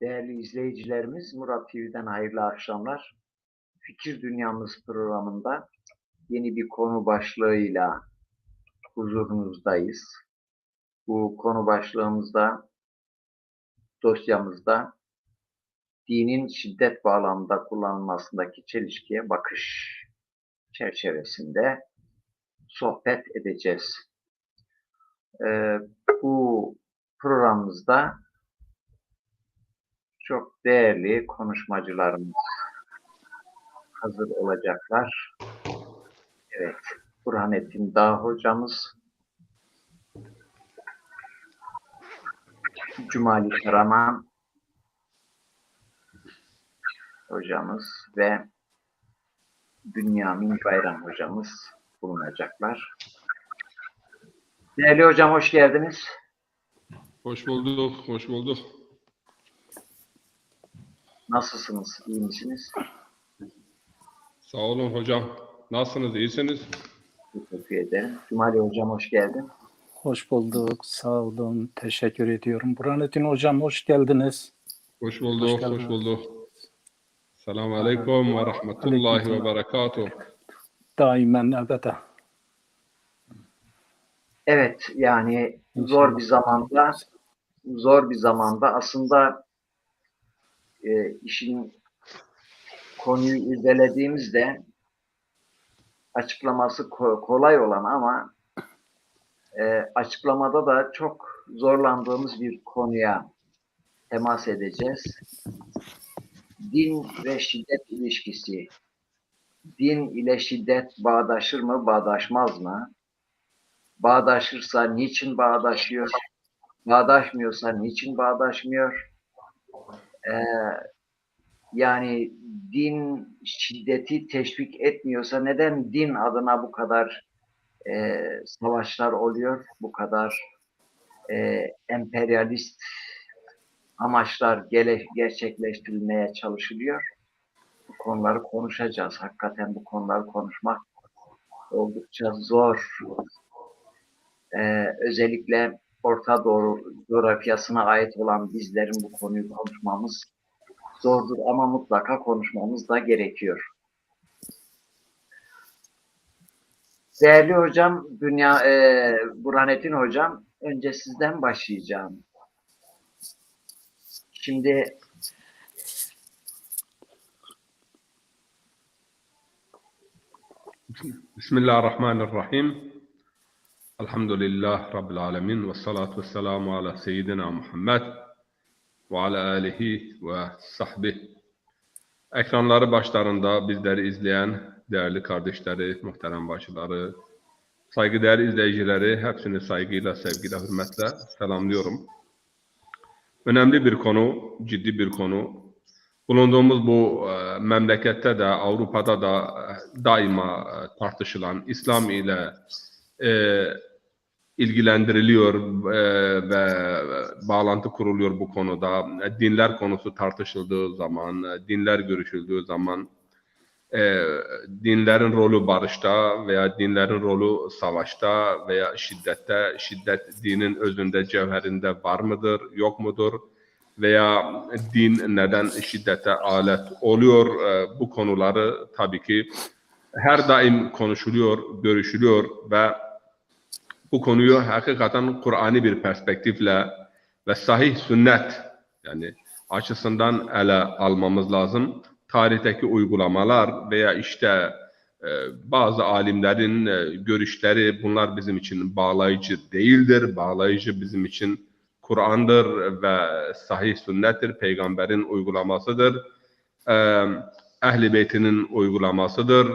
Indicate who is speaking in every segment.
Speaker 1: Değerli izleyicilerimiz, Murat TV'den hayırlı akşamlar. Fikir Dünyamız programında yeni bir konu başlığıyla huzurunuzdayız. Bu konu başlığımızda, dosyamızda dinin şiddet bağlamında kullanılmasındaki çelişkiye bakış çerçevesinde sohbet edeceğiz. Bu programımızda çok değerli konuşmacılarımız hazır olacaklar. Evet, Burhanettin Dağ hocamız, Cumali Karaman hocamız ve Bünyamin Bayram hocamız bulunacaklar. Değerli hocam, hoş geldiniz.
Speaker 2: Hoş bulduk, hoş bulduk.
Speaker 1: Nasılsınız, iyi misiniz?
Speaker 2: Sağ olun hocam. Nasılsınız, iyisiniz?
Speaker 1: Teşekkür ederim. Cumali hocam, hoş geldin.
Speaker 3: Hoş bulduk, sağ olun, teşekkür ediyorum. Burhanettin hocam, hoş geldiniz.
Speaker 2: Hoş bulduk, hoş bulduk. Selamun Aleyküm ve Rahmetullahi ve Berekatuhu.
Speaker 3: Daimen ebede.
Speaker 1: Evet, yani zor bir zamanda aslında işin konuyu irdelediğimizde açıklaması kolay olan ama açıklamada da çok zorlandığımız bir konuya temas edeceğiz. Din ve şiddet ilişkisi. Din ile şiddet bağdaşır mı, bağdaşmaz mı? Bağdaşırsa niçin bağdaşıyor? Bağdaşmıyorsa niçin bağdaşmıyor? Yani din şiddeti teşvik etmiyorsa neden din adına bu kadar savaşlar oluyor? Bu kadar emperyalist amaçlar gerçekleştirilmeye çalışılıyor. Bu konuları konuşacağız. Hakikaten bu konuları konuşmak oldukça zor. Özellikle Orta Doğu coğrafyasına ait olan bizlerin bu konuyu konuşmamız zordur ama mutlaka konuşmamız da gerekiyor. Değerli hocam, Burhanettin hocam, önce sizden başlayacağım. Şimdi
Speaker 2: Bismillahirrahmanirrahim. Elhamdülillah Rabbil alemin ve salatu ve selamu ala seyyidina Muhammed ve ala alihi ve sahbihi. Ekranları başlarında bizleri izleyen değerli kardeşleri, muhterem bacıları, saygıdeğer izleyicileri hepsini saygıyla, sevgiyle, hürmetle selamlıyorum. Önemli bir konu, ciddi bir konu. Bulunduğumuz bu memlekette de, Avrupa'da da daima tartışılan, İslam ile ilgilendiriliyor ve bağlantı kuruluyor bu konuda. Dinler konusu tartışıldığı zaman, dinler görüşüldüğü zaman, dinlerin rolü barışta veya dinlerin rolü savaşta veya şiddette, şiddet dinin özünde, cevherinde var mıdır, yok mudur? Veya din neden şiddete alet oluyor? Bu konuları tabii ki her daim konuşuluyor, görüşülüyor ve bu konuyu hakikaten Kur'an'ı bir perspektifle ve sahih sünnet yani açısından ele almamız lazım. Tarihteki uygulamalar veya işte bazı alimlerin görüşleri bunlar bizim için bağlayıcı değildir. Bağlayıcı bizim için Kur'an'dır ve sahih sünnettir. Peygamberin uygulamasıdır. Ehl-i Beyt'inin uygulamasıdır.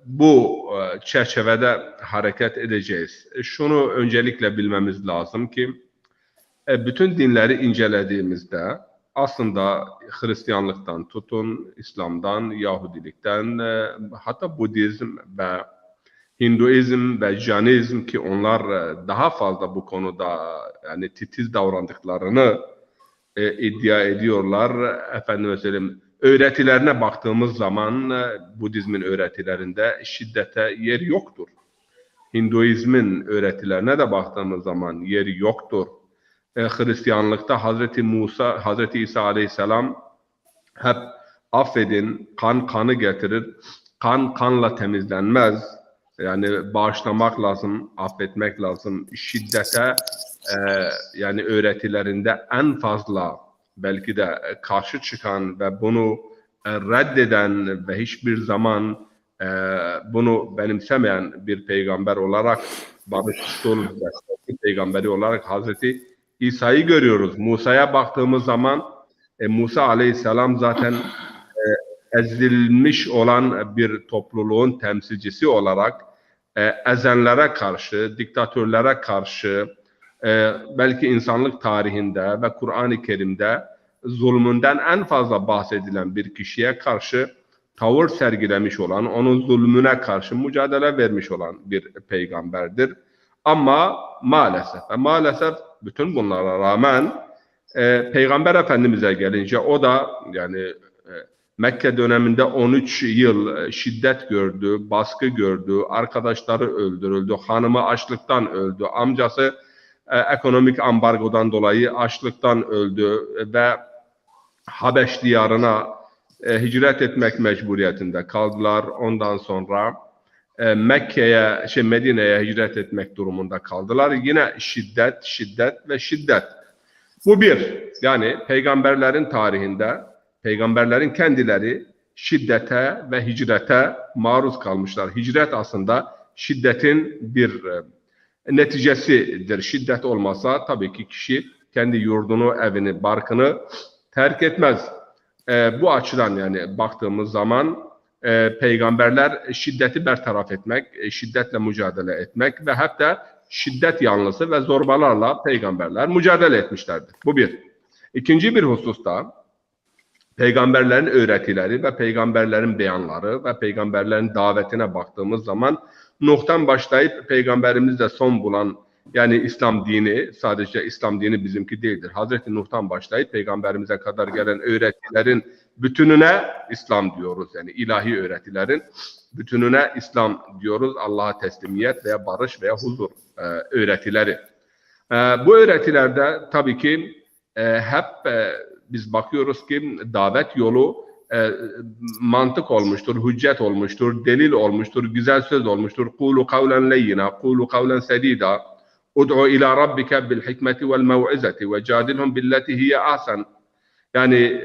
Speaker 2: Bu çerçevede hareket edeceğiz. Şunu öncelikle bilmemiz lazım ki bütün dinleri incelediğimizde aslında Hristiyanlıktan tutun, İslam'dan, Yahudilikten, hatta Budizm ve Hinduizm ve Jainizm ki onlar daha fazla bu konuda yani titiz davrandıklarını iddia ediyorlar. Efendim söyleyeyim, öğretilerine baktığımız zaman Budizmin öğretilerinde şiddete yer yoktur. Hinduizmin öğretilerine de baktığımız zaman yeri yoktur. Hristiyanlıkta Hazreti Musa, Hazreti İsa Aleyhisselam hep affedin, kan kanı getirir. Kan kanla temizlenmez. Yani bağışlamak lazım, affetmek lazım. Şiddete yani öğretilerinde en fazla belki de karşı çıkan ve bunu reddeden ve hiçbir zaman bunu benimsemeyen bir peygamber olarak barışçıl destekli peygamberi olarak Hazreti İsa'yı görüyoruz. Musa'ya baktığımız zaman Musa Aleyhisselam zaten ezilmiş olan bir topluluğun temsilcisi olarak ezenlere karşı, diktatörlere karşı belki insanlık tarihinde ve Kur'an-ı Kerim'de zulmünden en fazla bahsedilen bir kişiye karşı tavır sergilemiş olan, onun zulmüne karşı mücadele vermiş olan bir peygamberdir. Ama maalesef bütün bunlara rağmen Peygamber Efendimiz'e gelince o da yani Mekke döneminde 13 yıl şiddet gördü, baskı gördü, arkadaşları öldürüldü, hanımı açlıktan öldü, amcası ekonomik ambargodan dolayı açlıktan öldü ve Habeş diyarına hicret etmek mecburiyetinde kaldılar. Ondan sonra Medine'ye hicret etmek durumunda kaldılar. Yine şiddet. Bu bir. Yani peygamberlerin tarihinde peygamberlerin kendileri şiddete ve hicrete maruz kalmışlar. Hicret aslında şiddetin bir neticesidir. Şiddet olmasa tabii ki kişi kendi yurdunu, evini, barkını terk etmez. Bu açıdan yani baktığımız zaman peygamberler şiddeti bertaraf etmek, şiddetle mücadele etmek ve hep de şiddet yanlısı ve zorbalarla peygamberler mücadele etmişlerdir. Bu bir. İkinci bir hususta peygamberlerin öğretileri ve peygamberlerin beyanları ve peygamberlerin davetine baktığımız zaman Nuh'tan başlayıp peygamberimizle son bulan yani İslam dini, sadece İslam dini bizimki değildir. Hazreti Nuh'tan başlayıp peygamberimize kadar gelen öğretilerin bütününe İslam diyoruz. Yani ilahi öğretilerin bütününe İslam diyoruz. Allah'a teslimiyet veya barış veya huzur öğretileri. Bu öğretilerde tabii ki hep biz bakıyoruz ki davet yolu mantık olmuştur, hüccet olmuştur, delil olmuştur, güzel söz olmuştur. Kulu kavlen leyyina, kulu kavlen sedida, ud'u ila rabbike bil hikmeti vel mev'izeti ve cadilhum billeti hiye ahsen. Yani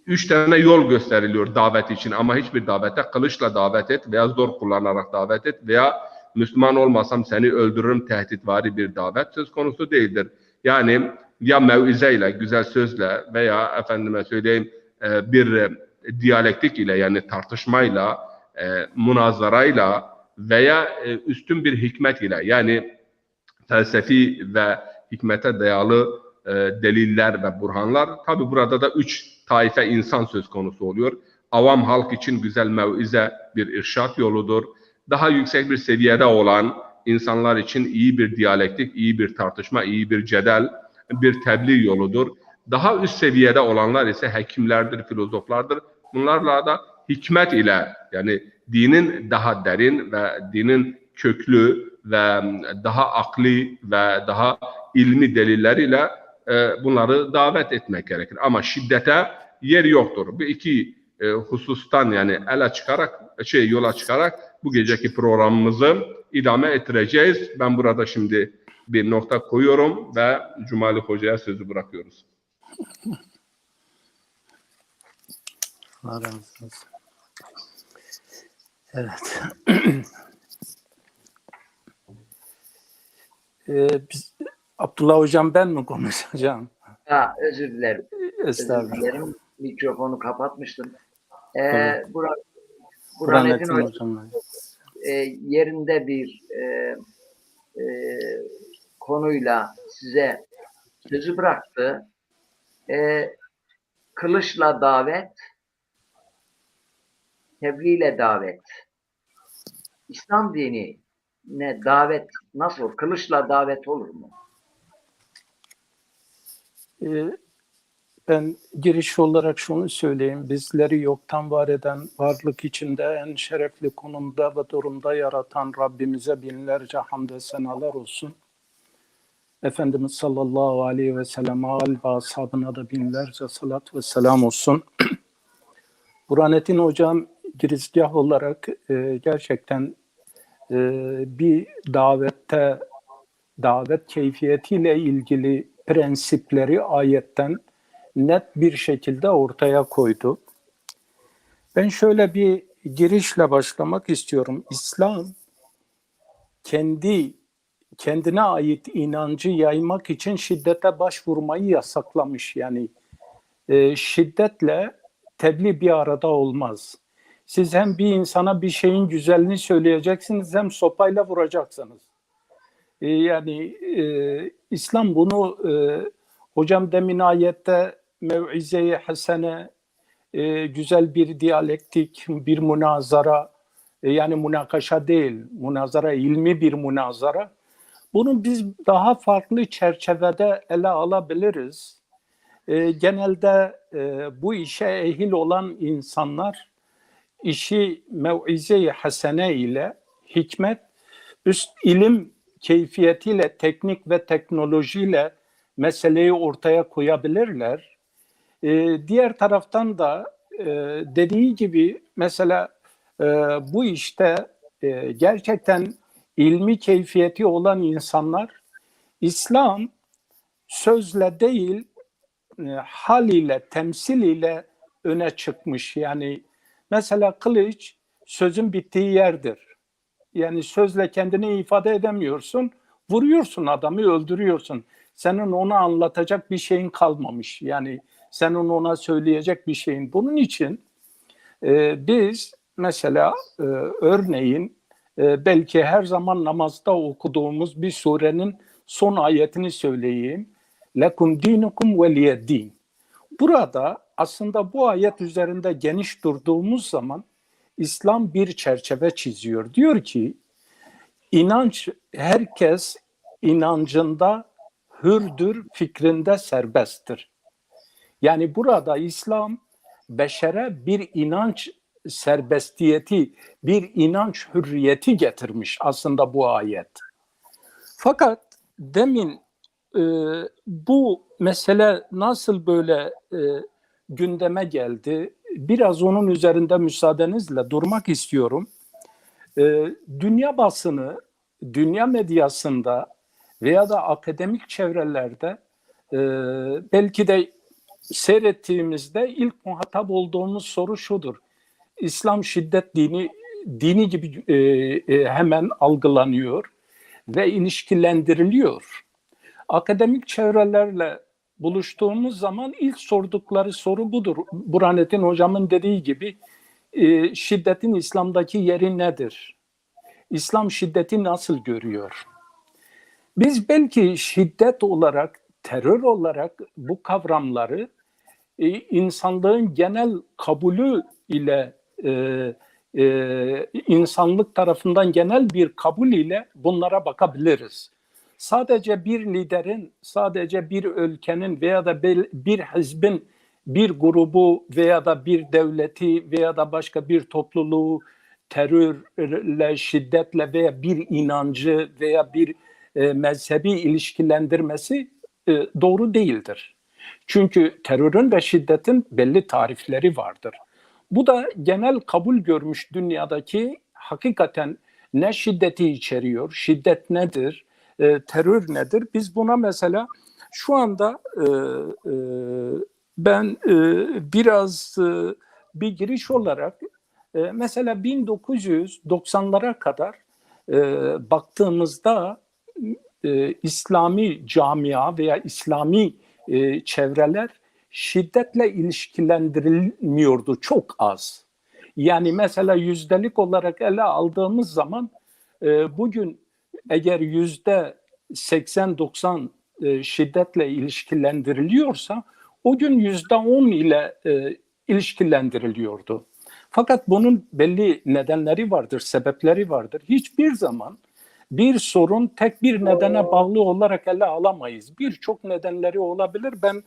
Speaker 2: 3 tane yol gösteriliyor davet için ama hiçbir davete kılıçla davet et veya zor kullanarak davet et veya Müslüman olmasam seni öldürürüm tehditvari bir davet söz konusu değildir. Yani ya mev'izeyle, güzel sözle veya efendime söyleyeyim bir diyalektik ile yani tartışmayla, münazarayla veya üstün bir hikmet ile yani felsefi ve hikmete dayalı deliller ve burhanlar. Tabi burada da 3 taife insan söz konusu oluyor. Avam halk için güzel mev'ize bir irşat yoludur. Daha yüksek bir seviyede olan insanlar için iyi bir diyalektik, iyi bir tartışma, iyi bir cedel, bir tebliğ yoludur. Daha üst seviyede olanlar ise hekimlerdir, filozoflardır. Bunlarla da hikmet ile yani dinin daha derin ve dinin köklü ve daha akli ve daha ilmi delilleriyle bunları davet etmek gerekir. Ama şiddete yer yoktur. Bu iki husustan yani yola çıkarak bu geceki programımızı idame ettireceğiz. Ben burada şimdi bir nokta koyuyorum ve Cumali Hoca'ya sözü bırakıyoruz.
Speaker 3: Allah razı olsun. Evet. Abdullah Hocam ben mi konuşacağım?
Speaker 1: Özür dilerim.
Speaker 3: Estağfurullah.
Speaker 1: Özür dilerim. Mikrofonu kapatmıştım.
Speaker 3: Evet.
Speaker 1: Burhanettin
Speaker 3: Hocam
Speaker 1: yerinde bir konuyla size sözü bıraktı. Kılıçla davet, tebliğle davet. İslam dinine davet nasıl olur? Kılıçla davet olur mu?
Speaker 3: Ben giriş olarak şunu söyleyeyim. Bizleri yoktan var eden, varlık içinde en şerefli konumda ve durumda yaratan Rabbimize binlerce hamd ve senalar olsun. Efendimiz sallallahu aleyhi ve sellem ve ashabına da binlerce salat ve selam olsun. Burhanettin Hocam girizgah olarak gerçekten bir davet keyfiyetiyle ilgili prensipleri ayetten net bir şekilde ortaya koydu. Ben şöyle bir girişle başlamak istiyorum. İslam kendine ait inancı yaymak için şiddete başvurmayı yasaklamış. Yani şiddetle tebliğ bir arada olmaz. Siz hem bir insana bir şeyin güzelliğini söyleyeceksiniz hem sopayla vuracaksınız. İslam bunu hocam demin ayette mev'ize-i hasene, güzel bir diyalektik, bir münazara, yani münakaşa değil, münazara, ilmi bir münazara. Bunu biz daha farklı çerçevede ele alabiliriz. Genelde bu işe ehil olan insanlar işi mev'ize-i hasene ile, hikmet, üst ilim keyfiyetiyle, teknik ve teknolojiyle meseleyi ortaya koyabilirler. Diğer taraftan da dediği gibi mesela bu işte gerçekten ilmi keyfiyeti olan insanlar İslam sözle değil hal ile, temsil ile öne çıkmış. Yani mesela kılıç sözün bittiği yerdir. Yani sözle kendini ifade edemiyorsun, vuruyorsun adamı, öldürüyorsun. Senin ona anlatacak bir şeyin kalmamış. Yani senin ona söyleyecek bir şeyin. Bunun için biz mesela örneğin belki her zaman namazda okuduğumuz bir surenin son ayetini söyleyeyim. Lekum dinukum veliyeddin. Burada aslında bu ayet üzerinde geniş durduğumuz zaman İslam bir çerçeve çiziyor. Diyor ki inanç, herkes inancında hürdür, fikrinde serbesttir. Yani burada İslam beşere bir inanç serbestiyeti, bir inanç hürriyeti getirmiş aslında bu ayet. Fakat demin bu mesele nasıl böyle gündeme geldi? Biraz onun üzerinde müsaadenizle durmak istiyorum. Dünya basını, dünya medyasında veya da akademik çevrelerde belki de seyrettiğimizde ilk muhatap olduğumuz soru şudur. İslam şiddet dini gibi hemen algılanıyor ve ilişkilendiriliyor. Akademik çevrelerle buluştuğumuz zaman ilk sordukları soru budur. Burhanettin Hocam'ın dediği gibi şiddetin İslam'daki yeri nedir? İslam şiddeti nasıl görüyor? Biz belki şiddet olarak, terör olarak bu kavramları insanlığın genel kabulü ile insanlık tarafından genel bir kabul ile bunlara bakabiliriz. Sadece bir liderin, sadece bir ülkenin veya da bir hizbin, bir grubu veya da bir devleti veya da başka bir topluluğu terörle, şiddetle veya bir inancı veya bir mezhebi ilişkilendirmesi doğru değildir. Çünkü terörün ve şiddetin belli tarifleri vardır. Bu da genel kabul görmüş dünyadaki hakikaten ne şiddeti içeriyor, şiddet nedir, terör nedir? Biz buna mesela şu anda ben biraz bir giriş olarak mesela 1990'lara kadar baktığımızda İslami camia veya İslami çevreler şiddetle ilişkilendirilmiyordu, çok az. Yani mesela yüzdelik olarak ele aldığımız zaman bugün eğer %80-90 şiddetle ilişkilendiriliyorsa o gün %10 ile ilişkilendiriliyordu. Fakat bunun belli nedenleri vardır, sebepleri vardır. Hiçbir zaman bir sorun tek bir nedene bağlı olarak ele alamayız. Birçok nedenleri olabilir. Ben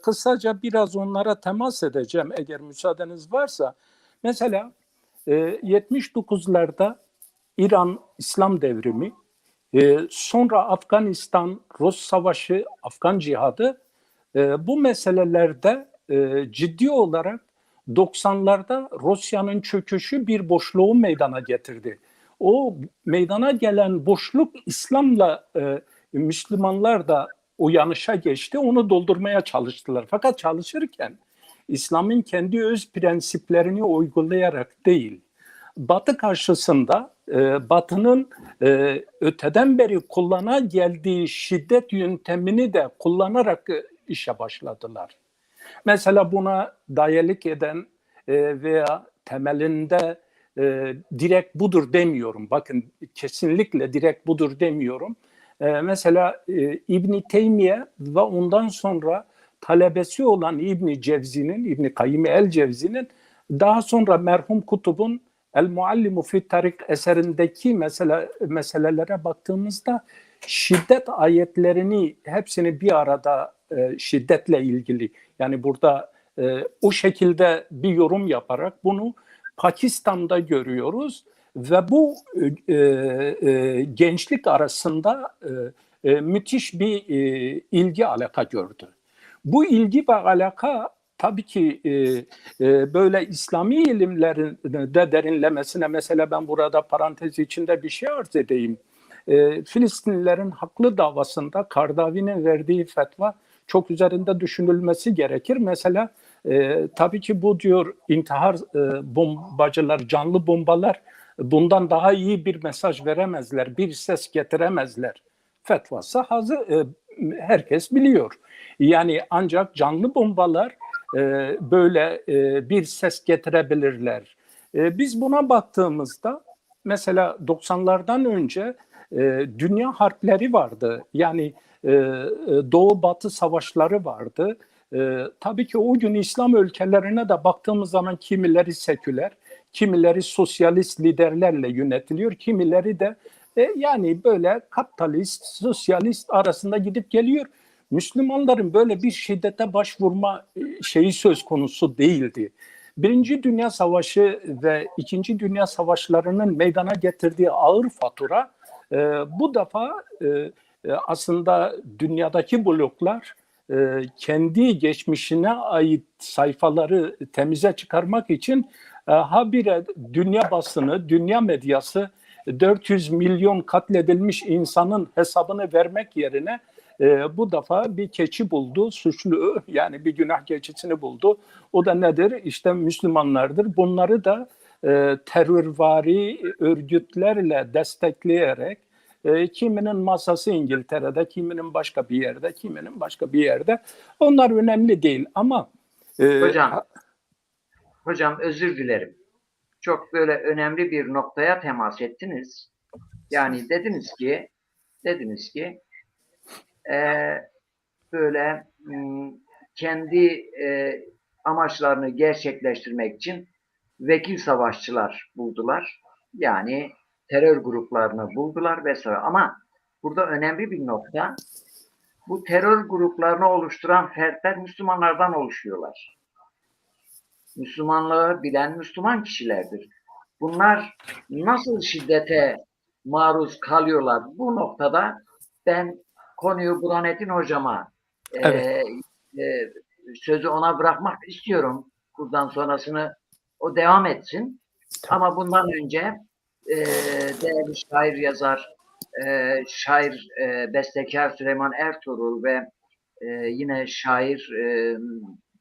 Speaker 3: kısaca biraz onlara temas edeceğim eğer müsaadeniz varsa. Mesela 79'larda İran İslam devrimi, Sonra Afganistan, Rus Savaşı, Afgan Cihadı bu meselelerde ciddi olarak 90'larda Rusya'nın çöküşü bir boşluğu meydana getirdi. O meydana gelen boşluk İslam'la Müslümanlar da uyanışa geçti. Onu doldurmaya çalıştılar. Fakat çalışırken İslam'ın kendi öz prensiplerini uygulayarak değil, Batı karşısında Batı'nın öteden beri kullana geldiği şiddet yöntemini de kullanarak işe başladılar. Mesela buna dayelik eden veya temelinde direkt budur demiyorum. Bakın kesinlikle direkt budur demiyorum. Mesela İbn-i Teymiye ve ondan sonra talebesi olan İbn-i Cevzi'nin, İbn-i Kayyim el-Cevzi'nin daha sonra merhum Kutub'un El-Muallimu fi Tarik eserindeki meselelere baktığımızda şiddet ayetlerini hepsini bir arada şiddetle ilgili, yani burada o şekilde bir yorum yaparak bunu Pakistan'da görüyoruz ve bu gençlik arasında müthiş bir ilgi alaka gördü. Bu ilgi ve alaka tabii ki böyle İslami ilimlerinde derinlemesine, mesela ben burada parantez içinde bir şey arz edeyim. Filistinlilerin haklı davasında Kardavi'nin verdiği fetva çok üzerinde düşünülmesi gerekir. Mesela tabii ki bu diyor intihar bombacılar, canlı bombalar bundan daha iyi bir mesaj veremezler, bir ses getiremezler. Fetvası hazır, herkes biliyor. Yani ancak canlı bombalar böyle bir ses getirebilirler. Biz buna baktığımızda mesela 90'lardan önce dünya harpleri vardı. Yani Doğu-Batı savaşları vardı. Tabii ki o gün İslam ülkelerine de baktığımız zaman kimileri seküler, kimileri sosyalist liderlerle yönetiliyor, kimileri de yani böyle kapitalist, sosyalist arasında gidip geliyor. Müslümanların böyle bir şiddete başvurma şeyi söz konusu değildi. Birinci Dünya Savaşı ve İkinci Dünya Savaşlarının meydana getirdiği ağır fatura bu defa aslında dünyadaki bloklar kendi geçmişine ait sayfaları temize çıkarmak için habire dünya basını, dünya medyası 400 milyon katledilmiş insanın hesabını vermek yerine bu defa bir keçi buldu, suçlu, yani bir günah keçisini buldu. O da nedir? İşte Müslümanlardır. Bunları da terörvari örgütlerle destekleyerek kiminin masası İngiltere'de, kiminin başka bir yerde, kiminin başka bir yerde. Onlar önemli değil ama
Speaker 1: Hocam özür dilerim. Çok böyle önemli bir noktaya temas ettiniz. Yani dediniz ki böyle kendi amaçlarını gerçekleştirmek için vekil savaşçılar buldular. Yani terör gruplarını buldular vesaire. Ama burada önemli bir nokta, bu terör gruplarını oluşturan fertler Müslümanlardan oluşuyorlar. Müslümanlığı bilen Müslüman kişilerdir. Bunlar nasıl şiddete maruz kalıyorlar? Bu noktada ben konuyu Burhanettin hocama sözü ona bırakmak istiyorum. Buradan sonrasını o devam etsin. Ama bundan önce değerli şair yazar, şair bestekar Süleyman Ertuğrul ve yine şair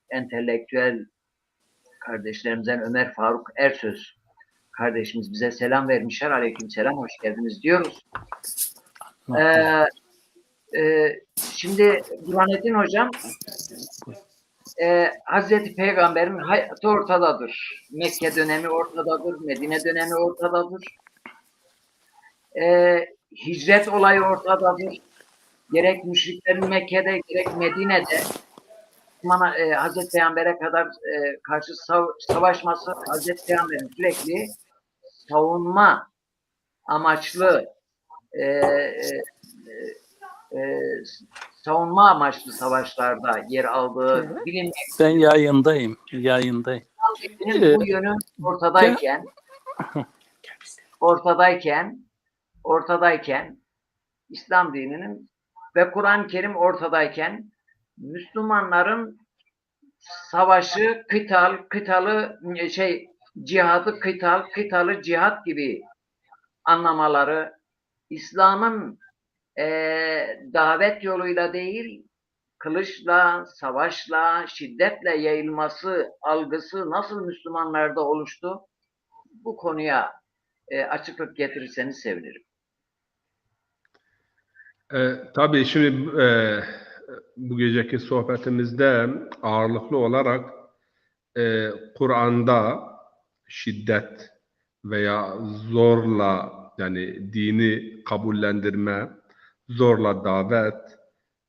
Speaker 1: entelektüel kardeşlerimizden Ömer Faruk Ersöz kardeşimiz bize selam vermişler. Aleykümselam, hoş geldiniz diyoruz. Şimdi Burhanettin hocam, Hazreti Peygamber'in hayatı ortadadır. Mekke dönemi ortadadır, Medine dönemi ortadadır. Hicret olayı ortadadır. Gerek müşriklerin Mekke'de, gerek Medine'de Hazreti Peygamber'e kadar karşı savaşması, Hazreti Peygamber'in sürekli savunma amaçlı savunma amaçlı savaşlarda yer aldığı bilinmektedir.
Speaker 3: Ben yayındayım.
Speaker 1: Bu yönü ortadayken İslam dininin ve Kur'an-ı Kerim ortadayken Müslümanların savaşı, cihadı kıtalı cihat gibi anlamaları, İslam'ın davet yoluyla değil, kılıçla, savaşla, şiddetle yayılması algısı nasıl Müslümanlarda oluştu? Bu konuya açıklık getirirseniz sevinirim.
Speaker 2: Tabii şimdi bu geceki sohbetimizde ağırlıklı olarak Kur'an'da şiddet veya zorla, yani dini kabullendirme, zorla davet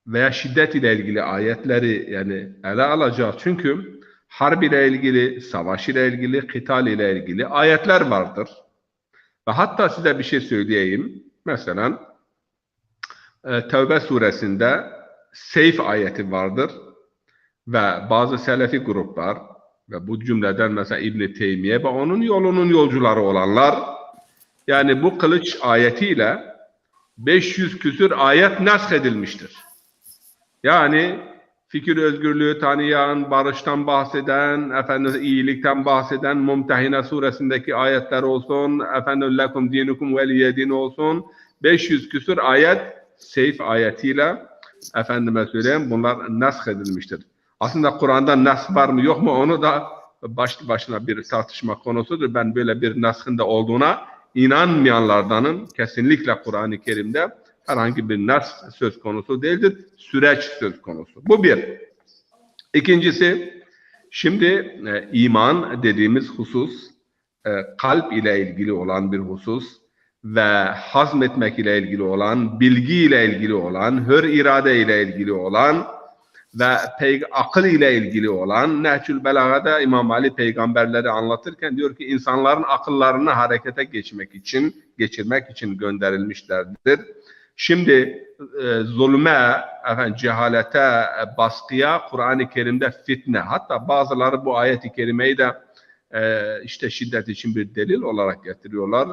Speaker 2: veya şiddet ile ilgili ayetleri yani ele alacağız. Çünkü harp ile ilgili, savaş ile ilgili, kıtal ile ilgili ayetler vardır. Ve hatta size bir şey söyleyeyim. Mesela Tevbe suresinde Seyf ayeti vardır ve bazı selefi gruplar ve bu cümleden mesela İbn Teymiye ve onun yolunun yolcuları olanlar, yani bu kılıç ayetiyle 500 küsür ayet nesk edilmiştir. Yani fikir özgürlüğü tanıyan, barıştan bahseden, iyilikten bahseden Mumtehine suresindeki ayetler olsun, lekum dinukum veliyedin olsun, 500 küsür ayet Seyf ayetiyle bunlar nesk edilmiştir. Aslında Kur'an'da nesk var mı yok mu onu da başına bir tartışma konusudur. Ben böyle bir neskin de olduğuna inanmayanlardanım. Kesinlikle Kur'an-ı Kerim'de herhangi bir nesk söz konusu değildir. Süreç söz konusu. Bu bir. İkincisi, şimdi iman dediğimiz husus kalp ile ilgili olan bir husus ve hazmetmek ile ilgili olan, bilgi ile ilgili olan, hür irade ile ilgili olan ve akıl ile ilgili olan. Nehcül Belaga'da İmam Ali peygamberleri anlatırken diyor ki insanların akıllarını harekete geçirmek için gönderilmişlerdir. Şimdi zulme, cehalete, baskıya Kur'an-ı Kerim'de fitne, hatta bazıları bu ayet-i kerimeyi de işte şiddet için bir delil olarak getiriyorlar.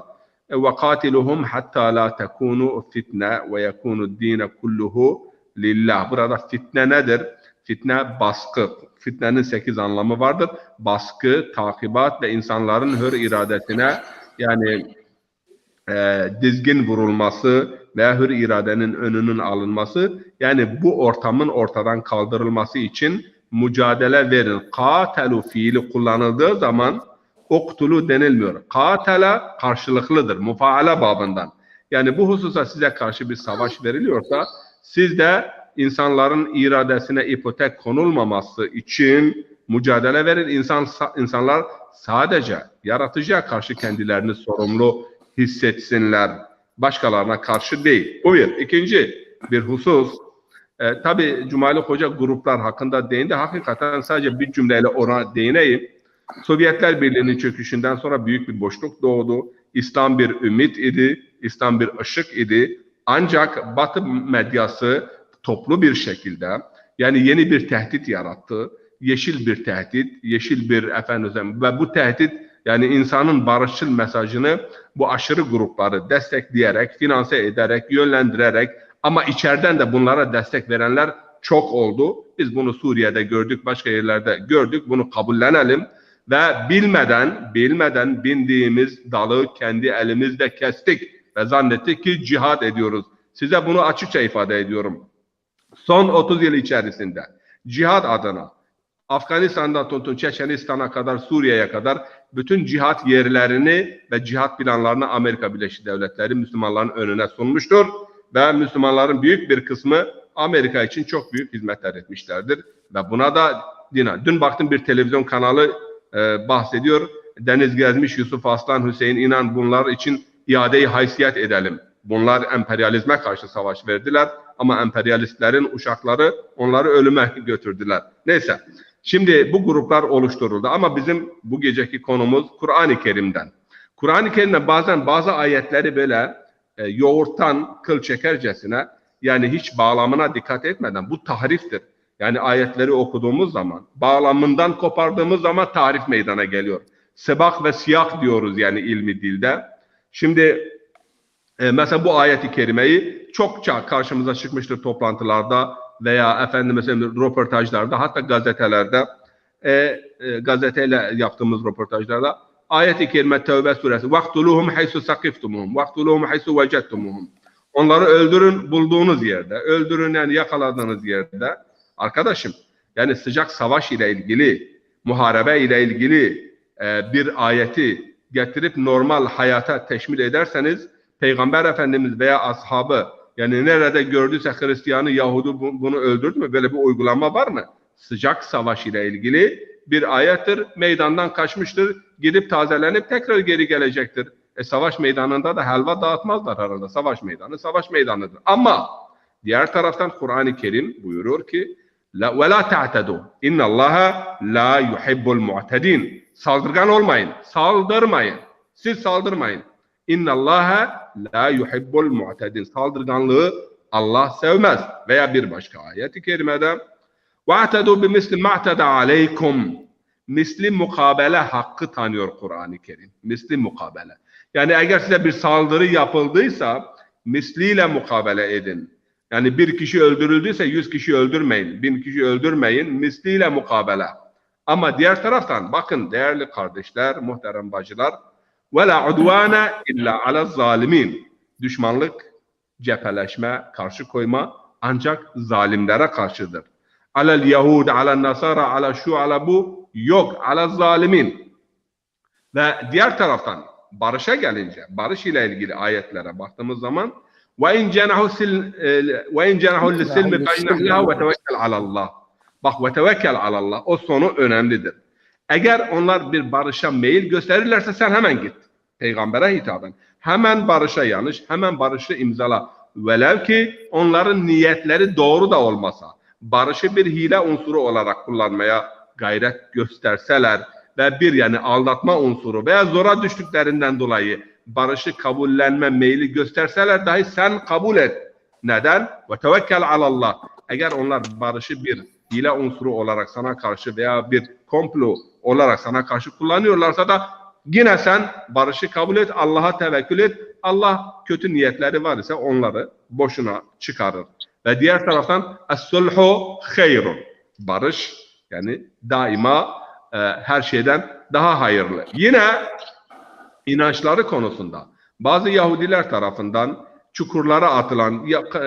Speaker 2: وَقَاتِلُهُمْ حَتَّى لَا تَكُونُوا فِتْنَةً وَيَكُونُ الدِّينَ كُلُّهُ لِلّٰهِ. Burada fitne nedir? Fitne baskı. Fitnenin 8 anlamı vardır. Baskı, takibat ve insanların hür iradesine yani dizgin vurulması veya hür iradenin önünün alınması, yani bu ortamın ortadan kaldırılması için mücadele verin. Katelu fiili kullanıldığı zaman uktulu denilmiyor. Katela karşılıklıdır. Mufaale babından. Yani bu hususa size karşı bir savaş veriliyorsa siz de insanların iradesine ipotek konulmaması için mücadele verin. İnsanlar sadece yaratıcıya karşı kendilerini sorumlu hissetsinler. Başkalarına karşı değil. Bu bir. İkinci bir husus. Tabii Cumali Hoca gruplar hakkında değindi. Hakikaten sadece bir cümleyle ona değineyim. Sovyetler Birliği'nin çöküşünden sonra büyük bir boşluk doğdu. İslam bir ümit idi. İslam bir ışık idi. Ancak Batı medyası toplu bir şekilde yani yeni bir tehdit yarattı. Yeşil bir tehdit, yeşil bir ve bu tehdit yani insanın barışçıl mesajını bu aşırı grupları destekleyerek, finanse ederek, yönlendirerek ama içeriden de bunlara destek verenler çok oldu. Biz bunu Suriye'de gördük, başka yerlerde gördük. Bunu kabullenelim ve bilmeden bindiğimiz dalı kendi elimizle kestik ve zannettik ki cihad ediyoruz. Size bunu açıkça ifade ediyorum. Son 30 yıl içerisinde cihad adına Afganistan'dan tutun Çeçenistan'a kadar, Suriye'ye kadar bütün cihat yerlerini ve cihat planlarını Amerika Birleşik Devletleri Müslümanların önüne sunmuştur. Ve Müslümanların büyük bir kısmı Amerika için çok büyük hizmetler etmişlerdir. Ve buna da dün baktım bir televizyon kanalı bahsediyor. Deniz Gezmiş, Yusuf Aslan, Hüseyin İnan bunlar için iade-i haysiyet edelim. Bunlar emperyalizme karşı savaş verdiler ama emperyalistlerin uşakları onları ölüme götürdüler. Neyse. Şimdi bu gruplar oluşturuldu ama bizim bu geceki konumuz Kur'an-ı Kerim'den. Kur'an-ı Kerim'de bazen bazı ayetleri böyle yoğurttan kıl çekercesine yani hiç bağlamına dikkat etmeden bu tahriftir. Yani ayetleri okuduğumuz zaman bağlamından kopardığımız zaman tahrif meydana geliyor. Sebak ve siyak diyoruz yani ilmi dilde. Şimdi Mesela bu ayeti kerimeyi çokça karşımıza çıkmıştır toplantılarda veya efendim mesela röportajlarda, hatta gazetelerde, gazeteyle yaptığımız röportajlarda ayet-i kerime Tevbe suresi وَاقْتُلُوهُمْ حَيْسُ سَقِفْتُمُهُمْ وَاقْتُلُوهُمْ حَيْسُ وَجَدْتُمُهُمْ Onları öldürün bulduğunuz yerde, öldürün yani yakaladığınız yerde. Arkadaşım, yani sıcak savaş ile ilgili, muharebe ile ilgili bir ayeti getirip normal hayata teşmil ederseniz, Peygamber Efendimiz veya ashabı yani nerede gördüyse Hristiyanı, Yahudi bunu öldürdü mü? Böyle bir uygulama var mı? Sıcak savaş ile ilgili bir ayettir. Meydandan kaçmıştır. Gidip tazelenip tekrar geri gelecektir. Savaş meydanında da helva dağıtmazlar herhalde. Savaş meydanı savaş meydanıdır. Ama diğer taraftan Kur'an-ı Kerim buyuruyor ki وَلَا تَعْتَدُوا اِنَّ اللّٰهَ لَا يُحِبُّ الْمُعْتَدِينَ Saldırgan olmayın. Saldırmayın. Siz saldırmayın. اِنَّ اللّٰهَ لَا يُحِبُّ الْمُعْتَدِينَ Saldırganlığı Allah sevmez. Veya bir başka ayet-i kerimede وَاَعْتَدُوا بِمِسْلِ مَعْتَدَ عَلَيْكُمْ Misli mukabele hakkı tanıyor Kur'an-ı Kerim. Misli mukabele. Yani eğer size bir saldırı yapıldıysa misliyle mukabele edin. Yani bir kişi öldürüldüyse 100 kişi öldürmeyin. 1000 kişi öldürmeyin. Misliyle mukabele. Ama diğer taraftan bakın değerli kardeşler, muhterem bacılar. وَلَا عُدْوَانَ اِلَّا عَلَى الظَّالِمِينَ Düşmanlık, cepheleşme, karşı koyma ancak zalimlere karşıdır. Alel Yahud, alel Nasara, alel şu, alel bu yok. Alel zalimin. Ve diğer taraftan barışa gelince, barış ile ilgili ayetlere baktığımız zaman وَاِنْ جَنَحُ لِسِلْمِ فَاجْنَحْ لَهُ وَتَوَكَّلْ عَلَى اللّٰهِ Bak وَتَوَكَّلْ عَلَى اللّٰهِ O sonu önemlidir. Eğer onlar bir barışa meyil gösterirlerse sen hemen git. Peygambere hitaben. Hemen barışa yanış, hemen barışı imzala. Velev ki onların niyetleri doğru da olmasa, barışı bir hile unsuru olarak kullanmaya gayret gösterseler ve bir yani aldatma unsuru veya zora düştüklerinden dolayı barışı kabullenme meyli gösterseler dahi sen kabul et. Neden? Ve tevekkel alallah. Eğer onlar barışı bir hile unsuru olarak sana karşı veya bir komplo olarak sana karşı kullanıyorlarsa da yine sen barışı kabul et, Allah'a tevekkül et. Allah kötü niyetleri var ise onları boşuna çıkarır. Ve diğer taraftan es-sulhu hayrun. Barış yani daima her şeyden daha hayırlı. Yine inançları konusunda bazı Yahudiler tarafından çukurlara atılan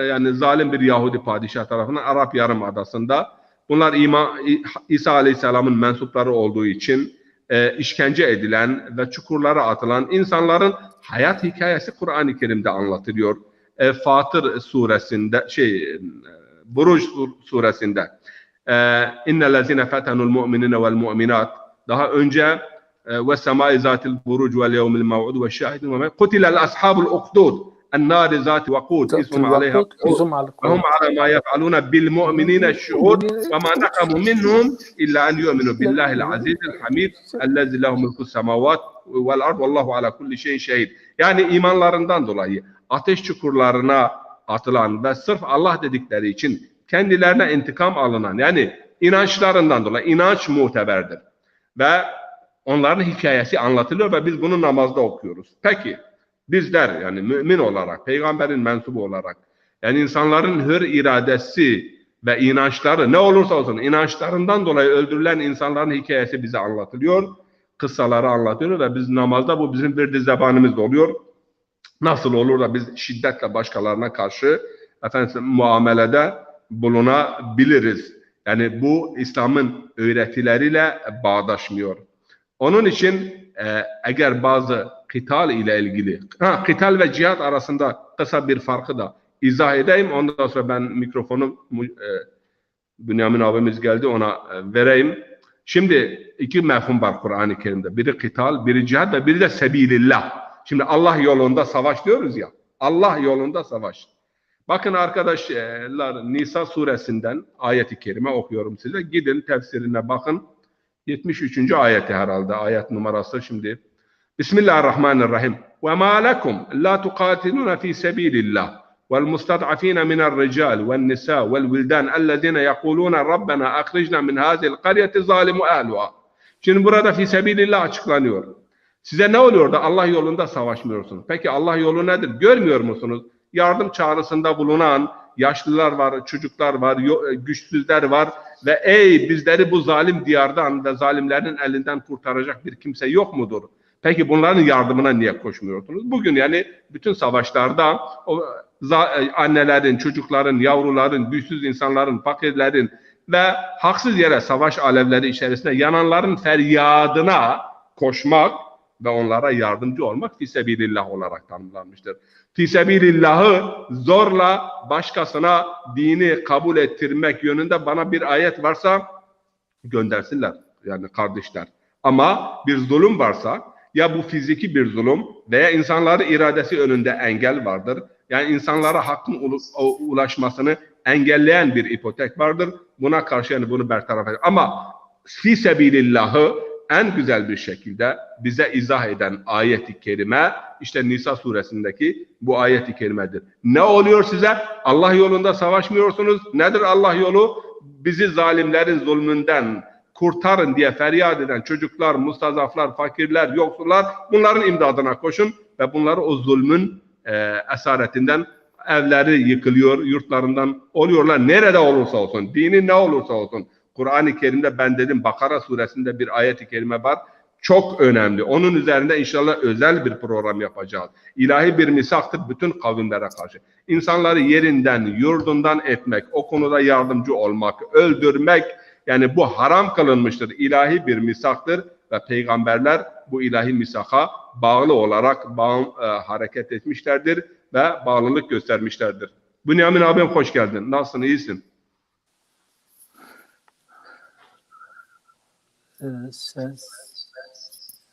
Speaker 2: yani zalim bir Yahudi padişah tarafından Arap Yarımadası'nda bunlar İsa Aleyhisselam'ın mensupları olduğu için işkence edilen ve çukurlara atılan insanların hayat hikayesi Kur'an-ı Kerim'de anlatılıyor. Fatır suresinde Buruc suresinde innellezine fetenul mu'minine vel mu'minat daha önce ve semai zatil buruc vel yevmil mev'ud ve şahidin ve kutilel ashabul ukdud النار ذات وقود اسم عليها وهم على ما يفعلون بالمؤمنين الشهود وما نقموا منهم إلا أن يؤمنوا بالله العزيز الحميد الذي له ملك السماوات والأرض والله على كل شيء شهيد. Yani imanlarından dolayı ateş çukurlarına atılan ve sırf Allah dedikleri için kendilerine intikam alınan yani inançlarından dolayı inanç muteberdir. Ve onların hikayesi anlatılıyor ve biz bunu namazda okuyoruz. Peki bizler yani mümin olarak, peygamberin mensubu olarak yani insanların hür iradesi ve inançları ne olursa olsun inançlarından dolayı öldürülen insanların hikayesi bize anlatılıyor. Kıssaları anlatıyor ve biz namazda bu bizim bir zebanımızda oluyor. Nasıl olur da biz şiddetle başkalarına karşı muamelede bulunabiliriz. Yani bu İslam'ın öğretileriyle bağdaşmıyor. Onun için eğer bazı kıtal ile ilgili, kıtal ve cihat arasında kısa bir farkı da izah edeyim. Ondan sonra ben mikrofonu Bünyamin abimiz geldi ona vereyim. Şimdi iki mefhum var Kur'an-ı Kerim'de. Biri kıtal, biri cihat ve biri de sebilillah. Şimdi Allah yolunda savaş diyoruz ya. Allah yolunda savaş. Bakın arkadaşlar Nisa suresinden ayet-i kerime okuyorum size. Gidin tefsirine bakın. 73. ayeti herhalde. Ayet numarası şimdi. Bismillahirrahmanirrahim. وَمَا لَكُمْ لَا تُقَاتِلُونَ فِي سَب۪يلِ اللّٰهِ وَالْمُسْتَضْعَف۪ينَ مِنَ الرِّجَالِ وَالنِّسَاءِ وَالْوِلْدَانِ اَلَّذ۪ينَ يَقُولُونَ رَبَّنَا اَخْرِجْنَا مِنْ هَذِهِ الْقَرْيَةِ ظَالِمُ اَهْلُهَا Şimdi burada fi sebilillah açıklanıyor. Size ne oluyor da Allah yolunda savaşmıyorsunuz? Peki Allah yolu nedir? Görmüyor musunuz? Yardım çağrısında bulunan yaşlılar var, çocuklar var, güçsüzler var ve ey bizleri bu zalim diyardan ve zalimlerin elinden kurtaracak bir kimse yok mudur? Peki bunların yardımına niye koşmuyorsunuz? Bugün yani bütün savaşlarda o annelerin, çocukların, yavruların, güçsüz insanların, fakirlerin ve haksız yere savaş alevleri içerisinde yananların feryadına koşmak ve onlara yardımcı olmak fisebilillah olarak tanımlanmıştır. Fisebilillahı zorla başkasına dini kabul ettirmek yönünde bana bir ayet varsa göndersinler yani kardeşler. Ama bir zulüm varsa ya bu fiziki bir zulüm veya insanların iradesi önünde engel vardır. Yani insanlara hakkın ulaşmasını engelleyen bir ipotek vardır. Buna karşı yani bunu bertaraf eder. Ama fisebilillahı en güzel bir şekilde bize izah eden ayet-i kerime işte Nisa suresindeki bu ayet-i kerimedir. Ne oluyor size? Allah yolunda savaşmıyorsunuz. Nedir Allah yolu? Bizi zalimlerin zulmünden kurtarın diye feryat eden çocuklar, mustazaflar, fakirler, yoksullar bunların imdadına koşun ve bunları o zulmün esaretinden evleri yıkılıyor, yurtlarından oluyorlar. Nerede olursa olsun, dini ne olursa olsun. Kur'an-ı Kerim'de ben dedim Bakara suresinde bir ayet-i kerime var. Çok önemli. Onun üzerinde inşallah özel bir program yapacağız. İlahi bir misaktır bütün kavimlere karşı. İnsanları yerinden, yurdundan etmek, o konuda yardımcı olmak, öldürmek, yani bu haram kılınmıştır. İlahi bir misaktır ve peygamberler bu ilahi misaka bağlı olarak hareket etmişlerdir ve bağlılık göstermişlerdir. Bünyamin abim hoş geldin. Nasılsın? İyisin?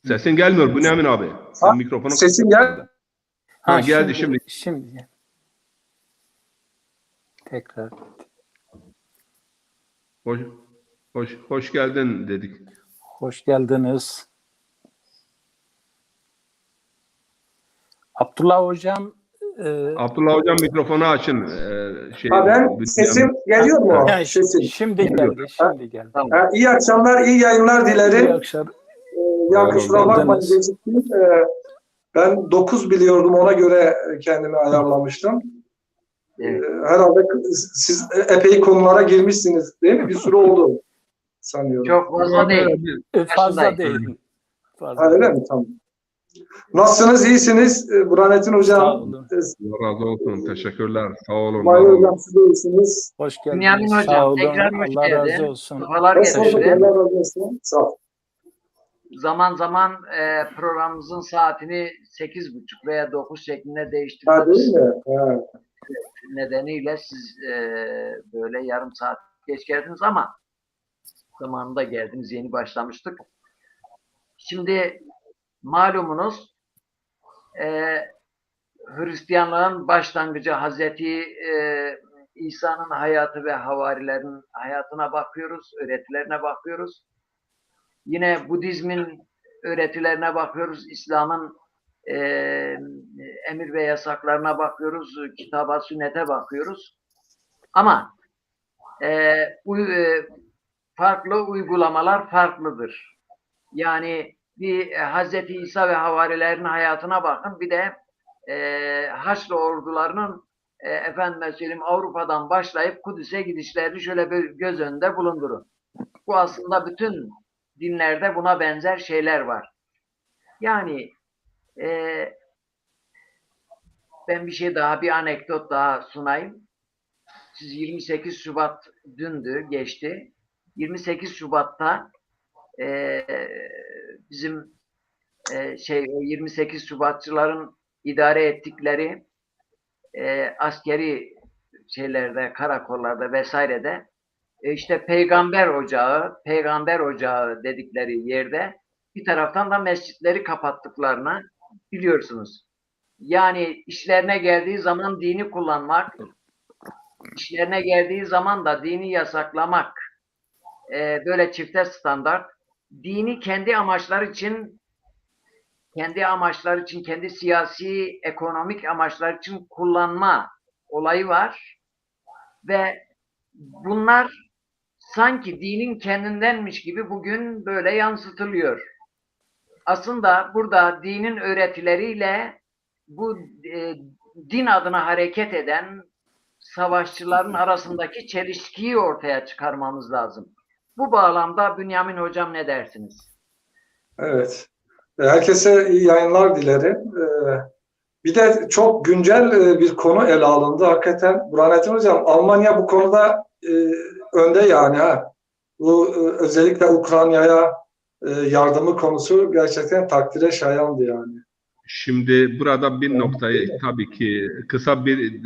Speaker 2: Sesin gelmiyor Bünyamin abi. Mikrofonu
Speaker 4: sesin gel.
Speaker 2: Ha, geldi şimdi.
Speaker 3: Şimdi. Tekrar.
Speaker 2: Hoş geldin dedik.
Speaker 3: Hoş geldiniz. Abdullah hocam.
Speaker 2: Abdullah hocam mikrofonu açın.
Speaker 4: Sesim geliyor mu?
Speaker 3: Yani
Speaker 4: Sesim.
Speaker 3: şimdi geldi. Şimdi geldi.
Speaker 4: İyi akşamlar, iyi yayınlar dilerim.
Speaker 3: İyi akşamlar.
Speaker 4: Ya kusura bakmayın geciktim. Ben 9 biliyordum, ona göre kendimi ayarlamıştım.
Speaker 1: Evet.
Speaker 4: Herhalde siz epey konulara girmişsiniz değil mi? Bir sürü oldu sanıyorum.
Speaker 1: Çok fazla değil.
Speaker 3: Fazla değil. Fazla.
Speaker 4: Ha, öyle mi? Tamam. Nasılsınız? İyisiniz? Burhanettin Hocam.
Speaker 3: Sağ olun.
Speaker 2: Allah razı olsun. Teşekkürler. Sağ olun.
Speaker 4: Mahir Hocam siz de iyisiniz.
Speaker 3: Hoş
Speaker 1: Bünyamin
Speaker 3: geldiniz.
Speaker 1: hocam,
Speaker 3: Sağ olun.
Speaker 1: tekrar hoş
Speaker 3: Allah
Speaker 1: geldin.
Speaker 3: razı olsun.
Speaker 1: Kafalar
Speaker 4: Hoş bulduk.
Speaker 1: geçti.
Speaker 4: Allah razı olsun. Sağ ol.
Speaker 1: Zaman zaman programımızın saatini 8.30 veya 9 şeklinde
Speaker 4: Ha,
Speaker 1: değiştiriyoruz.
Speaker 4: değil mi? Ha.
Speaker 1: Nedeniyle siz böyle yarım saat geç geldiniz ama zamanında geldiniz. Yeni başlamıştık. Şimdi malumunuz Hristiyanlığın başlangıcı Hazreti İsa'nın hayatı ve havarilerin hayatına bakıyoruz, öğretilerine bakıyoruz. Yine Budizmin öğretilerine bakıyoruz, İslam'ın emir ve yasaklarına bakıyoruz, kitaba, sünnete bakıyoruz. Ama farklı uygulamalar farklıdır. Yani bir Hazreti İsa ve havarilerin hayatına bakın, bir de Haçlı ordularının efendime söyleyeyim Avrupa'dan başlayıp Kudüs'e gidişlerini şöyle bir göz önünde bulundurun. Bu aslında bütün dinlerde buna benzer şeyler var. Yani ben bir şey daha, bir anekdot daha sunayım. Siz 28 Şubat dündü, geçti. 28 Şubat'ta bizim 28 Şubatçıların idare ettikleri askeri şeylerde, karakollarda vesairede işte Peygamber Ocağı dedikleri yerde bir taraftan da mescitleri kapattıklarını biliyorsunuz. Yani işlerine geldiği zaman dini kullanmak, işlerine geldiği zaman da dini yasaklamak, böyle çifte standart, dini kendi amaçlar için, kendi siyasi, ekonomik amaçlar için kullanma olayı var ve bunlar sanki dinin kendindenmiş gibi bugün böyle yansıtılıyor. aslında burada dinin öğretileriyle bu din adına hareket eden savaşçıların arasındaki çelişkiyi ortaya çıkarmamız lazım. Bu bağlamda Bünyamin Hocam ne dersiniz?
Speaker 4: Evet. Herkese iyi yayınlar dilerim. Bir de çok güncel bir konu ele alındı. Hakikaten Burhanettin Hocam, Almanya bu konuda önde yani. Bu özellikle Ukrayna'ya yardımı konusu gerçekten takdire şayandı yani.
Speaker 2: Şimdi burada bir noktayı tabii ki kısa bir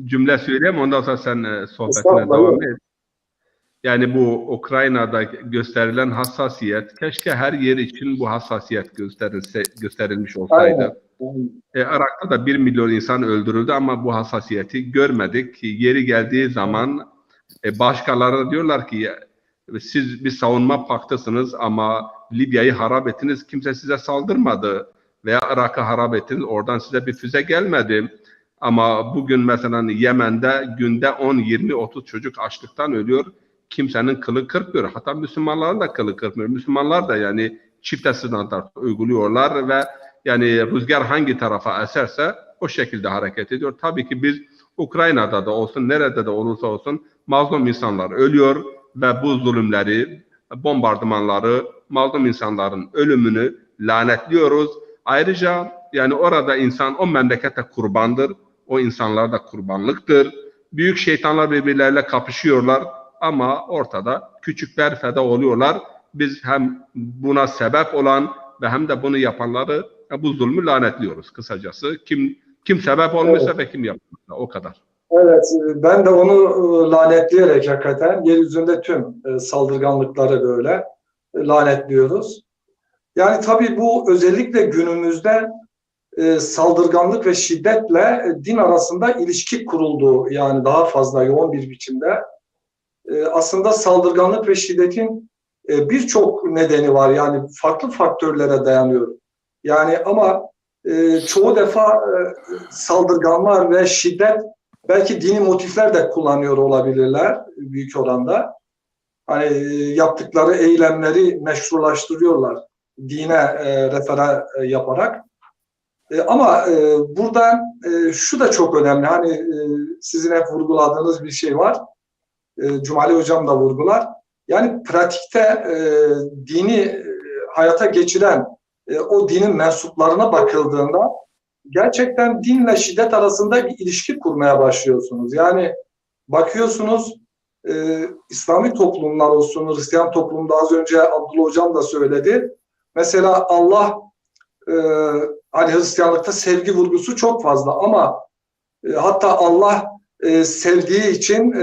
Speaker 2: cümle söyleyeyim, ondan sonra sen sohbetine devam et. Yani bu Ukrayna'da gösterilen hassasiyet, keşke her yer için bu hassasiyet gösterilmiş olsaydı. Irak'ta da 1 milyon insan öldürüldü ama bu hassasiyeti görmedik. Yeri geldiği zaman başkaları diyorlar ki siz bir savunma paktısınız ama Libya'yı harap ettiniz, kimse size saldırmadı. Veya Irak'ı harap ettiniz, oradan size bir füze gelmedi. Ama bugün mesela Yemen'de günde 10, 20, 30 çocuk açlıktan ölüyor. Kimsenin kılı kırpmıyor. Hatta Müslümanların da kılı kırpmıyor. Müslümanlar da yani çifte standart uyguluyorlar ve yani rüzgar hangi tarafa eserse o şekilde hareket ediyor. Tabii ki biz Ukrayna'da da olsun, nerede de olursa olsun mazlum insanlar ölüyor ve bu zulümleri, bombardımanları, mazlum insanların ölümünü lanetliyoruz. Ayrıca yani orada insan o memlekete kurbandır. O insanlar da kurbanlıktır. Büyük şeytanlar birbirleriyle kapışıyorlar ama ortada küçükler feda oluyorlar. Biz hem buna sebep olan ve hem de bunu yapanları bu zulmü lanetliyoruz kısacası. Kim sebep olmuşsa ve kim yapmışsa o kadar.
Speaker 4: Evet, ben de onu lanetleyerek hakikaten yeryüzünde tüm saldırganlıkları böyle lanetliyoruz. Yani tabii bu özellikle günümüzde saldırganlık ve şiddetle din arasında ilişki kurulduğu, yani daha fazla yoğun bir biçimde. Aslında saldırganlık ve şiddetin birçok nedeni var, yani farklı faktörlere dayanıyor. Yani ama çoğu defa saldırganlar ve şiddet belki dini motifler de kullanıyor olabilirler büyük oranda. Hani yaptıkları eylemleri meşrulaştırıyorlar dine refera yaparak. Ama burada şu da çok önemli. Hani sizin hep vurguladığınız bir şey var. Cumali Hocam da vurgular. Yani pratikte dini hayata geçiren o dinin mensuplarına bakıldığında gerçekten dinle şiddet arasında bir ilişki kurmaya başlıyorsunuz. Yani bakıyorsunuz İslami toplumlar olsun, Hristiyan toplumda az önce Abdullah Hocam da söyledi. Mesela Allah hani Hristiyanlıkta sevgi vurgusu çok fazla ama hatta Allah sevdiği için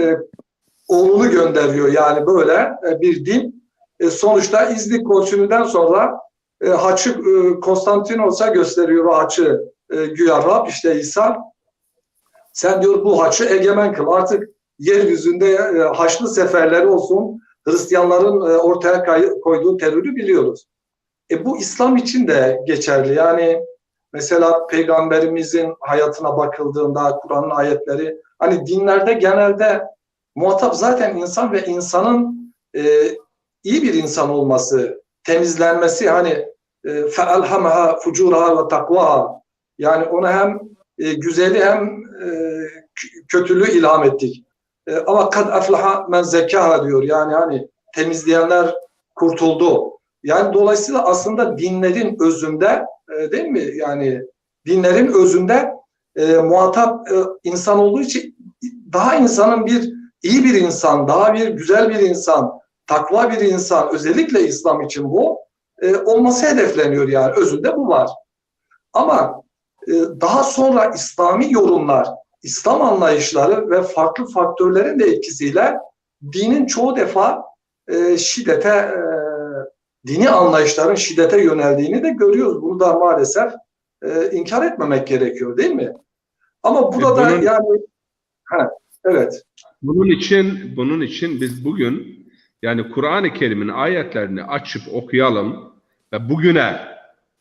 Speaker 4: oğlunu gönderiyor. Yani böyle bir din. Sonuçta İznik Konsülü'nden sonra haçı Konstantinos'a gösteriyor o haçı güya Rab, işte İsa. Sen diyor bu haçı egemen kıl. Artık yeryüzünde Haçlı seferleri olsun, Hristiyanların ortaya koyduğu terörü biliyoruz. Bu İslam için de geçerli. Yani mesela Peygamberimizin hayatına bakıldığında Kur'an'ın ayetleri, hani dinlerde genelde muhatap zaten insan ve insanın iyi bir insan olması, temizlenmesi, hani فَأَلْهَمَهَا فُجُورَهَا وَتَقْوَهَا, yani ona hem güzeli hem kötülüğü ilham ettik. Ama kad aflaha men zekaha diyor. Yani hani temizleyenler kurtuldu. Yani dolayısıyla aslında dinlerin özünde değil mi? Yani dinlerin özünde muhatap insan olduğu için daha insanın iyi bir insan, daha bir güzel bir insan, takva bir insan, özellikle İslam için bu olması hedefleniyor, yani özünde bu var. Ama daha sonra İslami yorumlar, İslam anlayışları ve farklı faktörlerin de etkisiyle dinin çoğu defa şiddete, dini anlayışların şiddete yöneldiğini de görüyoruz. Bunu da maalesef inkar etmemek gerekiyor, değil mi? Ama burada yani evet.
Speaker 2: Bunun için biz bugün yani Kur'an-ı Kerim'in ayetlerini açıp okuyalım ve bugüne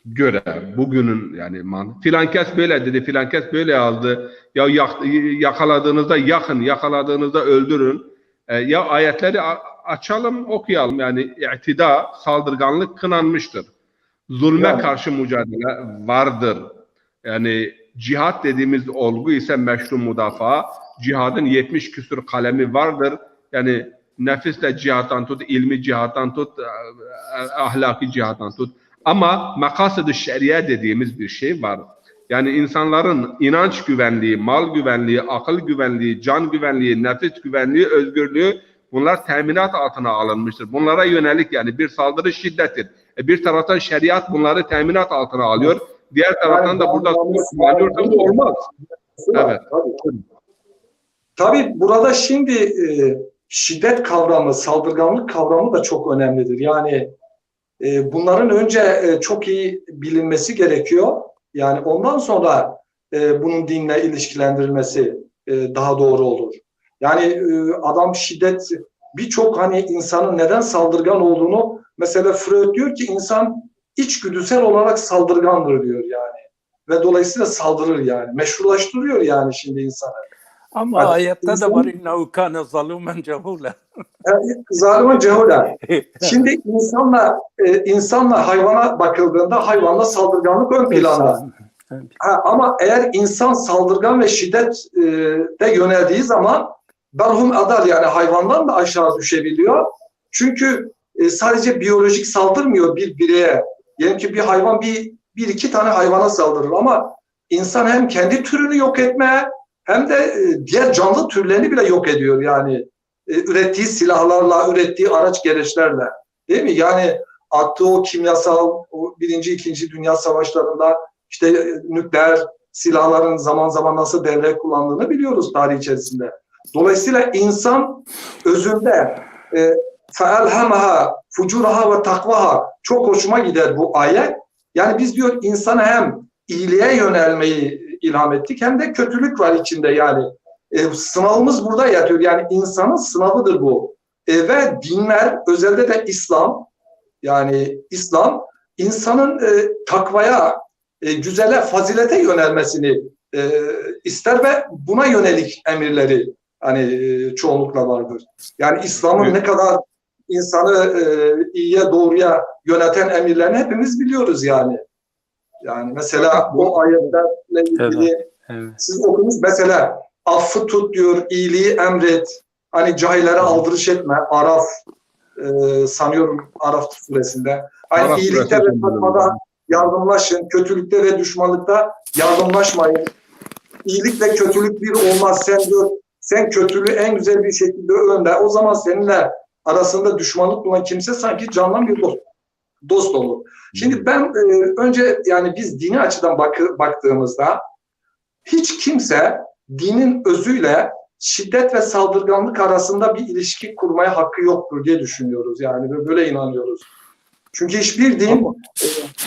Speaker 2: göre, bugünün yani filan kes böyle dedi, filan kes böyle aldı. Ya yakaladığınızda yakın, yakaladığınızda öldürün. Ya ayetleri açalım, okuyalım. Yani i'tida, saldırganlık kınanmıştır. zulme
Speaker 4: Yani.
Speaker 2: karşı mücadele vardır. Yani cihat dediğimiz olgu ise meşru müdafaa. Cihadın 70 küsur kalemi vardır. Yani nefisle cihattan tut, ilmi cihattan tut, ahlaki cihattan tut. Ama makasıd-ı şeria dediğimiz bir şey var. Yani insanların inanç güvenliği, mal güvenliği, akıl güvenliği, can güvenliği, nefis güvenliği, özgürlüğü, bunlar teminat altına alınmıştır. Bunlara yönelik yani bir saldırı şiddettir. Bir taraftan şeriat bunları teminat altına alıyor. Diğer taraftan da burada kullanıyorsanız olmaz. Evet.
Speaker 4: Tabii burada şimdi şiddet kavramı, saldırganlık kavramı da çok önemlidir. Yani bunların önce çok iyi bilinmesi gerekiyor. Yani ondan sonra bunun dinle ilişkilendirilmesi daha doğru olur. Yani adam şiddet, birçok hani insanın neden saldırgan olduğunu, mesela Freud diyor ki insan içgüdüsel olarak saldırgandır diyor yani. Ve dolayısıyla saldırır yani. Meşrulaştırıyor yani şimdi insanı.
Speaker 3: Ama
Speaker 4: Yani
Speaker 3: ayette de var innehu kâne zalûmen cehûle.
Speaker 4: Zalimin cehûle. Şimdi insanla hayvana bakıldığında hayvanla saldırganlık ön planda. Ama eğer insan saldırgan ve şiddet de yöneldiği zaman berhum adar yani hayvandan da aşağı düşebiliyor. Çünkü sadece biyolojik saldırmıyor bir bireye. Diyelim ki bir hayvan bir iki tane hayvana saldırır ama insan hem kendi türünü yok etmeye hem de diğer canlı türlerini bile yok ediyor yani. Ürettiği silahlarla, ürettiği araç gereçlerle. Değil mi? Yani attığı o kimyasal, o Birinci, İkinci Dünya Savaşlarında işte nükleer silahların zaman zaman nasıl devreye kullandığını biliyoruz tarih içerisinde. Dolayısıyla insan özünde فَاَلْهَمَهَا فُجُورَهَا ve takvaha, çok hoşuma gider bu ayet. Yani biz diyor insana hem iyiliğe yönelmeyi ilham ettik hem de kötülük var içinde yani. Sınavımız burada yatıyor. Yani insanın sınavıdır bu. Ve dinler, özellikle de İslam, yani İslam insanın takvaya, güzele, fazilete yönelmesini ister ve buna yönelik emirleri hani çoğunlukla vardır. Yani İslam'ın ne kadar insanı iyiye doğruya yöneten emirlerini hepimiz biliyoruz yani. Yani mesela o ayetlerle ilgili siz okudunuz mesela affı tut diyor, iyiliği emret, hani cahillere aldırış etme. Araf sanıyorum Araf suresinde. Hani iyilikte ve takvada yardımlaşın, kötülükte ve düşmanlıkta yardımlaşmayın. İyilikle kötülük bir olmaz. Sen diyor, sen kötülüğü en güzel bir şekilde önde. O zaman seninle arasında düşmanlık bulunan kimse sanki candan bir dost olur. Şimdi ben önce yani biz dini açıdan baktığımızda hiç kimse dinin özüyle şiddet ve saldırganlık arasında bir ilişki kurmaya hakkı yoktur diye düşünüyoruz. Yani böyle inanıyoruz. Çünkü hiçbir din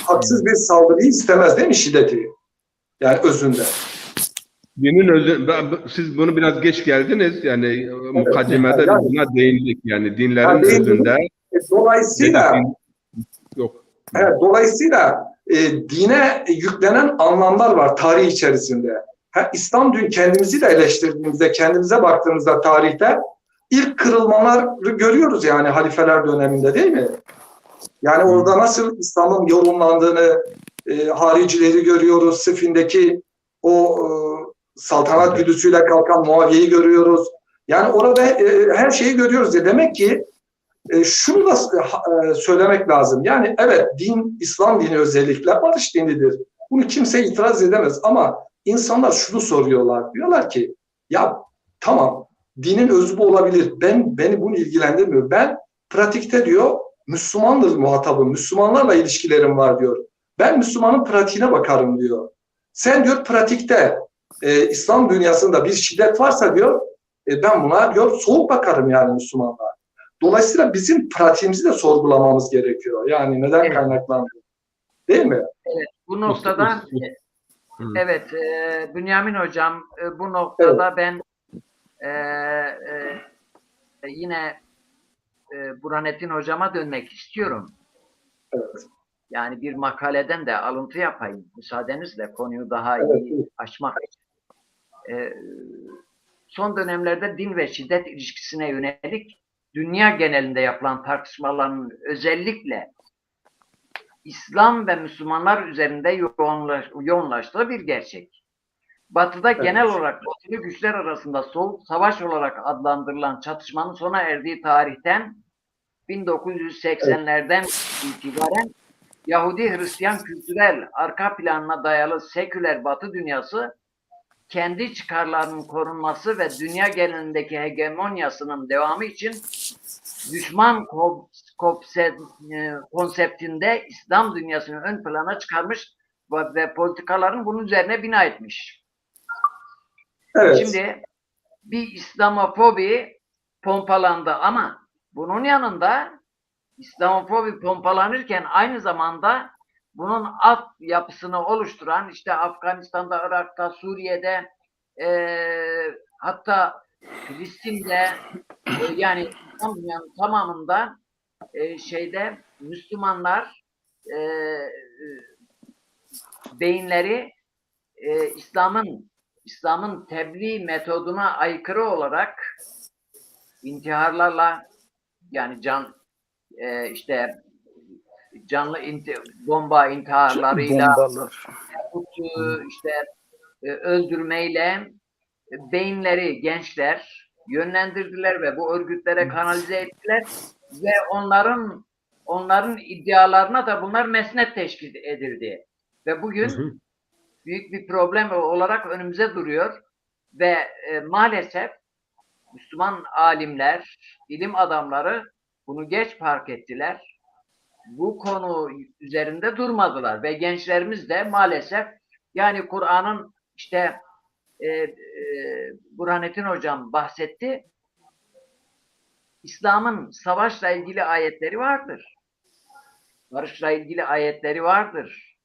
Speaker 4: haksız bir saldırıyı istemez değil mi, şiddeti? Yani özünde.
Speaker 2: Dinin özü, siz bunu biraz geç geldiniz. Yani mukaddimede
Speaker 4: yani,
Speaker 2: buna değindik. Yani dinlerin özünde.
Speaker 4: Dolayısıyla
Speaker 2: yok.
Speaker 4: Evet, dolayısıyla dine yüklenen anlamlar var tarih içerisinde. İslam dün kendimizi de eleştirdiğimizde, kendimize baktığımızda tarihte ilk kırılmaları görüyoruz yani halifeler döneminde değil mi? Yani orada nasıl İslam'ın yorumlandığını, haricileri görüyoruz, Sıffin'deki o saltanat güdüsüyle kalkan Muaviye'yi görüyoruz. Yani orada her şeyi görüyoruz. Demek ki şunu da söylemek lazım. Yani evet din, İslam dini özellikle barış dinidir. Bunu kimse itiraz edemez ama insanlar şunu soruyorlar. Diyorlar ki ya tamam dinin özü bu olabilir. Beni bunu ilgilendirmiyor. Ben pratikte diyor Müslümandır muhatabım. Müslümanlarla ilişkilerim var diyor. Ben Müslümanın pratiğine bakarım diyor. Sen diyor pratikte İslam dünyasında bir şiddet varsa diyor ben buna diyor soğuk bakarım yani Müslümanlar. Dolayısıyla bizim pratiğimizi de sorgulamamız gerekiyor. Yani neden kaynaklandı? Değil mi?
Speaker 1: Evet, bu noktada evet, Bünyamin Hocam bu noktada ben yine Burhanettin Hocama dönmek istiyorum.
Speaker 4: Evet.
Speaker 1: Yani bir makaleden de alıntı yapayım. Müsaadenizle konuyu daha iyi açmak için. Son dönemlerde din ve şiddet ilişkisine yönelik dünya genelinde yapılan tartışmaların özellikle İslam ve Müslümanlar üzerinde yoğunlaştığı bir gerçek. Batı'da genel olarak batılı güçler arasında soğuk savaş olarak adlandırılan çatışmanın sona erdiği tarihten 1980'lerden itibaren Yahudi Hristiyan kültürel arka planına dayalı seküler Batı dünyası kendi çıkarlarının korunması ve dünya genelindeki hegemonyasının devamı için düşman konseptinde İslam dünyasını ön plana çıkarmış ve politikaların bunun üzerine bina etmiş.
Speaker 4: Evet.
Speaker 1: Şimdi bir İslamofobi pompalandı ama bunun yanında İslamofobi pompalanırken aynı zamanda bunun alt yapısını oluşturan işte Afganistan'da, Irak'ta, Suriye'de hatta Filistin'de yani dünyanın tamamında Müslümanlar beyinleri İslam'ın tebliğ metoduna aykırı olarak intiharlarla yani canlı bomba intiharlarıyla öldürmeyle beyinleri gençler yönlendirdiler ve bu örgütlere kanalize ettiler ve onların iddialarına da bunlar mesnet teşkil edildi. Ve bugün büyük bir problem olarak önümüze duruyor ve maalesef Müslüman alimler, ilim adamları bunu geç fark ettiler. Bu konu üzerinde durmadılar ve gençlerimiz de maalesef yani Kur'an'ın Burhanettin Hocam bahsetti. İslam'ın savaşla ilgili ayetleri vardır. Barışla ilgili ayetleri vardır.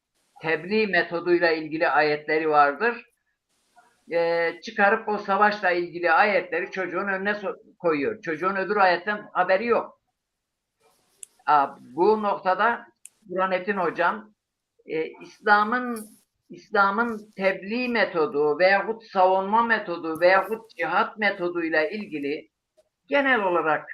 Speaker 1: Tebliğ metoduyla ilgili ayetleri vardır. Çıkarıp o savaşla ilgili ayetleri çocuğun önüne koyuyor. Çocuğun öbür ayetten haberi yok. Bu noktada Burhanettin Hocam İslam'ın tebliğ metodu veyahut savunma metodu veyahut cihat metoduyla ilgili genel olarak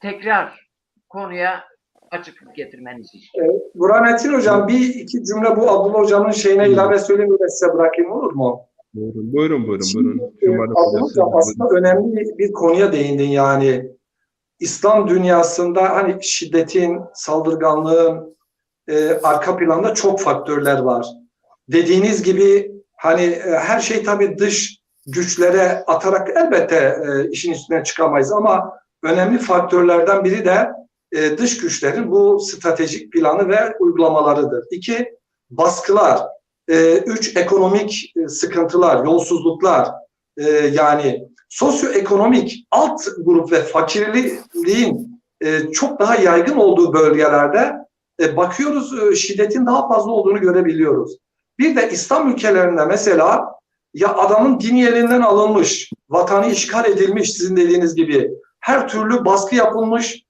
Speaker 1: tekrar konuya açıklık getirmenizi istiyorum.
Speaker 4: Burhanettin Hocam bir iki cümle bu Abdullah Hocam'ın şeyine ilave söyleyeyim ve size bırakayım olur mu?
Speaker 2: Buyurun.
Speaker 4: Abdullah Hocam aslında önemli bir konuya değindin yani. İslam dünyasında hani şiddetin, saldırganlığın arka planda çok faktörler var. Dediğiniz gibi hani her şey tabii dış güçlere atarak elbette işin üstüne çıkamayız ama önemli faktörlerden biri de dış güçlerin bu stratejik planı ve uygulamalarıdır. 2, baskılar. 3, ekonomik sıkıntılar, yolsuzluklar. Yani sosyoekonomik alt grup ve fakirliğin çok daha yaygın olduğu bölgelerde bakıyoruz şiddetin daha fazla olduğunu görebiliyoruz. Bir de İslam ülkelerinde mesela ya adamın dini elinden alınmış, vatanı işgal edilmiş sizin dediğiniz gibi her türlü baskı yapılmış,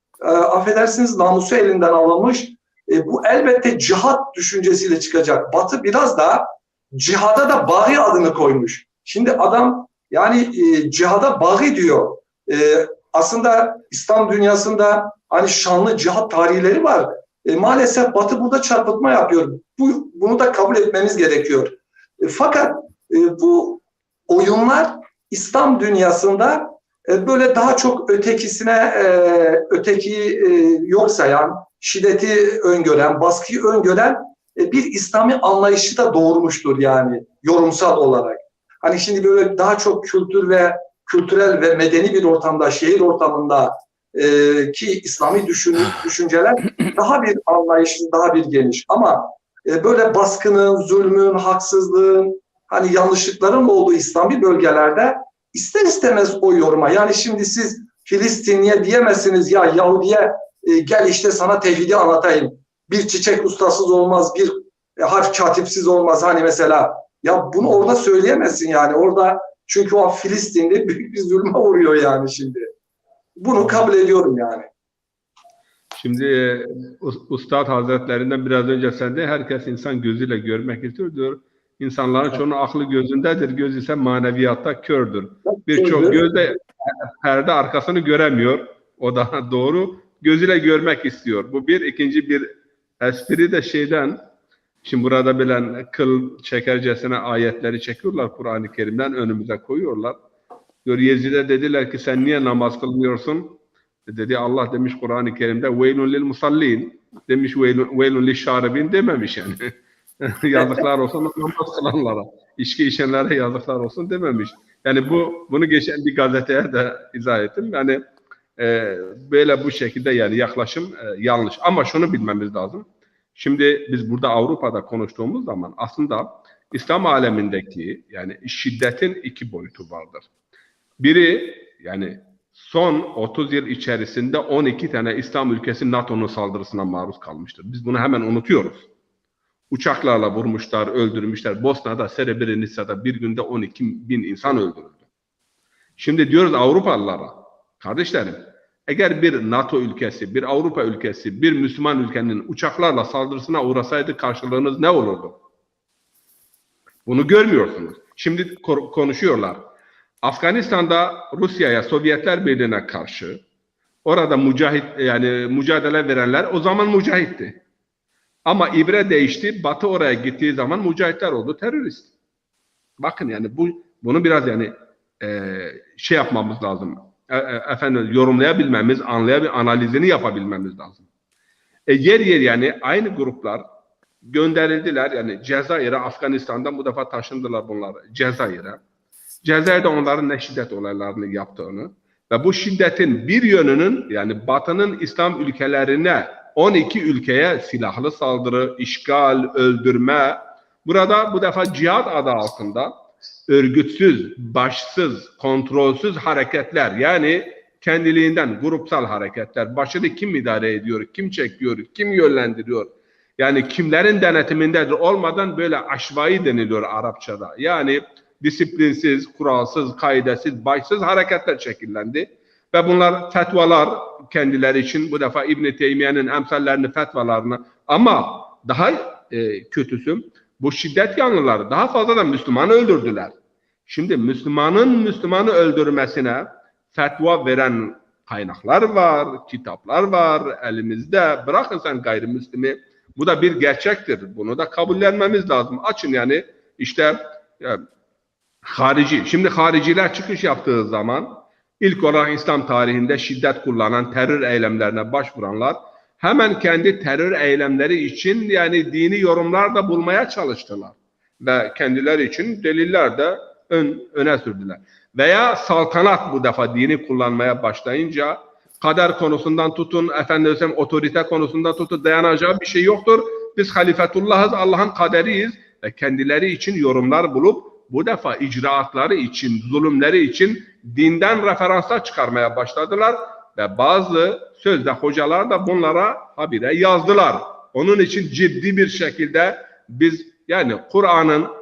Speaker 4: affedersiniz namusu elinden alınmış. Bu elbette cihat düşüncesiyle çıkacak. Batı biraz da cihada da bağı adını koymuş. Şimdi adam yani cihada bağı diyor. Aslında İslam dünyasında hani şanlı cihat tarihleri var. Maalesef Batı burada çarpıtma yapıyor. Bunu da kabul etmemiz gerekiyor. Fakat bu oyunlar İslam dünyasında böyle daha çok ötekiyi yok sayan, şiddeti öngören, baskıyı öngören bir İslami anlayışı da doğurmuştur yani yorumsal olarak. Hani şimdi böyle daha çok kültürel ve medeni bir ortamda, şehir ortamında ki İslami düşünceler daha bir anlayışlı, daha bir geniş. Ama böyle baskının, zulmün, haksızlığın, hani yanlışlıkların olduğu İslami bölgelerde ister istemez o yoruma. Yani şimdi siz Filistinliye diyemezsiniz ya Yahudiye gel işte sana tevhidi anlatayım. Bir çiçek ustasız olmaz, bir harf katipsiz olmaz. Hani mesela ya bunu orada söyleyemezsin yani. Orada çünkü o Filistin'de büyük bir zulme uğruyor yani şimdi. Bunu kabul ediyorum yani.
Speaker 2: Şimdi Üstad Hazretlerinden biraz önce sen de herkes insan gözüyle görmek istiyor diyor. İnsanların çoğunun aklı gözündedir. Göz ise maneviyatta kördür. Birçok göz de perde arkasını göremiyor. O da doğru. Gözüyle görmek istiyor. Bu bir. İkinci bir espri de şeyden, şimdi burada bilen kıl çekercesine ayetleri çekiyorlar Kur'an-ı Kerim'den önümüze koyuyorlar. Diyor Yezid'e dediler ki sen niye namaz kılmıyorsun? Dedi Allah demiş Kur'an-ı Kerim'de veylun lil musallin demiş, veylun lil şaribin dememiş yani. Yazıklar olsun namaz kılanlara, içki içenlere yazıklar olsun dememiş. Yani bunu geçen bir gazeteye de izah ettim. Yani böyle bu şekilde yani yaklaşım yanlış. Ama şunu bilmemiz lazım. Şimdi biz burada Avrupa'da konuştuğumuz zaman aslında İslam alemindeki yani şiddetin iki boyutu vardır. Biri yani son 30 yıl içerisinde 12 tane İslam ülkesi NATO'nun saldırısına maruz kalmıştır. Biz bunu hemen unutuyoruz. Uçaklarla vurmuşlar, öldürmüşler. Bosna'da, Srebrenica'da bir günde 12.000 insan öldürüldü. Şimdi diyoruz Avrupalılara, kardeşlerim, eğer bir NATO ülkesi, bir Avrupa ülkesi, bir Müslüman ülkenin uçaklarla saldırısına uğrasaydı karşılığınız ne olurdu? Bunu görmüyorsunuz. Şimdi konuşuyorlar. Afganistan'da Rusya'ya, Sovyetler Birliği'ne karşı orada mücadele verenler o zaman mücahitti. Ama ibre değişti. Batı oraya gittiği zaman mücahitler oldu, terörist. Bakın yani bunu biraz yani şey yapmamız lazım. Efendim yorumlayabilmemiz, analizini yapabilmemiz lazım. Yer yani aynı gruplar gönderildiler yani Cezayir'e, Afganistan'dan bu defa taşındılar bunlar Cezayir'e. Cezayir'de onların ne şiddet olaylarını yaptığını ve bu şiddetin bir yönünün yani Batı'nın İslam ülkelerine 12 ülkeye silahlı saldırı, işgal, öldürme, burada bu defa cihat adı altında örgütsüz, başsız, kontrolsüz hareketler yani kendiliğinden grupsal hareketler, başını kim idare ediyor, kim çekiyor, kim yönlendiriyor, yani kimlerin denetimindedir olmadan böyle aşvai deniliyor Arapçada. Yani disiplinsiz, kuralsız, kaidesiz, başsız hareketler şekillendi. Ve bunlar fetvalar kendileri için bu defa İbn-i Teymiye'nin emsallerini, fetvalarını ama daha kötüsü bu şiddet yanlıları daha fazla da Müslümanı öldürdüler. Şimdi Müslümanı öldürmesine fetva veren kaynaklar var, kitaplar var elimizde. Bırakın sen gayrimüslimi. Bu da bir gerçektir. Bunu da kabullenmemiz lazım. Açın yani işte harici. Şimdi hariciler çıkış yaptığı zaman ilk olarak İslam tarihinde şiddet kullanan terör eylemlerine başvuranlar hemen kendi terör eylemleri için yani dini yorumlar da bulmaya çalıştılar. Ve kendileri için deliller de öne sürdüler. Veya saltanat bu defa dini kullanmaya başlayınca kader konusundan tutun, efendim otorite konusundan tutun dayanacağı bir şey yoktur. Biz halifetullahız, Allah'ın kaderiyiz ve kendileri için yorumlar bulup bu defa icraatları için, zulümleri için dinden referanslar çıkarmaya başladılar ve bazı sözde hocalar da bunlara habire yazdılar. Onun için ciddi bir şekilde biz yani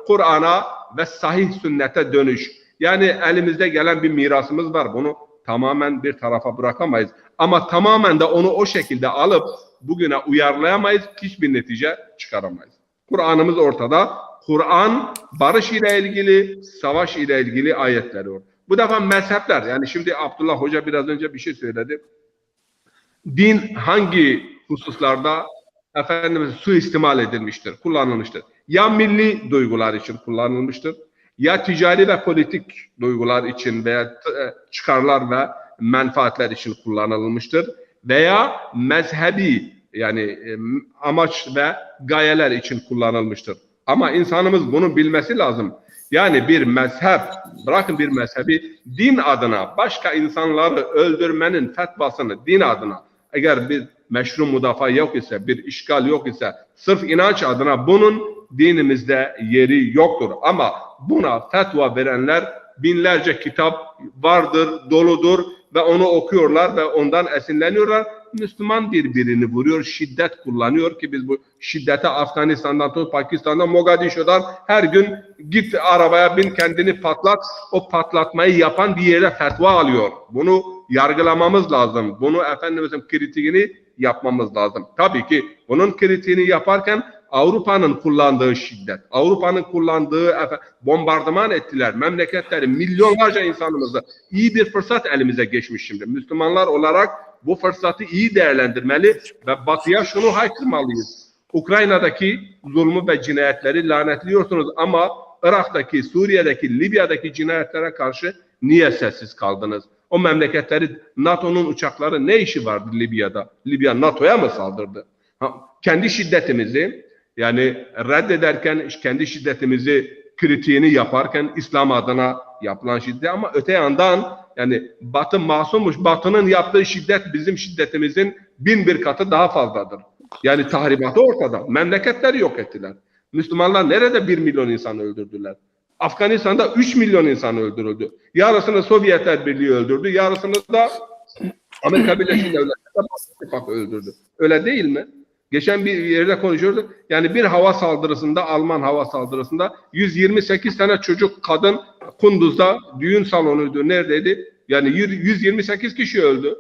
Speaker 2: Kur'an'a ve sahih sünnete dönüş. Yani elimizde gelen bir mirasımız var. Bunu tamamen bir tarafa bırakamayız. Ama tamamen de onu o şekilde alıp bugüne uyarlayamayız. Hiçbir netice çıkaramayız. Kur'an'ımız ortada. Kur'an barış ile ilgili, savaş ile ilgili ayetleri var. Bu defa mezhepler, yani şimdi Abdullah Hoca biraz önce bir şey söyledi. Din hangi hususlarda efendimiz suistimal edilmiştir, kullanılmıştır? Ya milli duygular için kullanılmıştır, ya ticari ve politik duygular için veya çıkarlar ve menfaatler için kullanılmıştır veya mezhebi yani amaç ve gayeler için kullanılmıştır. Ama insanımız bunu bilmesi lazım. Yani bir mezhep, bırakın bir mezhebi, din adına başka insanları öldürmenin fetvasını din adına, eğer bir meşru müdafaa yok ise, bir işgal yok ise, sırf inanç adına bunun dinimizde yeri yoktur. Ama buna fetva verenler binlerce kitap vardır, doludur ve onu okuyorlar ve ondan esinleniyorlar. Müslüman birbirini vuruyor, şiddet kullanıyor ki biz bu şiddete Afganistan'dan tut, Pakistan'dan, Mogadishu'dan her gün git arabaya bin kendini patlat, o patlatmayı yapan bir yere fetva alıyor. Bunu yargılamamız lazım. Bunu Efendimiz'in kritiğini yapmamız lazım. Tabii ki bunun kritiğini yaparken Avrupa'nın kullandığı şiddet, Avrupa'nın kullandığı bombardıman ettiler memleketleri, milyonlarca insanımızı. İyi bir fırsat elimize geçmiş şimdi. Müslümanlar olarak bu fırsatı iyi değerlendirmeli ve Batı'ya şunu haykırmalıyız. Ukrayna'daki zulmü ve cinayetleri lanetliyorsunuz ama Irak'taki, Suriye'deki, Libya'daki cinayetlere karşı niye sessiz kaldınız? O memleketleri, NATO'nun uçakları ne işi vardı Libya'da? Libya NATO'ya mı saldırdı? Kendi şiddetimizi, yani reddederken kendi şiddetimizi kritiğini yaparken İslam adına yapılan şiddet, ama öte yandan yani Batı masummuş. Batı'nın yaptığı şiddet bizim şiddetimizin 1000 katı daha fazladır. Yani tahribatı ortada. Memleketleri yok ettiler. Müslümanlar nerede 1 milyon insan öldürdüler? Afganistan'da 3 milyon insan öldürüldü. Yarısını Sovyetler Birliği öldürdü. Yarısını da Amerika Birleşik Devletleri öldürdü. Öyle değil mi? Geçen bir yerde konuşuyorduk. Yani bir hava saldırısında, Alman hava saldırısında 128 tane çocuk, kadın Kunduz'da düğün salonuydu. Neredeydi? Yani 128 kişi öldü.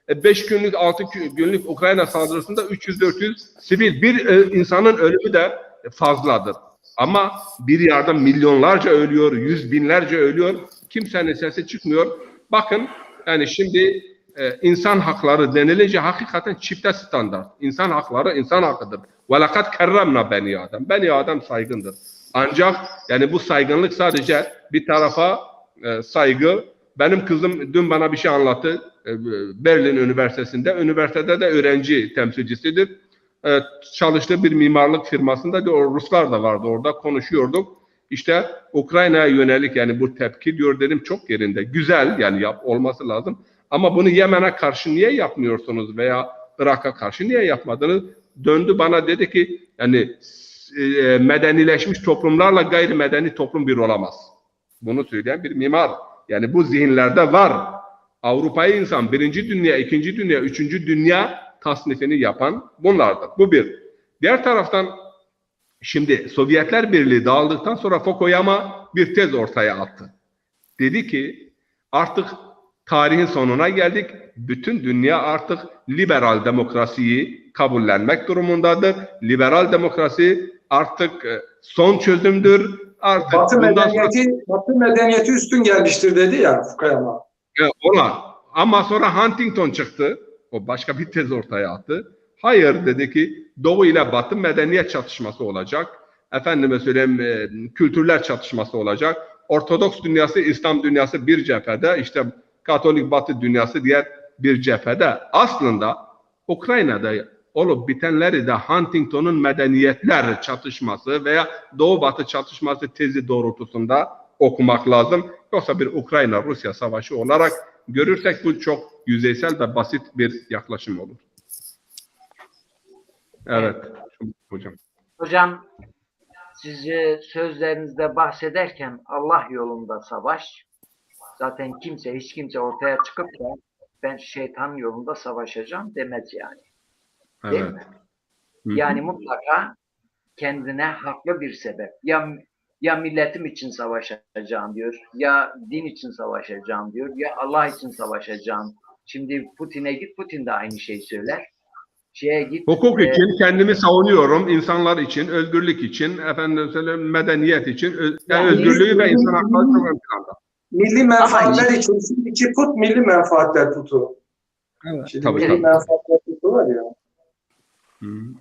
Speaker 2: 5 günlük, 6 günlük Ukrayna saldırısında 300-400 sivil. Bir insanın ölümü de fazladır. Ama bir yerde milyonlarca ölüyor, yüz binlerce ölüyor. Kimsenin sesi çıkmıyor. Bakın yani şimdi insan hakları denilince hakikaten çifte standart. İnsan hakları insan hakkıdır. وَلَقَدْ كَرَّمْنَا beni Adem. Beni Adem saygındır. Ancak yani bu saygınlık sadece bir tarafa saygı. Benim kızım dün bana bir şey anlattı. Berlin Üniversitesi'nde. Üniversitede de öğrenci temsilcisidir. Çalıştığı bir mimarlık firmasında o Ruslar da vardı orada, konuşuyorduk. İşte Ukrayna'ya yönelik yani bu tepki diyor, dedim çok yerinde. Güzel yani olması lazım. Ama bunu Yemen'e karşı niye yapmıyorsunuz veya Irak'a karşı niye yapmadınız? Döndü bana dedi ki yani medenileşmiş toplumlarla gayrimedeni toplum bir olamaz. Bunu söyleyen bir mimar. Yani bu zihinlerde var. Avrupa'yı insan birinci dünya, ikinci dünya, üçüncü dünya tasnifini yapan bunlardır. Bu bir. Diğer taraftan şimdi Sovyetler Birliği dağıldıktan sonra Fukuyama bir tez ortaya attı. Dedi ki artık tarihin sonuna geldik. Bütün dünya artık liberal demokrasiyi kabullenmek durumundadır. Liberal demokrasi artık son çözümdür. Artık
Speaker 4: Batı medeniyeti üstün gelmiştir dedi ya Fukuyama.
Speaker 2: Ona. Ama sonra Huntington çıktı. O başka bir tez ortaya attı. Hayır dedi ki Doğu ile Batı medeniyet çatışması olacak. Efendime söyleyeyim kültürler çatışması olacak. Ortodoks dünyası, İslam dünyası bir cephede, işte Katolik Batı dünyası diğer bir cephede. Aslında Ukrayna'da olup bitenleri de Huntington'un medeniyetler çatışması veya Doğu Batı çatışması tezi doğrultusunda okumak lazım. Yoksa bir Ukrayna-Rusya savaşı olarak görürsek bu çok yüzeysel ve basit bir yaklaşım olur. Evet. Hocam.
Speaker 1: Hocam siz sözlerinizde bahsederken Allah yolunda savaş, zaten hiç kimse ortaya çıkıp da ben şeytan yolunda savaşacağım demez yani. Değil
Speaker 2: Evet.
Speaker 1: mi? Yani mutlaka kendine haklı bir sebep. Ya milletim için savaşacağım diyor, ya din için savaşacağım diyor, ya Allah için savaşacağım. Şimdi Putin'e git, Putin de aynı şeyi söyler.
Speaker 2: Hukuk için kendimi savunuyorum, insanlar için, özgürlük için, efendim söyleyeyim, medeniyet için, yani özgürlüğü ve insan hakları çok ön planda.
Speaker 4: Milli menfaatler için. Şimdiki put milli menfaatler putu.
Speaker 2: Evet,
Speaker 4: Şimdi
Speaker 2: tabii,
Speaker 4: milli
Speaker 2: tabii.
Speaker 4: menfaatler putu var ya.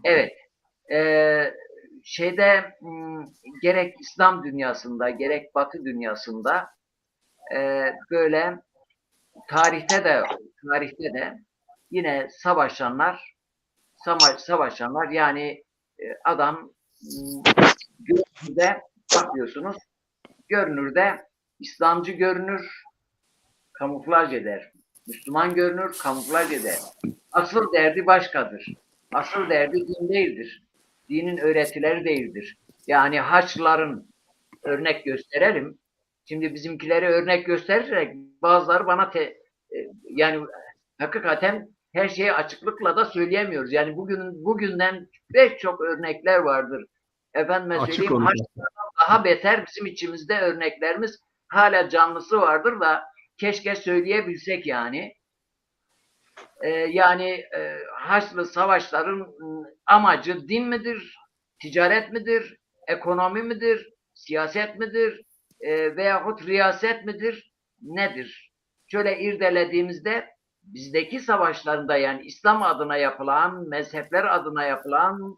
Speaker 1: Evet. Gerek İslam dünyasında, gerek Batı dünyasında böyle tarihte de yine savaşanlar yani adam görünürde bakıyorsunuz, görünürde İslamcı görünür, kamuflaj eder. Müslüman görünür, kamuflaj eder. Asıl derdi başkadır. Asıl derdi din değildir. Dinin öğretileri değildir. Yani Haçlıların örnek gösterelim. Şimdi bizimkileri örnek göstererek bazıları bana yani hakikaten her şeyi açıklıkla da söyleyemiyoruz. Yani bugünden pek çok örnekler vardır. Efendime söyleyeyim, Haçlılardan daha beter bizim içimizde örneklerimiz hala canlısı vardır da keşke söyleyebilsek yani. Haçlı savaşların amacı din midir, ticaret midir, ekonomi midir, siyaset midir veyahut riyaset midir, nedir? Şöyle irdelediğimizde bizdeki savaşlarında yani İslam adına yapılan, mezhepler adına yapılan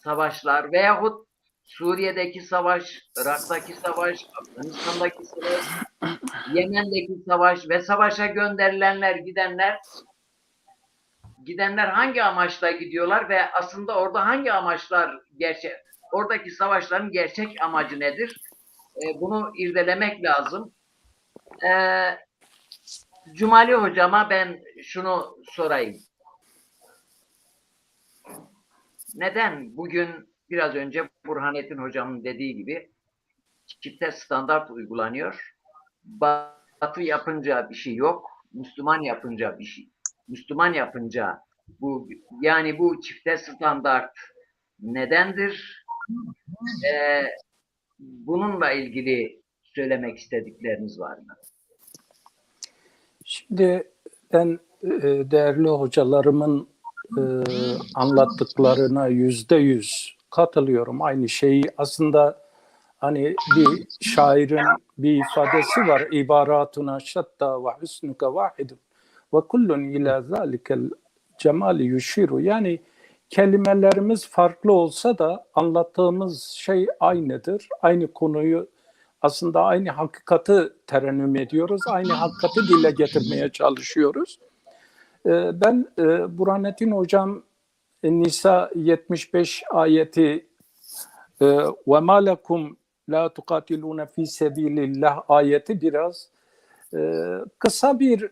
Speaker 1: savaşlar veyahut Suriye'deki savaş, Irak'taki savaş, Afganistan'daki savaş, Yemen'deki savaş ve savaşa gönderilenler, gidenler hangi amaçla gidiyorlar ve aslında orada hangi amaçlar oradaki savaşların gerçek amacı nedir? Bunu irdelemek lazım. Cumali hocama ben şunu sorayım. Neden bugün biraz önce Burhanettin hocamın dediği gibi çifte standart uygulanıyor? Batı yapınca bir şey yok. Müslüman yapınca bir şey. Müslüman yapınca bu çifte standart nedendir? Bununla ilgili söylemek istedikleriniz var mı?
Speaker 3: Şimdi ben değerli hocalarımın anlattıklarına %100 katılıyorum. Aynı şeyi aslında hani bir şairin bir ifadesi var. İbaratuna şatta ve husnuke vahidun ve kullun ila zalikel cemali yuşiru. Yani kelimelerimiz farklı olsa da anlattığımız şey aynıdır. Aynı konuyu aslında aynı hakikati terennüm ediyoruz. Aynı hakikati dile getirmeye çalışıyoruz. Ben Burhanettin hocam Nisa 75 ayeti ve ma lekum la tukatiluna fi sebilillah ayeti biraz kısa bir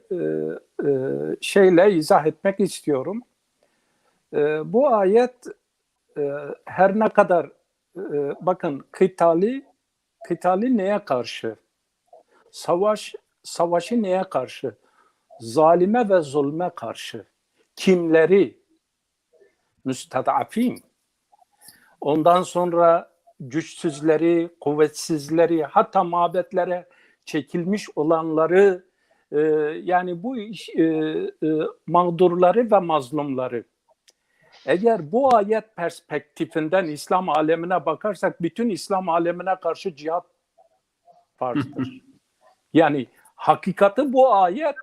Speaker 3: şeyle izah etmek istiyorum. Bu ayet her ne kadar bakın kıtali neye karşı? Savaşı neye karşı? Zalime ve zulme karşı. Kimleri? Müstedafin. Ondan sonra güçsüzleri, kuvvetsizleri, hatta mabetlere çekilmiş olanları, yani bu mağdurları ve mazlumları. Eğer bu ayet perspektifinden İslam alemine bakarsak, bütün İslam alemine karşı cihat farzdır. Yani hakikati bu ayet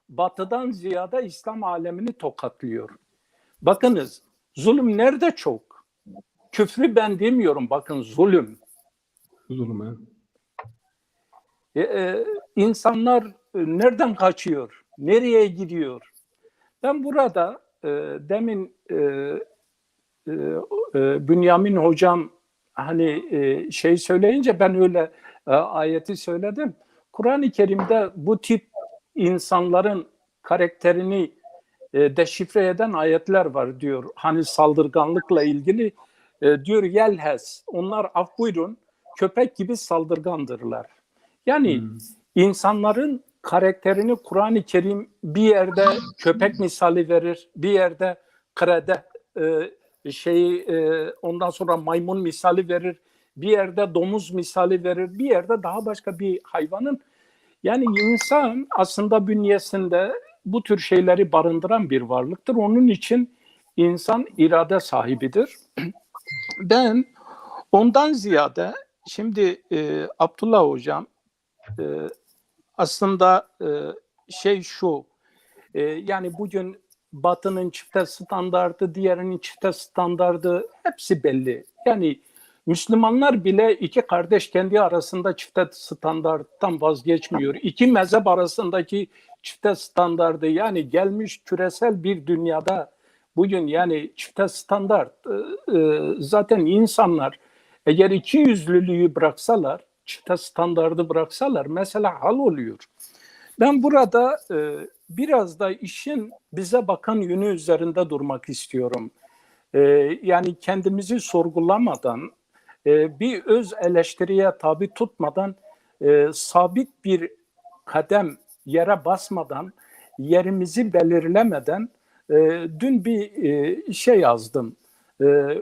Speaker 3: batıdan ziyade İslam alemini tokatlıyor. Bakınız, zulüm nerede çok? Küfrü ben demiyorum, bakın zulüm.
Speaker 2: Zulüm.
Speaker 3: İnsanlar nereden kaçıyor? Nereye gidiyor? Ben burada demin Bünyamin hocam hani şey söyleyince ben öyle ayeti söyledim. Kur'an-ı Kerim'de bu tip insanların karakterini deşifre eden ayetler var diyor. Hani saldırganlıkla ilgili diyor yelhez. Onlar af buyurun köpek gibi saldırgandırlar. Yani insanların karakterini Kur'an-ı Kerim bir yerde köpek misali verir, bir yerde krede ondan sonra maymun misali verir, bir yerde domuz misali verir, bir yerde daha başka bir hayvanın. Yani insan aslında bünyesinde bu tür şeyleri barındıran bir varlıktır. Onun için insan irade sahibidir. Ben ondan ziyade şimdi Abdullah hocam aslında şey şu, yani bugün Batı'nın çifte standardı, diğerinin çifte standardı hepsi belli. Yani Müslümanlar bile iki kardeş kendi arasında çifte standarttan vazgeçmiyor. İki mezhep arasındaki çifte standardı, yani gelmiş küresel bir dünyada bugün yani çifte standart zaten insanlar eğer iki yüzlülüğü bıraksalar, çifte standardı bıraksalar mesela hal oluyor. Ben burada biraz da işin bize bakan yönü üzerinde durmak istiyorum. Yani kendimizi sorgulamadan, bir öz eleştiriye tabi tutmadan, sabit bir kadem yere basmadan, yerimizi belirlemeden dün bir şey yazdım.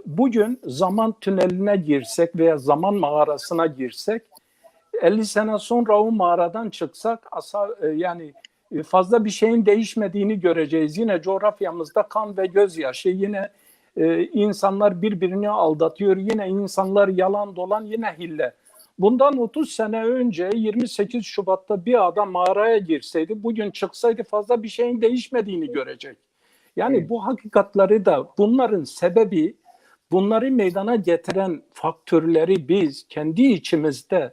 Speaker 3: Bugün zaman tüneline girsek veya zaman mağarasına girsek, 50 sene sonra o mağaradan çıksak yani fazla bir şeyin değişmediğini göreceğiz. Yine coğrafyamızda kan ve gözyaşı, yine insanlar birbirini aldatıyor, yine insanlar yalan dolan, yine hille. Bundan 30 sene önce 28 Şubat'ta bir adam mağaraya girseydi, bugün çıksaydı fazla bir şeyin değişmediğini görecek. Yani bu hakikatleri da, bunların sebebi bunları meydana getiren faktörleri biz kendi içimizde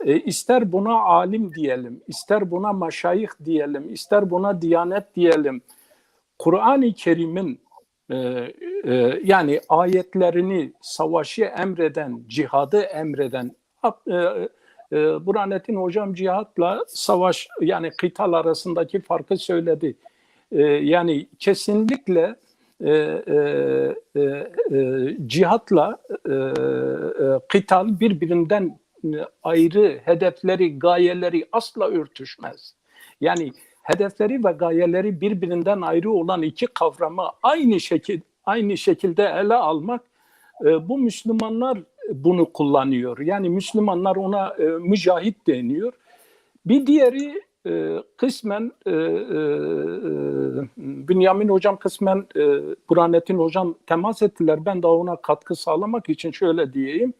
Speaker 3: ister buna alim diyelim, ister buna maşayih diyelim, ister buna diyanet diyelim, Kur'an-ı Kerim'in yani ayetlerini, savaşı emreden, cihadı emreden, Burhanettin Hocam cihatla savaş yani kıtal arasındaki farkı söyledi. Yani kesinlikle cihatla kıtal birbirinden ayrı, hedefleri, gayeleri asla örtüşmez. Yani hedefleri ve gayeleri birbirinden ayrı olan iki kavramı aynı şekilde ele almak, bu Müslümanlar bunu kullanıyor. Yani Müslümanlar ona mücahit deniyor. Bir diğeri kısmen Bünyamin Hocam, kısmen Burhanettin Hocam temas ettiler. Ben de ona katkı sağlamak için şöyle diyeyim.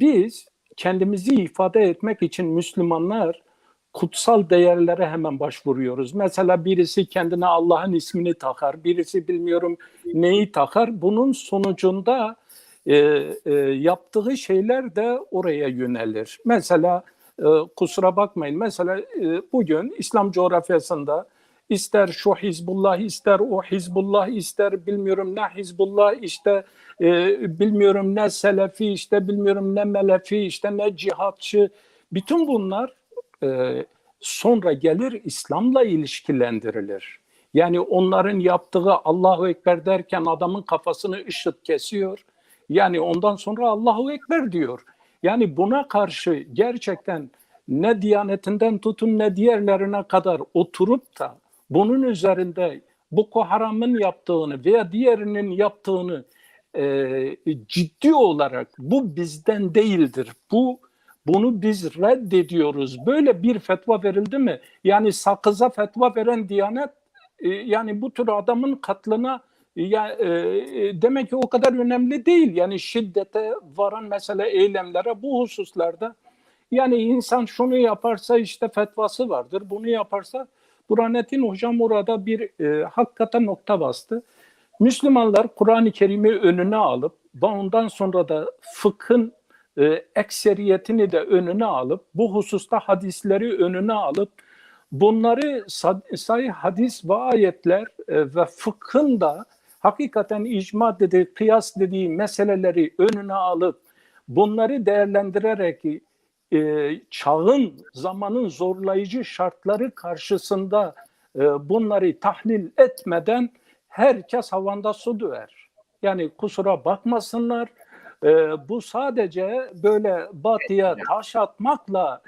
Speaker 3: Biz kendimizi ifade etmek için Müslümanlar kutsal değerlere hemen başvuruyoruz. Mesela birisi kendine Allah'ın ismini takar, birisi bilmiyorum neyi takar. Bunun sonucunda yaptığı şeyler de oraya yönelir. Mesela kusura bakmayın, mesela bugün İslam coğrafyasında ister şu Hizbullah, ister o Hizbullah, ister bilmiyorum ne Hizbullah, işte bilmiyorum ne Selefi, işte bilmiyorum ne Melefi, işte ne cihatçı, bütün bunlar sonra gelir İslam'la ilişkilendirilir. Yani onların yaptığı Allahu Ekber derken adamın kafasını IŞİD kesiyor. Yani ondan sonra Allahu Ekber diyor. Yani buna karşı gerçekten ne Diyanetinden tutun ne diğerlerine kadar oturup da bunun üzerinde Boko Haram'ın yaptığını veya diğerinin yaptığını ciddi olarak bu bizden değildir, bunu biz reddediyoruz, böyle bir fetva verildi mi? Yani sakıza fetva veren Diyanet yani bu tür adamın katlına demek ki o kadar önemli değil. Yani şiddete varan mesela eylemlere bu hususlarda, yani insan şunu yaparsa işte fetvası vardır, bunu yaparsa. Burhanettin Hocam orada bir hakikaten nokta bastı. Müslümanlar Kur'an-ı Kerim'i önüne alıp ve ondan sonra da fıkhın ekseriyetini de önüne alıp, bu hususta hadisleri önüne alıp, bunları sahih hadis ve ayetler ve fıkhın da hakikaten icma dediği, kıyas dediği meseleleri önüne alıp, bunları değerlendirerek çağın, zamanın zorlayıcı şartları karşısında bunları tahlil etmeden herkes havanda su döver. Yani kusura bakmasınlar, bu sadece böyle batıya taş atmakla,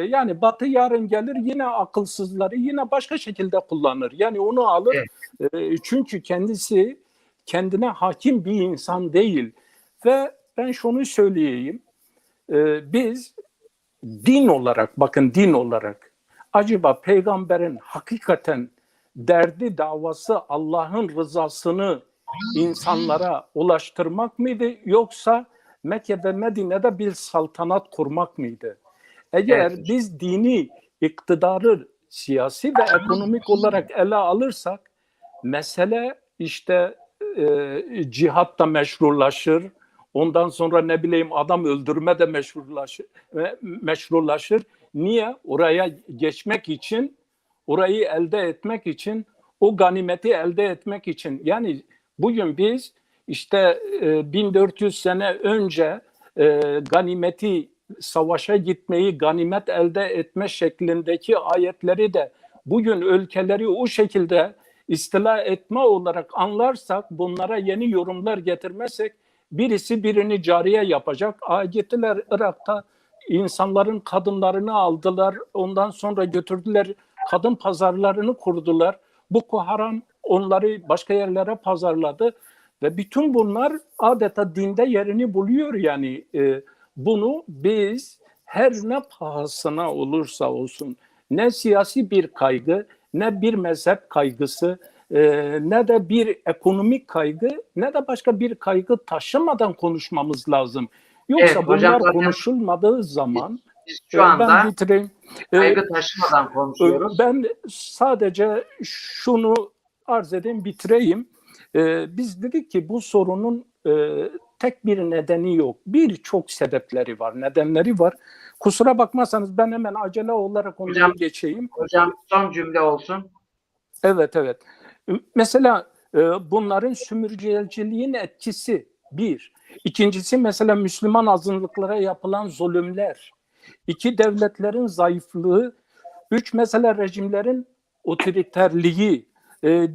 Speaker 3: yani batı yarın gelir yine akılsızları yine başka şekilde kullanır. Yani onu alır, çünkü kendisi kendine hakim bir insan değil. Ve ben şunu söyleyeyim, biz din olarak, bakın din olarak, acaba peygamberin hakikaten derdi, davası Allah'ın rızasını insanlara ulaştırmak mıydı, yoksa Mekke ve Medine'de bir saltanat kurmak mıydı? Eğer biz dini, iktidarı siyasi ve ekonomik olarak ele alırsak, mesele işte cihat da meşrulaşır, ondan sonra ne bileyim adam öldürme de meşrulaşır. Niye? Oraya geçmek için, orayı elde etmek için, o ganimeti elde etmek için. Yani bugün biz işte 1400 sene önce ganimeti, savaşa gitmeyi ganimet elde etme şeklindeki ayetleri de bugün ülkeleri o şekilde istila etme olarak anlarsak, bunlara yeni yorumlar getirmezsek, birisi birini cariye yapacak. Gittiler Irak'ta insanların kadınlarını aldılar, ondan sonra götürdüler, kadın pazarlarını kurdular. Boko Haram onları başka yerlere pazarladı ve bütün bunlar adeta dinde yerini buluyor. Yani bunu biz her ne pahasına olursa olsun, ne siyasi bir kaygı, ne bir mezhep kaygısı, ne de bir ekonomik kaygı, ne de başka bir kaygı taşımadan konuşmamız lazım. Yoksa bunlar konuşulmadığı zaman
Speaker 1: biz şu anda
Speaker 3: ben bitireyim.
Speaker 1: Kaygı taşımadan konuşuyoruz.
Speaker 3: Ben sadece şunu arz edeyim, bitireyim. Biz dedik ki bu sorunun tek bir nedeni yok. Birçok sebepleri var, nedenleri var. Kusura bakmazsanız ben hemen acele olarak onlara
Speaker 1: Hocam,
Speaker 3: geçeyim.
Speaker 1: Hocam son cümle olsun.
Speaker 3: Evet, evet. Mesela bunların sömürgeciliğin etkisi bir. İkincisi mesela Müslüman azınlıklara yapılan zulümler. İki, devletlerin zayıflığı. Üç, mesela rejimlerin otoriterliği.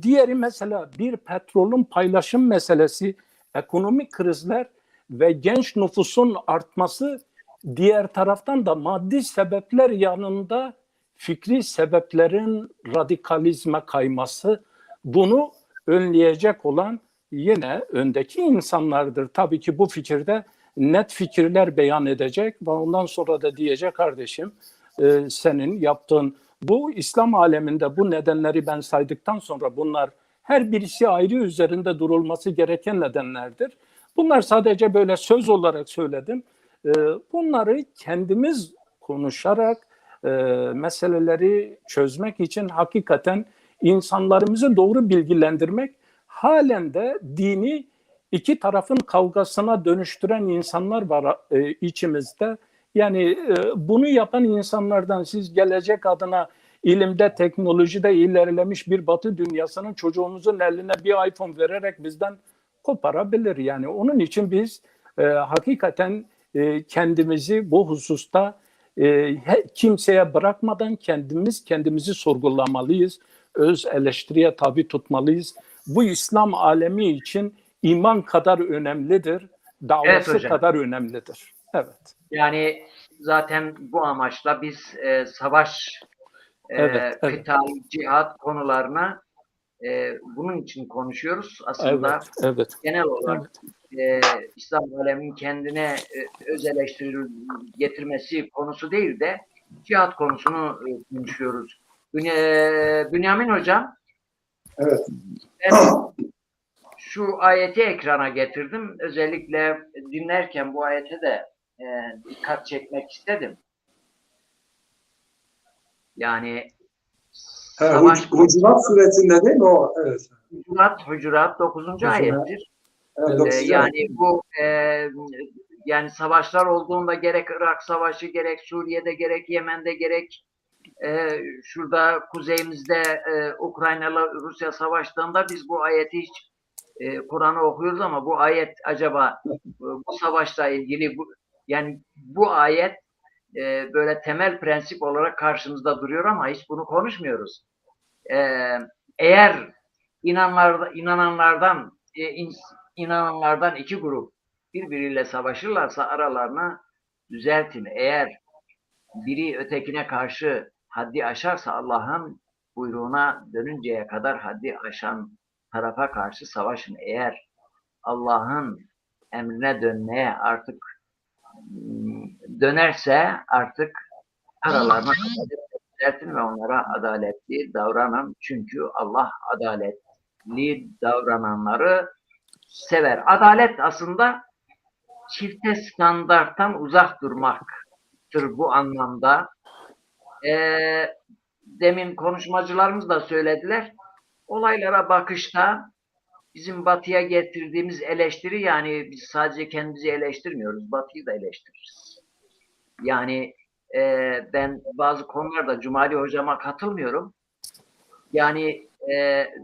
Speaker 3: Diğeri mesela bir petrolün paylaşım meselesi, ekonomik krizler ve genç nüfusun artması. Diğer taraftan da maddi sebepler yanında fikri sebeplerin radikalizme kayması, bunu önleyecek olan yine öndeki insanlardır. Tabii ki bu fikirde net fikirler beyan edecek ve ondan sonra da diyecek kardeşim senin yaptığın bu İslam aleminde bu nedenleri ben saydıktan sonra bunlar her birisi ayrı üzerinde durulması gereken nedenlerdir. Bunlar sadece böyle söz olarak söyledim. Bunları kendimiz konuşarak meseleleri çözmek için hakikaten insanlarımızı doğru bilgilendirmek, halen de dini iki tarafın kavgasına dönüştüren insanlar var içimizde. Yani bunu yapan insanlardan siz gelecek adına ilimde, teknolojide ilerlemiş bir Batı dünyasının çocuğumuzun eline bir iPhone vererek bizden koparabilir. Yani onun için biz hakikaten kendimizi bu hususta kimseye bırakmadan kendimizi sorgulamalıyız. Öz eleştiriye tabi tutmalıyız. Bu İslam alemi için iman kadar önemlidir, davası
Speaker 1: hocam.
Speaker 3: kadar önemlidir. Evet.
Speaker 1: Yani zaten bu amaçla biz savaş,
Speaker 3: Evet, evet.
Speaker 1: kıtal, cihat konularına bunun için konuşuyoruz. Aslında
Speaker 3: Evet.
Speaker 1: genel olarak İslam aleminin kendine öz eleştiri getirmesi konusu değil de cihat konusunu konuşuyoruz. Bünyamin Hocam,
Speaker 4: Evet.
Speaker 1: ben şu ayeti ekrana getirdim. Özellikle dinlerken bu ayete de dikkat çekmek istedim. Yani savaş
Speaker 4: Hucurat suresinde değil mi o? Evet.
Speaker 1: Hucurat 9. ayettir.
Speaker 4: Evet, 9.
Speaker 1: Yani bu yani savaşlar olduğunda gerek Irak Savaşı, gerek Suriye'de, gerek Yemen'de, gerek şurada kuzeyimizde Ukrayna'la Rusya savaştığında biz bu ayeti hiç Kur'an'ı okuyoruz ama bu ayet acaba bu savaşla ilgili yani bu ayet böyle temel prensip olarak karşımızda duruyor ama hiç bunu konuşmuyoruz. Eğer inananlardan iki grup birbiriyle savaşırlarsa aralarına düzeltin. Eğer biri ötekine karşı haddi aşarsa Allah'ın buyruğuna dönünceye kadar haddi aşan tarafa karşı savaşın. Eğer Allah'ın emrine dönmeye artık dönerse artık aralarına düzeltin ve onlara adaletli davranın. Çünkü Allah adaletli davrananları sever. Adalet aslında çifte standarttan uzak durmaktır bu anlamda. Demin konuşmacılarımız da söylediler. Olaylara bakışta bizim Batı'ya getirdiğimiz eleştiri, yani biz sadece kendimizi eleştirmiyoruz, Batı'yı da eleştiririz. Yani ben bazı konularda Cumali Hocama katılmıyorum. Yani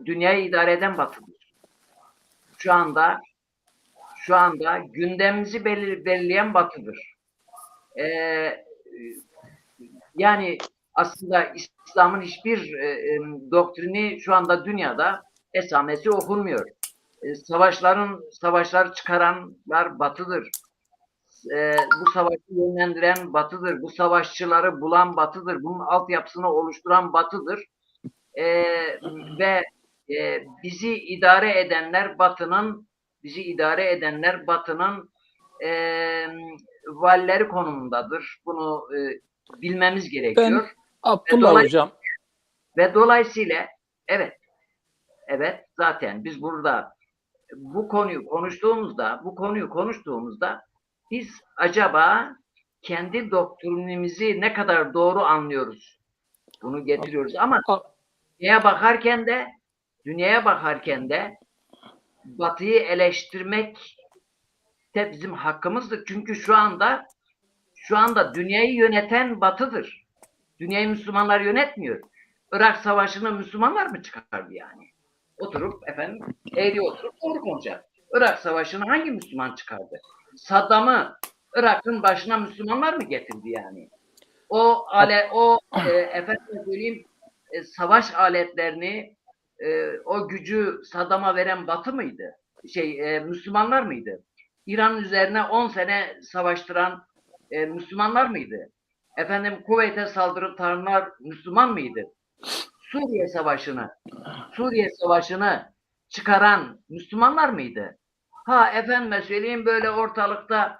Speaker 1: dünyayı idare eden Batı'dır. Şu anda gündemimizi belirleyen Batı'dır. Yani aslında İslam'ın hiçbir doktrini şu anda dünyada esamesi okunmuyor. Savaşları çıkaranlar Batı'dır. Bu savaşı yönlendiren Batı'dır. Bu savaşçıları bulan Batı'dır. Bunun altyapısını oluşturan Batı'dır. Ve bizi idare edenler Batı'nın valileri konumundadır. Bunu bilmemiz gerekiyor.
Speaker 3: Ben Abdullah Hocam.
Speaker 1: Ve dolayısıyla evet zaten biz burada bu konuyu konuştuğumuzda biz acaba kendi doktrinimizi ne kadar doğru anlıyoruz? Bunu getiriyoruz ama dünyaya bakarken de Batı'yı eleştirmek de bizim hakkımızdır. Çünkü şu anda dünyayı yöneten Batı'dır. Dünyayı Müslümanlar yönetmiyor. Irak Savaşı'nı Müslümanlar mı çıkardı yani? Oturup eğri oturup doğru konuşacak. Irak Savaşı'nı hangi Müslüman çıkardı? Saddam'ı Irak'ın başına Müslümanlar mı getirdi yani? Efendim söyleyeyim, savaş aletlerini, o gücü Saddam'a veren Batı mıydı? Müslümanlar mıydı? İran'ın üzerine 10 sene savaştıran Müslümanlar mıydı? Kuveyt'e saldıranlar Müslüman mıydı? Suriye Savaşı'nı çıkaran Müslümanlar mıydı? Efendime söyleyeyim, böyle ortalıkta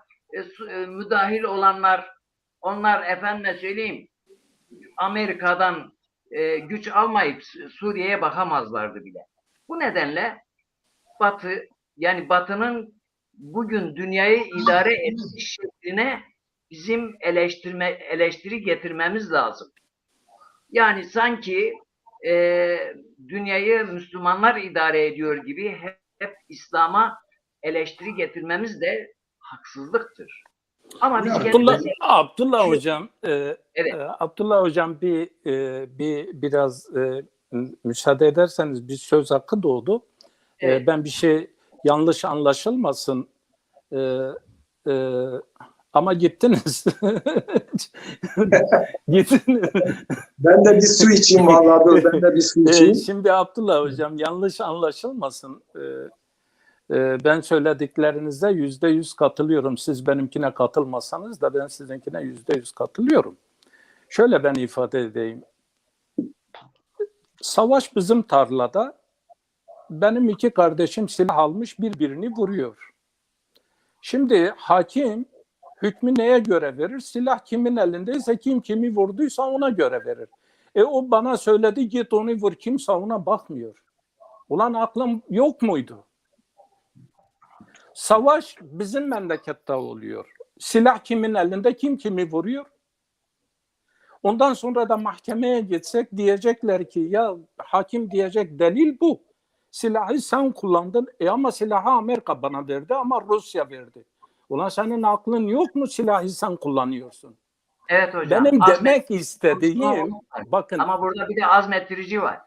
Speaker 1: müdahil olanlar, onlar efendime söyleyeyim Amerika'dan güç almayıp Suriye'ye bakamazlardı bile. Bu nedenle Batı'nın bugün dünyayı idare etmiş şekline bizim eleştiri getirmemiz lazım. Yani sanki dünyayı Müslümanlar idare ediyor gibi hep İslam'a eleştiri getirmemiz de haksızlıktır. Ama biz
Speaker 3: Abdullah Hocam,
Speaker 1: evet.
Speaker 3: Abdullah Hocam biraz müsaade ederseniz bir söz hakkı doğdu.
Speaker 1: Evet.
Speaker 3: Ben bir şey yanlış anlaşılmasın. Ama gittiniz. Gittiniz.
Speaker 4: Ben de bir su içeyim vallahi. Ben de bir su içeyim.
Speaker 3: Şimdi Abdullah Hocam yanlış anlaşılmasın. Ben söylediklerinize %100 katılıyorum. Siz benimkine katılmasanız da ben sizinkine %100 katılıyorum. Şöyle ben ifade edeyim. Savaş bizim tarlada. Benim 2 kardeşim silah almış birbirini vuruyor. Şimdi hakim hükmü neye göre verir? Silah kimin elindeyse kim kimi vurduysa ona göre verir. O bana söyledi git onu vur, kimse ona bakmıyor. Ulan aklım yok muydu? Savaş bizim memlekette oluyor. Silah kimin elinde, kim kimi vuruyor? Ondan sonra da mahkemeye gitsek diyecekler ki ya hakim diyecek delil bu. Silahı sen kullandın ama silahı Amerika bana verdi ama Rusya verdi. Ulan senin aklın yok mu, silahı sen kullanıyorsun?
Speaker 1: Evet hocam.
Speaker 3: Benim demek istediğim bakın.
Speaker 1: Ama burada bir de azmettirici var.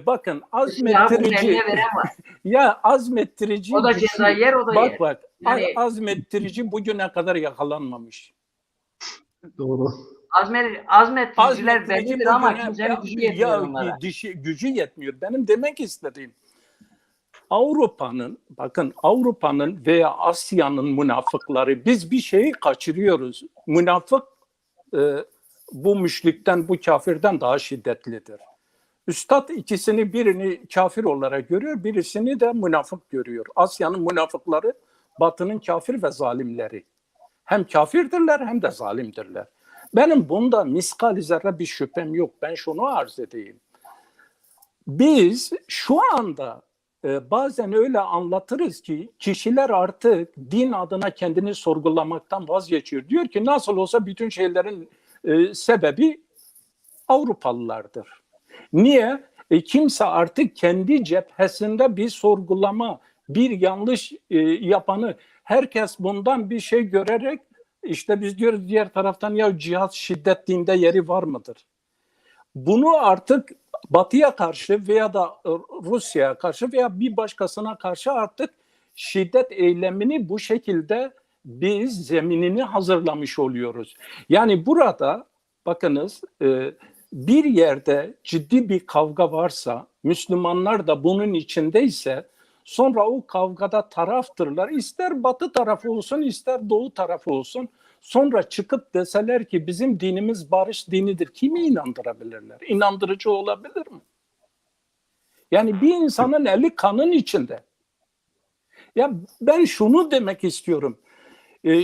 Speaker 3: Bakın azmettirici ya azmettirici
Speaker 1: o da ceza yer, o da yer.
Speaker 3: Bak azmettirici bugüne kadar yakalanmamış.
Speaker 4: Doğru.
Speaker 1: Azmettiriciler bellidir ama kimsenin gücü yetmiyor onlara.
Speaker 3: Gücü yetmiyor. Benim demek istediğim Avrupa'nın veya Asya'nın münafıkları, biz bir şeyi kaçırıyoruz. Münafık bu müşrikten, bu kafirden daha şiddetlidir. Üstad birini kafir olarak görüyor, birisini de münafık görüyor. Asya'nın münafıkları, Batı'nın kafir ve zalimleri. Hem kafirdirler hem de zalimdirler. Benim bunda miskal zerre bir şüphem yok. Ben şunu arz edeyim. Biz şu anda bazen öyle anlatırız ki kişiler artık din adına kendini sorgulamaktan vazgeçiyor. Diyor ki nasıl olsa bütün şeylerin sebebi Avrupalılardır. Niye? Kimse artık kendi cephesinde bir sorgulama, bir yanlış yapanı, herkes bundan bir şey görerek işte biz diyoruz diğer taraftan ya cihat şiddet dinde yeri var mıdır? Bunu artık Batı'ya karşı veya da Rusya'ya karşı veya bir başkasına karşı artık şiddet eylemini bu şekilde biz zeminini hazırlamış oluyoruz. Yani burada bakınız bir yerde ciddi bir kavga varsa, Müslümanlar da bunun içindeyse sonra o kavgada taraftırlar. İster Batı tarafı olsun, ister Doğu tarafı olsun. Sonra çıkıp deseler ki bizim dinimiz barış dinidir. Kimi inandırabilirler? İnandırıcı olabilir mi? Yani bir insanın eli kanın içinde. Ya ben şunu demek istiyorum.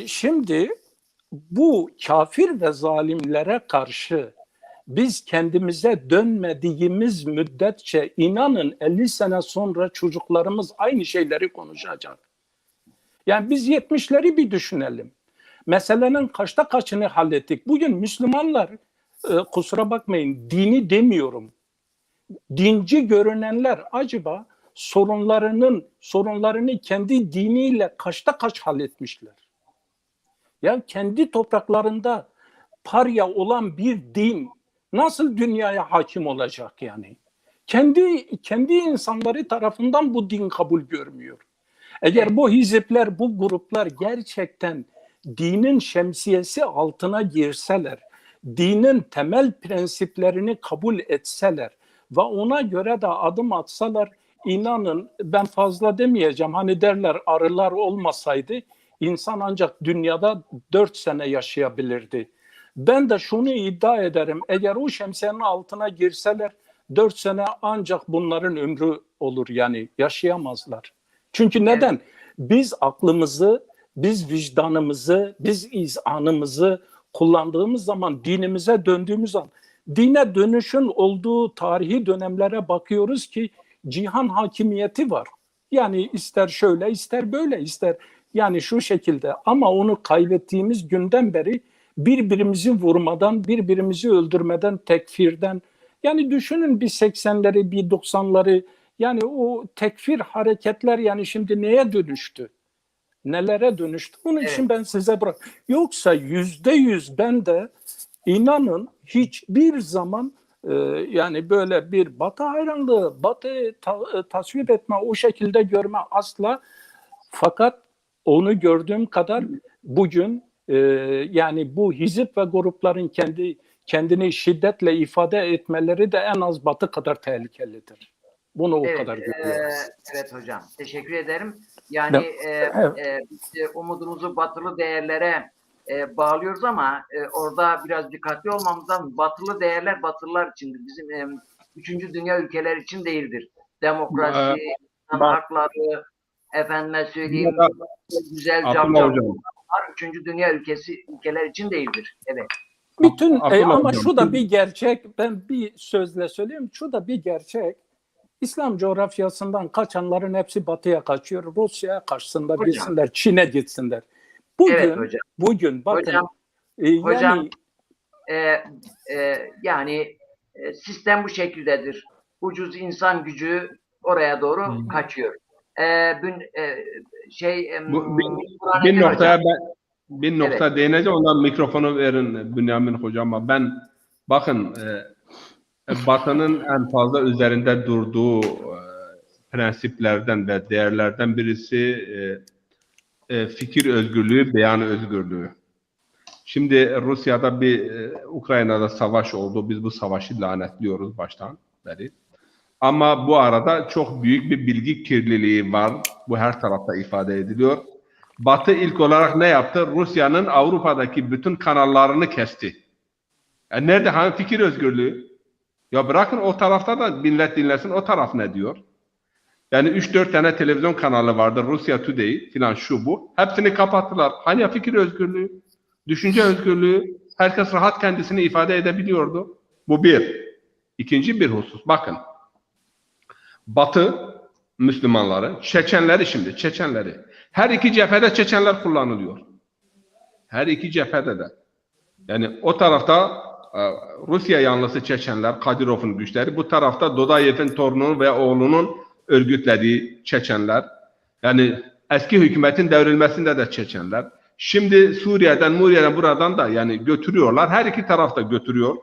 Speaker 3: Şimdi bu kafir ve zalimlere karşı biz kendimize dönmediğimiz müddetçe inanın 50 sene sonra çocuklarımız aynı şeyleri konuşacak. Yani biz 70'leri bir düşünelim. Meselenin kaçta kaçını hallettik? Bugün Müslümanlar, kusura bakmayın dini demiyorum. Dinci görünenler acaba sorunlarını kendi diniyle kaçta kaç halletmişler. Ya kendi topraklarında parya olan bir din nasıl dünyaya hakim olacak yani? Kendi insanları tarafından bu din kabul görmüyor. Eğer bu hizipler, bu gruplar gerçekten dinin şemsiyesi altına girseler, dinin temel prensiplerini kabul etseler ve ona göre de adım atsalar, inanın ben fazla demeyeceğim. Hani derler arılar olmasaydı insan ancak dünyada 4 sene yaşayabilirdi. Ben de şunu iddia ederim. Eğer o şemsiyenin altına girseler 4 sene ancak bunların ömrü olur, yani yaşayamazlar. Çünkü neden? Biz aklımızı, biz vicdanımızı, biz izanımızı kullandığımız zaman, dinimize döndüğümüz zaman, dine dönüşün olduğu tarihi dönemlere bakıyoruz ki cihan hakimiyeti var. Yani ister şöyle, ister böyle, ister yani şu şekilde, ama onu kaybettiğimiz günden beri birbirimizi vurmadan, birbirimizi öldürmeden, tekfirden, yani düşünün bir 80'leri, bir 90'ları, yani o tekfir hareketler yani şimdi neye dönüştü? Nelere dönüştü? Onun için ben size bırak. Yoksa %100 ben de inanın hiçbir zaman yani böyle bir Batı hayranlığı, Batı tasvip etme, o şekilde görme asla. Fakat onu gördüğüm kadar bugün yani bu hizip ve grupların kendini şiddetle ifade etmeleri de en az Batı kadar tehlikelidir. Bunu o kadar görüyoruz.
Speaker 1: Evet hocam. Teşekkür ederim. Yani biz umudumuzu batılı değerlere bağlıyoruz ama orada biraz dikkatli olmamız lazım. Batılı değerler Batılılar içindir. Bizim 3. dünya ülkeler için değildir. Demokrasi, insan hakları, efendime söyleyeyim, güzel camlar 3. dünya ülkeler için değildir. Evet.
Speaker 3: Bütün ama şu da bir gerçek. Ben bir sözle söyleyeyim. Şu da bir gerçek. İslam coğrafyasından kaçanların hepsi batıya kaçıyor. Rusya'ya kaçsınlar, gitsinler, Çin'e gitsinler. Bugün bakın.
Speaker 1: Hocam, yani sistem bu şekildedir. Ucuz insan gücü oraya doğru kaçıyor.
Speaker 2: Bir nokta değineceğim, ondan mikrofonu verin Bünyamin hocama. Ben bakın Batı'nın en fazla üzerinde durduğu prensiplerden ve değerlerden birisi fikir özgürlüğü, beyan özgürlüğü. Şimdi Rusya'da Ukrayna'da savaş oldu. Biz bu savaşı lanetliyoruz baştan beri. Ama bu arada çok büyük bir bilgi kirliliği var. Bu her tarafta ifade ediliyor. Batı ilk olarak ne yaptı? Rusya'nın Avrupa'daki bütün kanallarını kesti. Nerede hani fikir özgürlüğü? Ya bırakın o tarafta da millet dinlesin, o taraf ne diyor? Yani 3-4 tane televizyon kanalı vardı, Rusya Today filan şu bu. Hepsini kapattılar. Hani ya fikir özgürlüğü, düşünce özgürlüğü, herkes rahat kendisini ifade edebiliyordu. Bu bir. İkinci bir husus, bakın. Batı Müslümanları, Çeçenleri. Her iki cephede Çeçenler kullanılıyor. Her iki cephede de. Yani o tarafta Rusya yanlısı Çeçenler, Kadirov'un güçleri. Bu tarafta Dodayev'in torununun ve oğlunun örgütlediği Çeçenler. Yani eski hükümetin devrilmesinde de Çeçenler. Şimdi Suriye'den, buradan da yani götürüyorlar. Her iki tarafta götürüyor.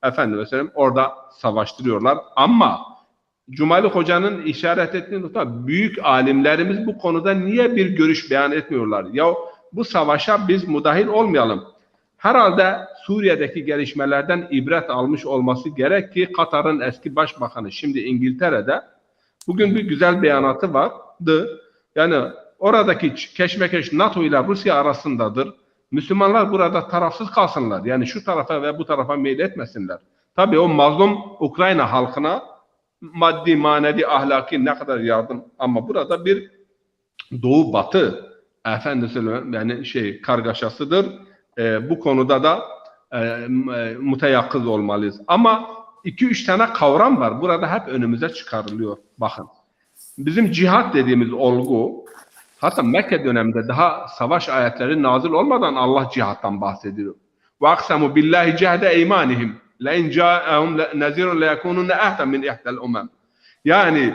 Speaker 2: Efendim mesela orada savaştırıyorlar. Ama Cumali Hoca'nın işaret ettiği nokta, büyük alimlerimiz bu konuda niye bir görüş beyan etmiyorlar? Ya bu savaşa biz müdahil olmayalım. Herhalde Suriye'deki gelişmelerden ibret almış olması gerek ki Katar'ın eski başbakanı şimdi İngiltere'de bugün bir güzel beyanatı vardı. Yani oradaki keşmekeş NATO ile Rusya arasındadır. Müslümanlar burada tarafsız kalsınlar. Yani şu tarafa ve bu tarafa meyil etmesinler. Tabii o mazlum Ukrayna halkına maddi, manevi, ahlaki ne kadar yardım, ama burada bir Doğu Batı yani kargaşasıdır. Bu konuda da müteyakkız olmalıyız. Ama 2-3 tane kavram var. Burada hep önümüze çıkarılıyor. Bakın. Bizim cihat dediğimiz olgu, hatta Mekke döneminde daha savaş ayetleri nazil olmadan Allah cihattan bahsediyor. وَاَقْسَمُوا بِاللّٰهِ جَهْدَ اَيْمَانِهِمْ لَاِنْ جَاءَهُمْ نَذِيرٌ لَيَكُونُنَّ اَهْدًا مِنْ اِحْدَى الْاُمَمِ. Yani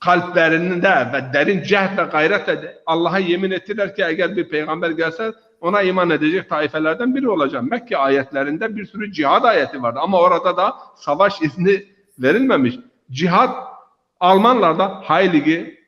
Speaker 2: kalplerinde ve derin cehd ve gayretle Allah'a yemin ettiler ki eğer bir peygamber gelse ona iman edecek taifelerden biri olacağım. Mekke ayetlerinde bir sürü cihad ayeti vardı ama orada da savaş izni verilmemiş. Cihad Almanlarda Heilige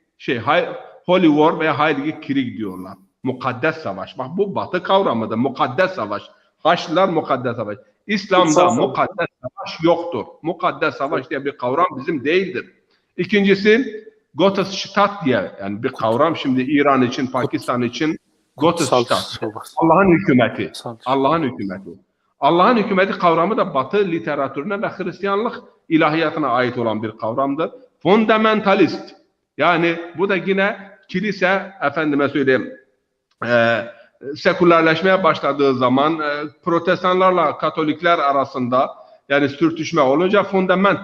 Speaker 2: Holy War veya Heilige Krieg diyorlar. Mukaddes savaş. Bak bu batı kavramıdır. Mukaddes savaş. Haçlılar mukaddes savaş. İslam'da mukaddes savaş yoktur. Mukaddes savaş diye bir kavram bizim değildir. İkincisi Gottesstaat diye yani bir kavram şimdi İran için, Pakistan için Gottesstaat. Allah'ın hükümeti. Allah'ın hükümeti. Allah'ın hükümeti kavramı da Batı literatürüne ve Hristiyanlık ilahiyatına ait olan bir kavramdır. Fundamentalist. Yani bu da yine kilise efendime söyleyeyim sekülerleşmeye başladığı zaman protestanlarla katolikler arasında yani sürtüşme olunca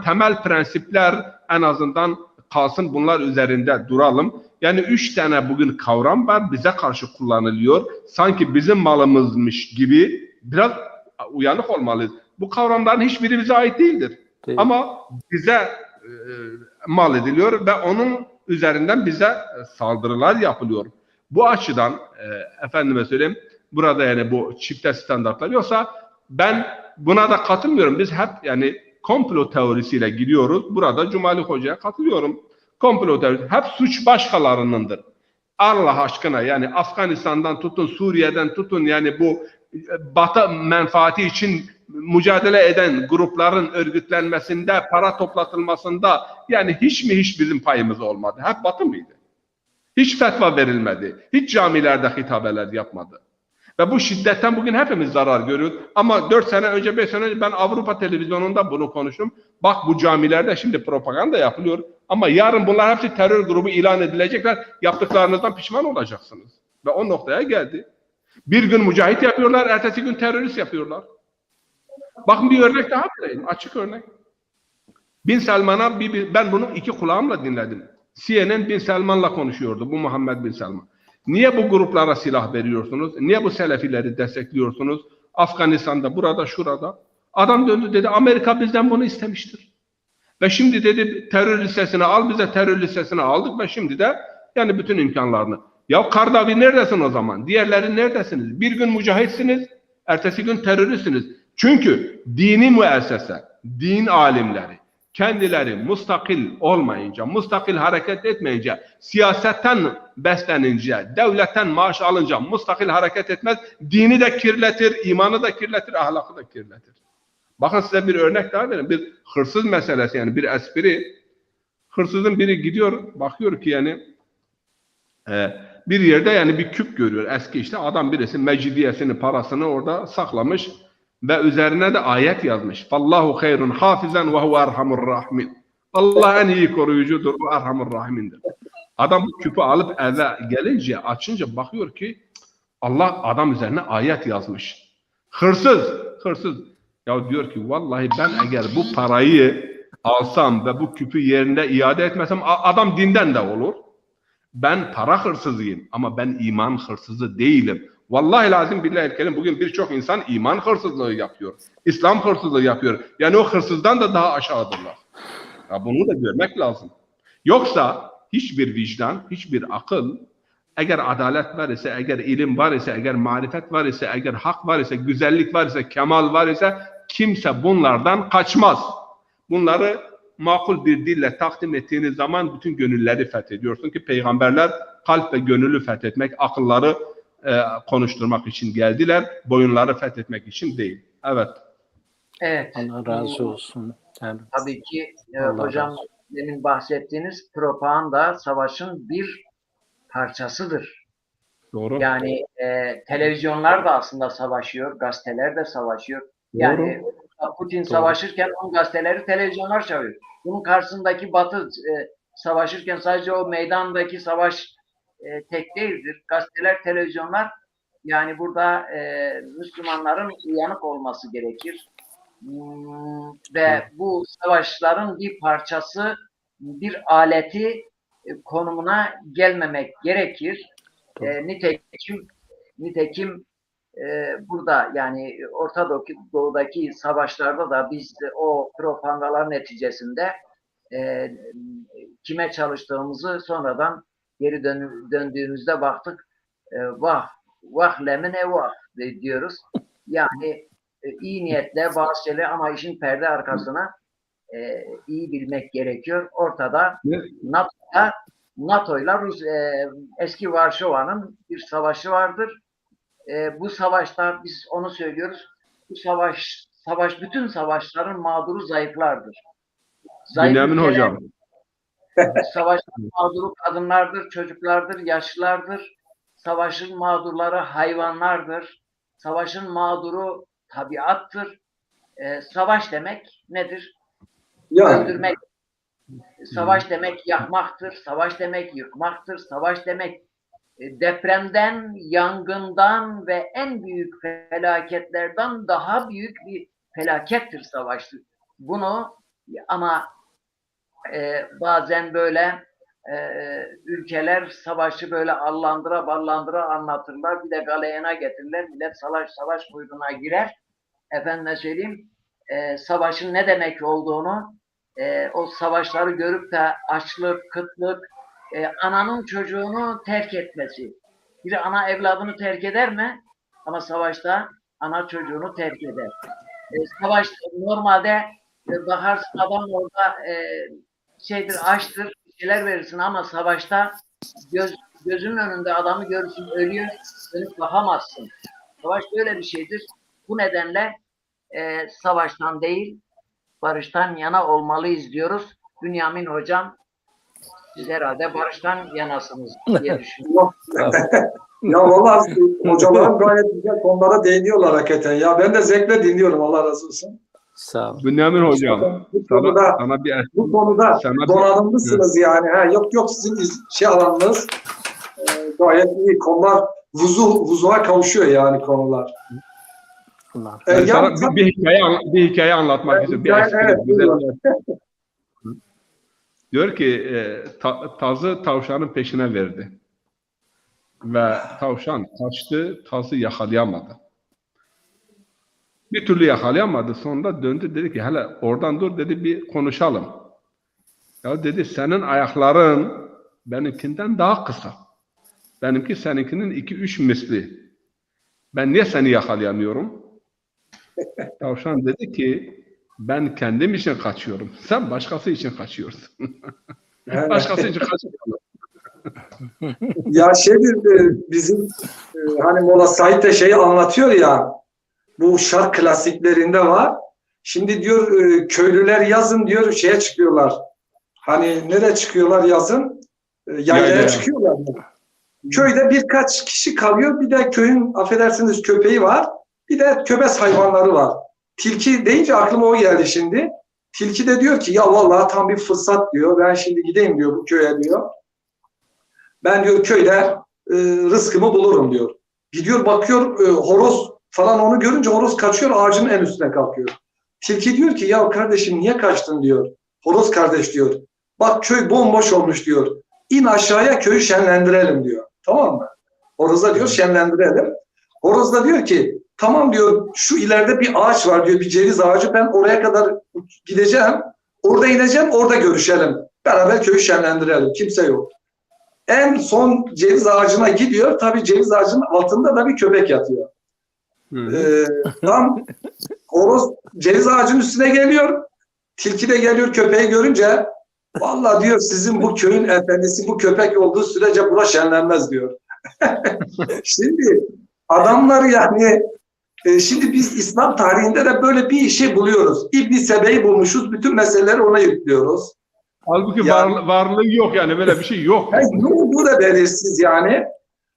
Speaker 2: temel prensipler en azından kalsın bunlar üzerinde duralım. Yani 3 tane bugün kavram var bize karşı kullanılıyor. Sanki bizim malımızmış gibi biraz uyanık olmalıyız. Bu kavramların hiçbiri bize ait değildir. Ama bize mal ediliyor ve onun üzerinden bize saldırılar yapılıyor. Bu açıdan efendime söyleyeyim burada yani bu çifte standartlar yoksa ben buna da katılmıyorum. Biz hep yani komplo teorisiyle gidiyoruz. Burada Cumali Hoca'ya katılıyorum. Komplo teorisi hep suç başkalarınındır. Allah aşkına yani Afganistan'dan tutun, Suriye'den tutun yani bu Batı menfaati için mücadele eden grupların örgütlenmesinde, para toplatılmasında yani hiç bizim payımız olmadı? Hep Batı mıydı? Hiç fetva verilmedi. Hiç camilerde hitabeler yapmadı. Ve bu şiddetten bugün hepimiz zarar görüyoruz. Ama 4 sene önce, 5 sene önce ben Avrupa televizyonunda bunu konuştum. Bak bu camilerde şimdi propaganda yapılıyor. Ama yarın bunlar hepsi terör grubu ilan edilecekler. Yaptıklarınızdan pişman olacaksınız. Ve o noktaya geldi. Bir gün mücahit yapıyorlar, ertesi gün terörist yapıyorlar. Bakın bir örnek daha vereyim. Açık örnek. Bin Selman'a ben bunu 2 kulağımla dinledim. CNN Bin Selman'la konuşuyordu. Bu Muhammed Bin Selman. Niye bu gruplara silah veriyorsunuz? Niye bu Selefileri destekliyorsunuz? Afganistan'da, burada, şurada. Adam döndü dedi Amerika bizden bunu istemiştir. Ve şimdi dedi terör listesini al, bize terör listesini aldık ve şimdi de yani bütün imkanlarını. Ya Kardavi neredesin o zaman? Diğerleri neredesiniz? Bir gün mücahitsiniz, ertesi gün teröristsiniz. Çünkü dini müessese, din alimleri, kendileri mustakil olmayınca, mustakil hareket etmeyince, siyasetten beslenince, devletten maaş alınca mustakil hareket etmez, dini de kirletir, imanı da kirletir, ahlakı da kirletir. Bakın size bir örnek daha vereyim. Bir hırsız meselesi yani bir espri. Hırsızın biri gidiyor, bakıyor ki yani bir yerde yani bir küp görüyor eski işte adam birisi mecidiyesini parasını orada saklamış. Ve üzerine de ayet yazmış. Fallahu hayrun hafizan ve huve erhamur rahimin. Allah en iyi koruyucudur, o erhamur rahimindir. Adam bu küpü alıp eve gelince, açınca bakıyor ki Allah adam üzerine ayet yazmış. Hırsız. Ya diyor ki vallahi ben eğer bu parayı alsam ve bu küpü yerinde iade etmesem adam dinden de olur. Ben para hırsızıyım ama ben iman hırsızı değilim. Vallahi lazım billahi kerim bugün birçok insan iman hırsızlığı yapıyor. İslam hırsızlığı yapıyor. Yani o hırsızdan da daha aşağıdırlar. Ya bunu da görmek lazım. Yoksa hiçbir vicdan, hiçbir akıl eğer adalet var ise, eğer ilim var ise, eğer marifet var ise, eğer hak var ise, güzellik var ise, kemal var ise kimse bunlardan kaçmaz. Bunları makul bir dille takdim ettiğiniz zaman bütün gönülleri fethediyorsun ki peygamberler kalp ve gönüllü fethetmek, akılları konuşturmak için geldiler, boyunları fethetmek için değil. Evet.
Speaker 1: Evet.
Speaker 3: Allah razı olsun. Yani,
Speaker 1: tabii ki hocam demin bahsettiğiniz propaganda savaşın bir parçasıdır.
Speaker 2: Doğru.
Speaker 1: Yani televizyonlar da aslında savaşıyor, gazeteler de savaşıyor. Yani Putin savaşırken onun gazeteleri televizyonlar çağırıyor. Bunun karşısındaki Batı savaşırken sadece o meydandaki savaş tek değildir. Gazeteler, televizyonlar yani burada Müslümanların uyanık olması gerekir. Ve bu savaşların bir parçası, bir aleti konumuna gelmemek gerekir. Nitekim burada yani Orta Doğu'daki savaşlarda da biz o propagandalar neticesinde kime çalıştığımızı sonradan geri döndüğümüzde baktık. Vah, vah lemine vah diyoruz. Yani iyi niyetle bazı şeyler ama işin perde arkasına iyi bilmek gerekiyor. Ortada NATO'yla eski Varşova'nın bir savaşı vardır. Bu savaşta biz onu söylüyoruz. Bu savaş bütün savaşların mağduru zayıflardır. Zayıf
Speaker 2: Bünyamin
Speaker 1: ülkeler,
Speaker 2: hocam.
Speaker 1: savaşın mağduru kadınlardır, çocuklardır, yaşlılardır. Savaşın mağdurları hayvanlardır. Savaşın mağduru tabiattır. Savaş demek nedir?
Speaker 4: Yani
Speaker 1: Öldürmek. Savaş demek yakmaktır. Savaş demek yıkmaktır. Savaş demek depremden, yangından ve en büyük felaketlerden daha büyük bir felakettir savaş. Bunu ama bazen böyle ülkeler savaşı böyle allandıra ballandıra anlatırlar. Bir de galeyana getirirler. Millet savaş kuyruğuna girer. Efendime söyleyeyim savaşın ne demek olduğunu o savaşları görüp de açlık, kıtlık, ananın çocuğunu terk etmesi. Bir ana evladını terk eder mi? Ama savaşta ana çocuğunu terk eder. Savaş normalde bakarsın adam orada açtır, bir şeyler verirsin ama savaşta gözünün önünde adamı görürsün, ölüyor, dönüp bakamazsın. Savaş böyle bir şeydir. Bu nedenle savaştan değil, barıştan yana olmalıyız diyoruz. Bünyamin hocam, siz herhalde barıştan yanasınız diye düşünüyorum.
Speaker 4: Ya vallahi hocalarım gayet güzel konulara değiniyorlar hakikaten. Ya ben de zevkle dinliyorum, Allah razı olsun.
Speaker 3: Sağ ol.
Speaker 2: Bünyamin hocam.
Speaker 4: Bu konuda donanımlısınız yani. Yok sizin alanınız gayet iyi. Konular vuzuğa kavuşuyor yani konular.
Speaker 2: Sana bir hikaye anlatmak istiyorum. Diyor ki tazı tavşanın peşine verdi. Ve tavşan kaçtı, tazı yakalayamadı. Bir türlü yakalayamadı. Sonra döndü dedi ki hele oradan dur dedi bir konuşalım. Ya dedi senin ayakların benimkinden daha kısa. Benimki seninkinin 2-3 misli. Ben niye seni yakalayamıyorum? Tavşan dedi ki ben kendim için kaçıyorum. Sen başkası için kaçıyorsun. Başkası için kaçıyorsun.
Speaker 4: Ya bizim hani Molla Said de şeyi anlatıyor ya, bu şark klasiklerinde var. Şimdi diyor köylüler yazın diyor şeye çıkıyorlar. Hani nereye çıkıyorlar yazın? Yaylaya çıkıyorlar. Köyde birkaç kişi kalıyor. Bir de köyün affedersiniz köpeği var. Bir de köpes hayvanları var. Tilki deyince aklıma o geldi şimdi. Tilki de diyor ki ya vallahi tam bir fırsat diyor. Ben şimdi gideyim diyor bu köye diyor. Ben diyor köyde rızkımı bulurum diyor. Gidiyor bakıyor horoz falan onu görünce horoz kaçıyor ağacın en üstüne kalkıyor. Tilki diyor ki ya kardeşim niye kaçtın diyor. Horoz kardeş diyor. Bak köy bomboş olmuş diyor. İn aşağıya köyü şenlendirelim diyor. Tamam mı? Horoz'a diyor şenlendirelim. Horoz da diyor ki tamam diyor şu ileride bir ağaç var diyor bir ceviz ağacı ben oraya kadar gideceğim. Orada ineceğim orada görüşelim. Beraber köyü şenlendirelim. Kimse yok. En son ceviz ağacına gidiyor. Tabii ceviz ağacının altında da bir köpek yatıyor. Tam horoz ceviz ağacının üstüne geliyor. Tilki de geliyor köpeği görünce vallahi diyor sizin bu köyün efendisi bu köpek olduğu sürece bura şenlenmez diyor. Şimdi adamlar yani şimdi biz İslam tarihinde de böyle bir şey buluyoruz. İbn-i Sebe'yi bulmuşuz. Bütün meseleleri ona yüklüyoruz.
Speaker 2: Halbuki varlığı yok yani böyle bir şey yok.
Speaker 4: Bu da belirsiz yani.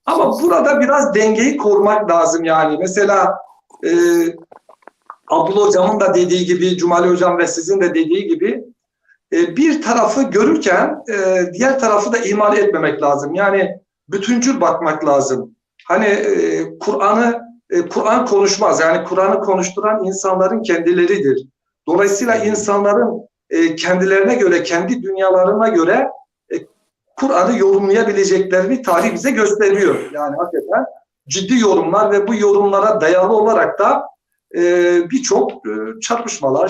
Speaker 4: Ama burada biraz dengeyi korumak lazım yani. Mesela Abdullah Hocam'ın da dediği gibi, Cumali Hocam ve sizin de dediği gibi bir tarafı görürken diğer tarafı da ihmal etmemek lazım. Yani bütüncül bakmak lazım. Hani Kur'an konuşmaz. Yani Kur'an'ı konuşturan insanların kendileridir. Dolayısıyla insanların kendilerine göre, kendi dünyalarına göre Kur'an'ı yorumlayabileceklerini tarih bize gösteriyor. Yani hakikaten ciddi yorumlar ve bu yorumlara dayalı olarak da birçok çarpışmalar,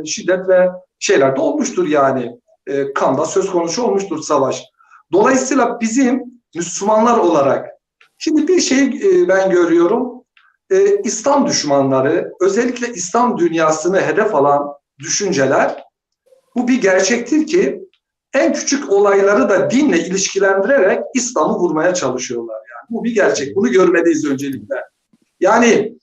Speaker 4: şiddet ve şeyler de olmuştur yani. kan da söz konusu olmuştur savaş. Dolayısıyla bizim Müslümanlar olarak şimdi bir şey ben görüyorum. İslam düşmanları, özellikle İslam dünyasını hedef alan düşünceler, bu bir gerçektir ki en küçük olayları da dinle ilişkilendirerek İslam'ı vurmaya çalışıyorlar. Yani bu bir gerçek. Bunu görmeliyiz öncelikle. Yani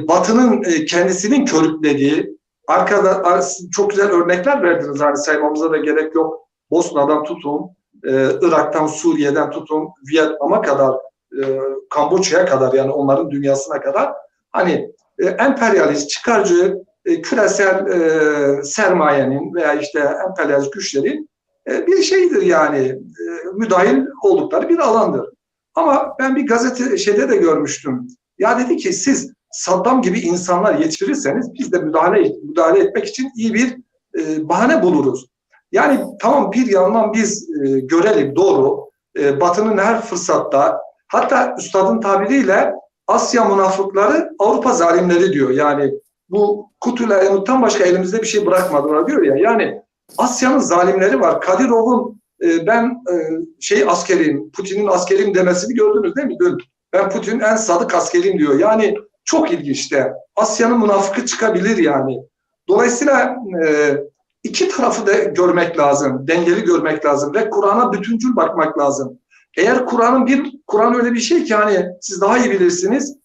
Speaker 4: Batı'nın kendisinin körüklediği, arkada çok güzel örnekler verdiniz. Hani saymamıza da gerek yok. Bosna'dan tutun, Irak'tan, Suriye'den tutun, Vietnam'a kadar, Kamboçya'ya kadar, yani onların dünyasına kadar hani emperyalist, çıkarcı, küresel sermayenin veya işte emperyalist güçlerin bir şeydir yani, müdahil oldukları bir alandır. Ama ben bir gazete şeyde de görmüştüm. Ya dedi ki siz Saddam gibi insanlar yetiştirirseniz biz de müdahale etmek için iyi bir bahane buluruz. Yani tamam, bir yandan biz görelim, doğru, Batı'nın her fırsatta, hatta üstadın tabiriyle Asya münafıkları, Avrupa zalimleri diyor. Yani bu kutuyla Emut'tan başka elimizde bir şey bırakmadılar diyor ya. Yani Asya'nın zalimleri var. Kadirov'un ben askeriyim, Putin'in askeriyim demesini gördünüz değil mi dün? Ben Putin'in en sadık askeriyim diyor. Yani çok ilginç de. Asya'nın münafıkı çıkabilir yani. Dolayısıyla iki tarafı da görmek lazım. Dengeli görmek lazım ve Kur'an'a bütüncül bakmak lazım. Eğer Kur'an öyle bir şey ki hani siz daha iyi bilirsiniz.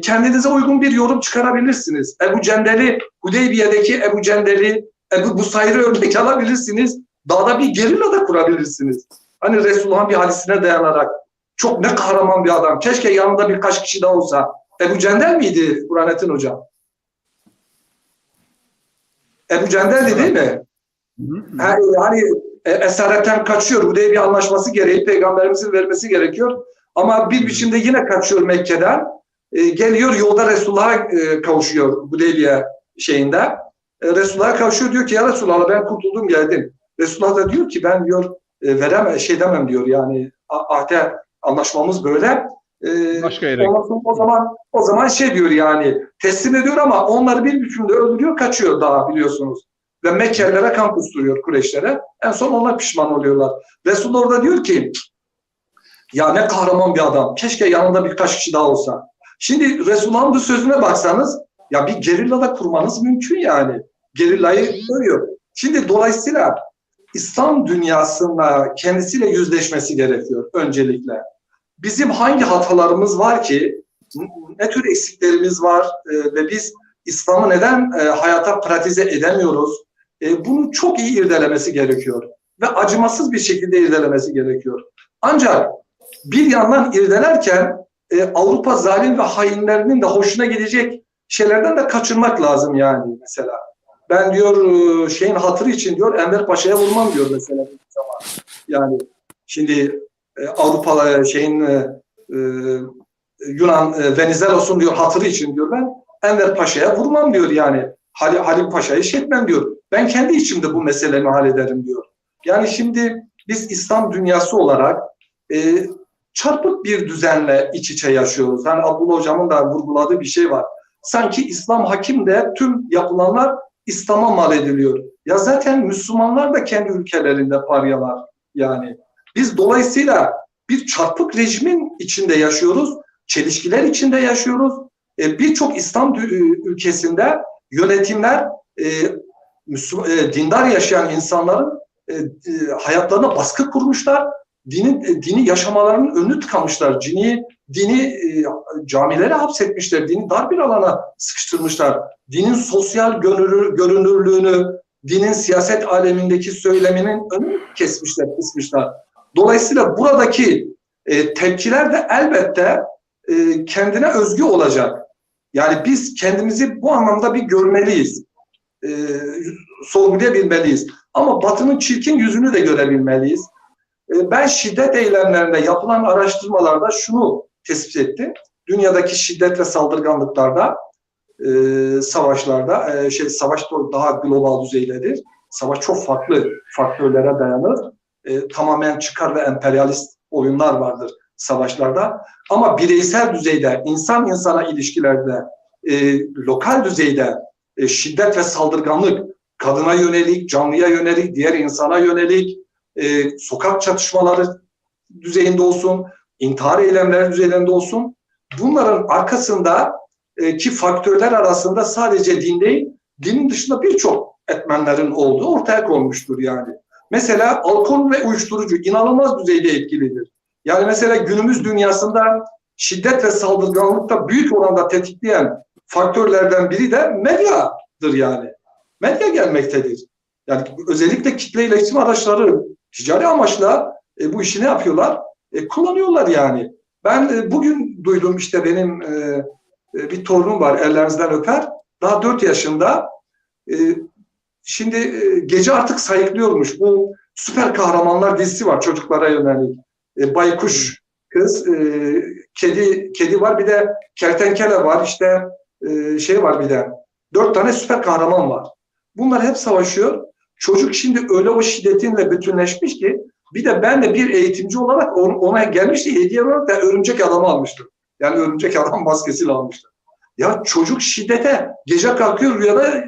Speaker 4: Kendinize uygun bir yorum çıkarabilirsiniz. Ebu Cendel'i, Hudeybiye'deki Ebu Cendel'i, Ebu Busayr'ı örnek alabilirsiniz. Dağda bir gerilla da kurabilirsiniz. Hani Resulullah'ın bir hadisine dayanarak. Çok ne kahraman bir adam. Keşke yanında birkaç kişi daha olsa. Ebu Cendel miydi Burhanettin Hocam? Ebu Cendel'di değil mi? Yani esaretten kaçıyor. Hudeybiye anlaşması gereği Peygamberimizin vermesi gerekiyor. Ama bir biçimde yine kaçıyor Mekke'den. Geliyor, yolda Resulullah'a kavuşuyor Hudeybiye şeyinde. Resulullah'a kavuşuyor, diyor ki ya Resulullah ben kurtuldum geldim. Resulullah da diyor ki ben diyor demem diyor yani ahde anlaşmamız böyle.
Speaker 2: Başka yere.
Speaker 4: O zaman şey diyor yani teslim ediyor ama onları bir biçimde öldürüyor, kaçıyor daha biliyorsunuz. Ve Mekkelilere kan kusturuyor, Kureyşlere. En son onlar pişman oluyorlar. Resulullah orada diyor ki ya ne kahraman bir adam. Keşke yanında birkaç kişi daha olsa. Şimdi Resulullah'ın bu sözüne baksanız ya bir gerilla da kurmanız mümkün yani. Gerillayı görüyor. Şimdi dolayısıyla İslam dünyasında kendisiyle yüzleşmesi gerekiyor öncelikle. Bizim hangi hatalarımız var ki, ne tür eksiklerimiz var ve biz İslam'ı neden hayata pratize edemiyoruz? Bunu çok iyi irdelemesi gerekiyor. Ve acımasız bir şekilde irdelemesi gerekiyor. Ancak bir yandan irdelerken Avrupa zalim ve hainlerinin de hoşuna gidecek şeylerden de kaçınmak lazım yani mesela. Ben diyor şeyin hatırı için diyor Enver Paşa'ya vurmam diyor mesela. Yani şimdi Avrupa Yunan Venizelos'un diyor hatırı için diyor ben Enver Paşa'ya vurmam diyor yani. Halim Paşa'yı etmem diyor. Ben kendi içimde bu meselemi hallederim diyor. Yani şimdi biz İslam dünyası olarak çarpık bir düzenle iç içe yaşıyoruz. Hani Abdullah Hocam'ın da vurguladığı bir şey var. Sanki İslam hakim de tüm yapılanlar İslam'a mal ediliyor. Ya zaten Müslümanlar da kendi ülkelerinde paryalar yani. Biz dolayısıyla bir çarpık rejimin içinde yaşıyoruz. Çelişkiler içinde yaşıyoruz. Birçok İslam ülkesinde yönetimler dindar yaşayan insanların hayatlarına baskı kurmuşlar. Dini yaşamalarının önünü tıkamışlar. Dini camilere hapsetmişler. Dini dar bir alana sıkıştırmışlar. Dinin sosyal görünürlüğünü, dinin siyaset alemindeki söyleminin önünü kısmışlar. Dolayısıyla buradaki tepkiler de elbette kendine özgü olacak. Yani biz kendimizi bu anlamda bir görmeliyiz. Sorgulayabilmeliyiz. Ama Batı'nın çirkin yüzünü de görebilmeliyiz. Ben şiddet eylemlerinde yapılan araştırmalarda şunu tespit ettim. Dünyadaki şiddet ve saldırganlıklarda, savaşlarda, savaş daha global düzeydedir. Savaş çok farklı faktörlere dayanır. Tamamen çıkar ve emperyalist oyunlar vardır savaşlarda. Ama bireysel düzeyde, insan insana ilişkilerde, lokal düzeyde şiddet ve saldırganlık, kadına yönelik, canlıya yönelik, diğer insana yönelik, sokak çatışmaları düzeyinde olsun, intihar eylemleri düzeyinde olsun. Bunların arkasında ki faktörler arasında sadece din değil, dinin dışında birçok etmenlerin olduğu ortaya konmuştur yani. Mesela alkol ve uyuşturucu inanılmaz düzeyde etkilidir. Yani mesela günümüz dünyasında şiddet ve saldırganlıkta büyük oranda tetikleyen faktörlerden biri de medyadır yani. Medya gelmektedir. Yani özellikle kitle iletişim araçları ticari amaçla bu işi ne yapıyorlar? Kullanıyorlar yani. Ben bugün duydum işte benim bir torunum var, ellerinizden öper. Daha 4 yaşında. Şimdi gece artık sayıklıyormuş. Bu süper kahramanlar dizisi var çocuklara yönelik. Baykuş kız, kedi var, bir de kertenkele var, işte şey var bir de. 4 tane süper kahraman var. Bunlar hep savaşıyor. Çocuk şimdi öyle o şiddetinle bütünleşmiş ki bir de ben de bir eğitimci olarak ona gelmişti, hediye olarak da örümcek adamı almıştım. Yani örümcek adam maskesiyle almıştım. Ya çocuk şiddete, gece kalkıyor rüyada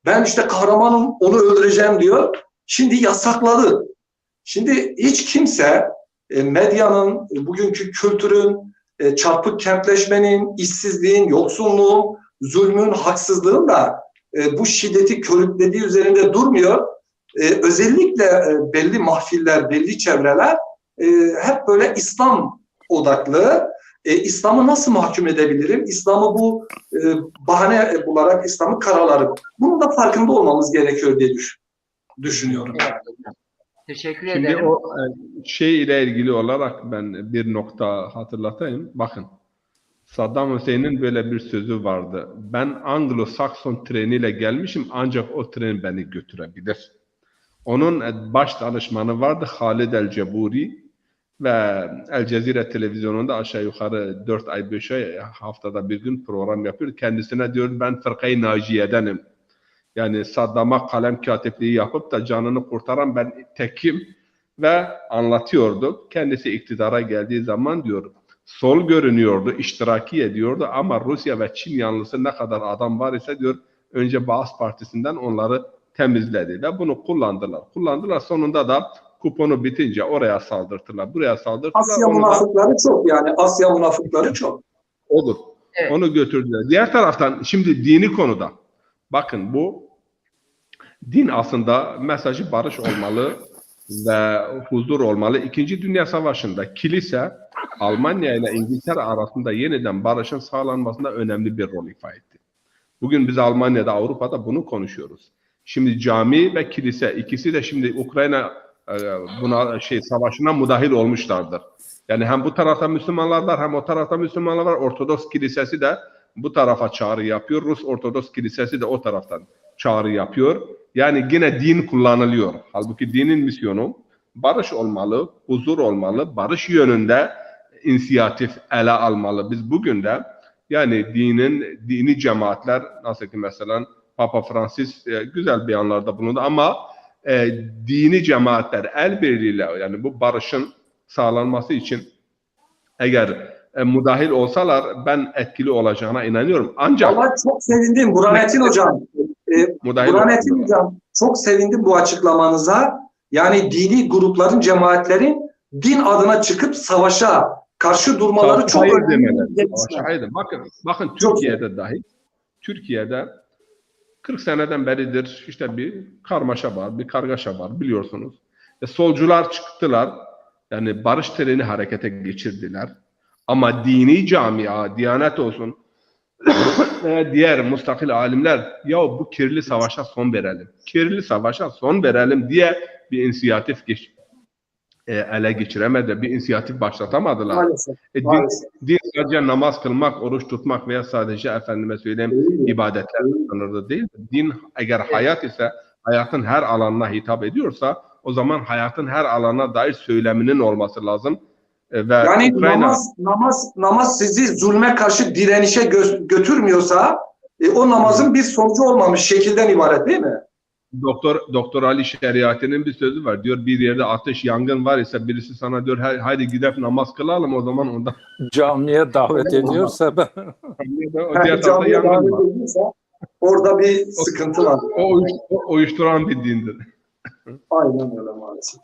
Speaker 4: ben işte kahramanım, onu öldüreceğim diyor. Şimdi yasakladı. Şimdi hiç kimse medyanın, bugünkü kültürün, çarpık kentleşmenin, işsizliğin, yoksulluğun, zulmün, haksızlığın da bu şiddeti körüklediği üzerinde durmuyor. Özellikle belli mahfiller, belli çevreler hep böyle İslam odaklı. İslam'ı nasıl mahkum edebilirim? İslam'ı bu bahane bularak İslam'ı karalarım. Bunun da farkında olmamız gerekiyor diye düşünüyorum.
Speaker 1: Teşekkür
Speaker 2: Şimdi
Speaker 1: ederim.
Speaker 2: o şey ile ilgili olarak ben bir nokta hatırlatayım. Bakın, Saddam Hüseyin'in böyle bir sözü vardı. Ben Anglo-Sakson treniyle gelmişim ancak o tren beni götürebilir. Onun baş danışmanı vardı, Halid el-Ceburi, ve El Cezire televizyonunda aşağı yukarı 4 ay 5 ay haftada bir gün program yapıyor. Kendisine diyor ben Fırkayı Naciye'denim. Yani Saddam'a kalem katipliği yapıp da canını kurtaran ben tekim ve anlatıyordu. Kendisi iktidara geldiği zaman diyor sol görünüyordu, iştiraki ediyordu ama Rusya ve Çin yanlısı ne kadar adam var ise diyor önce Baas Partisi'nden onları temizledi ve bunu kullandılar. Sonunda da kuponu bitince oraya saldırtılar, buraya saldırtılar.
Speaker 4: Asya münafıkları çok yani. Asya münafıkları çok.
Speaker 2: Olur.
Speaker 1: Evet.
Speaker 2: Onu götürdüler. Diğer taraftan şimdi dini konuda bakın bu din aslında mesajı barış olmalı ve huzur olmalı. İkinci Dünya Savaşı'nda kilise Almanya ile İngiltere arasında yeniden barışın sağlanmasında önemli bir rol ifade etti. Bugün biz Almanya'da, Avrupa'da bunu konuşuyoruz. Şimdi cami ve kilise ikisi de şimdi Ukrayna buna savaşına müdahil olmuşlardır. Yani hem bu tarafta Müslümanlar var hem o tarafta Müslümanlar var. Ortodoks kilisesi de bu tarafa çağrı yapıyor. Rus Ortodoks kilisesi de o taraftan çağrı yapıyor. Yani yine din kullanılıyor. Halbuki dinin misyonu barış olmalı, huzur olmalı, barış yönünde inisiyatif ele almalı. Biz bugün de yani dini cemaatler nasıl ki mesela Papa Francis güzel beyanlarda bulundu ama dini cemaatler el birliğiyle yani bu barışın sağlanması için eğer müdahil olsalar ben etkili olacağına inanıyorum. Ancak
Speaker 4: Vallahi çok sevindim Burhanettin Hocam. Burhanettin Hocam çok sevindim bu açıklamanıza. Yani dini grupların, cemaatlerin din adına çıkıp savaşa karşı durmaları çok önemli.
Speaker 2: Hayır, bakın Türkiye'de 40 seneden beridir işte bir karmaşa var, bir kargaşa var biliyorsunuz. Solcular çıktılar. Yani barış treni harekete geçirdiler. Ama dini camia, Diyanet olsun, diğer müstakil alimler ya bu kirli savaşa son verelim. Kirli savaşa son verelim diye bir inisiyatif ele geçiremedi. Bir inisiyatif başlatamadılar.
Speaker 4: Maalesef.
Speaker 2: Din sadece namaz kılmak, oruç tutmak veya sadece efendime söyleyeyim ibadetler sınırlı değil. Din eğer hayat ise hayatın her alanına hitap ediyorsa o zaman hayatın her alana dair söyleminin olması lazım. Ve
Speaker 4: yani
Speaker 2: Ukrayna,
Speaker 4: namaz sizi zulme karşı direnişe götürmüyorsa o namazın bir sonucu olmamış şekilden ibaret değil mi?
Speaker 2: Doktor Ali Şeriati'nin bir sözü var. Diyor bir yerde ateş, yangın var ise birisi sana diyor haydi gidip namaz kılalım o zaman ondan.
Speaker 3: Camiye davet ediyorsa ben...
Speaker 2: O diğer tarafta yangın var.
Speaker 4: Orada bir sıkıntı var.
Speaker 2: O uyuşturan bir dindir.
Speaker 4: Aynen öyle maalesef.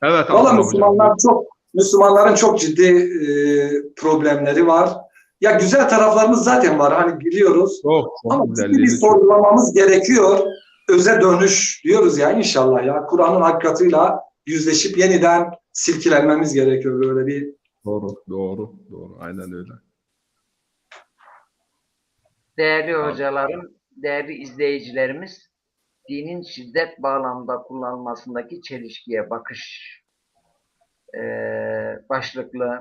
Speaker 2: Evet
Speaker 4: Valla
Speaker 2: Abdullah hocam.
Speaker 4: Müslümanların çok ciddi problemleri var. Ya güzel taraflarımız zaten var. Hani biliyoruz.
Speaker 2: Çok
Speaker 4: Ama ciddi bir
Speaker 2: güzelliğini çok.
Speaker 4: sorgulamamız gerekiyor. Öze dönüş diyoruz ya inşallah ya. Kur'an'ın hakikatiyle yüzleşip yeniden silkelenmemiz gerekiyor böyle bir.
Speaker 2: Doğru. Aynen öyle.
Speaker 1: Değerli
Speaker 2: Abi.
Speaker 1: hocalarım, değerli izleyicilerimiz, dinin şiddet bağlamında kullanılmasındaki çelişkiye bakış başlıklı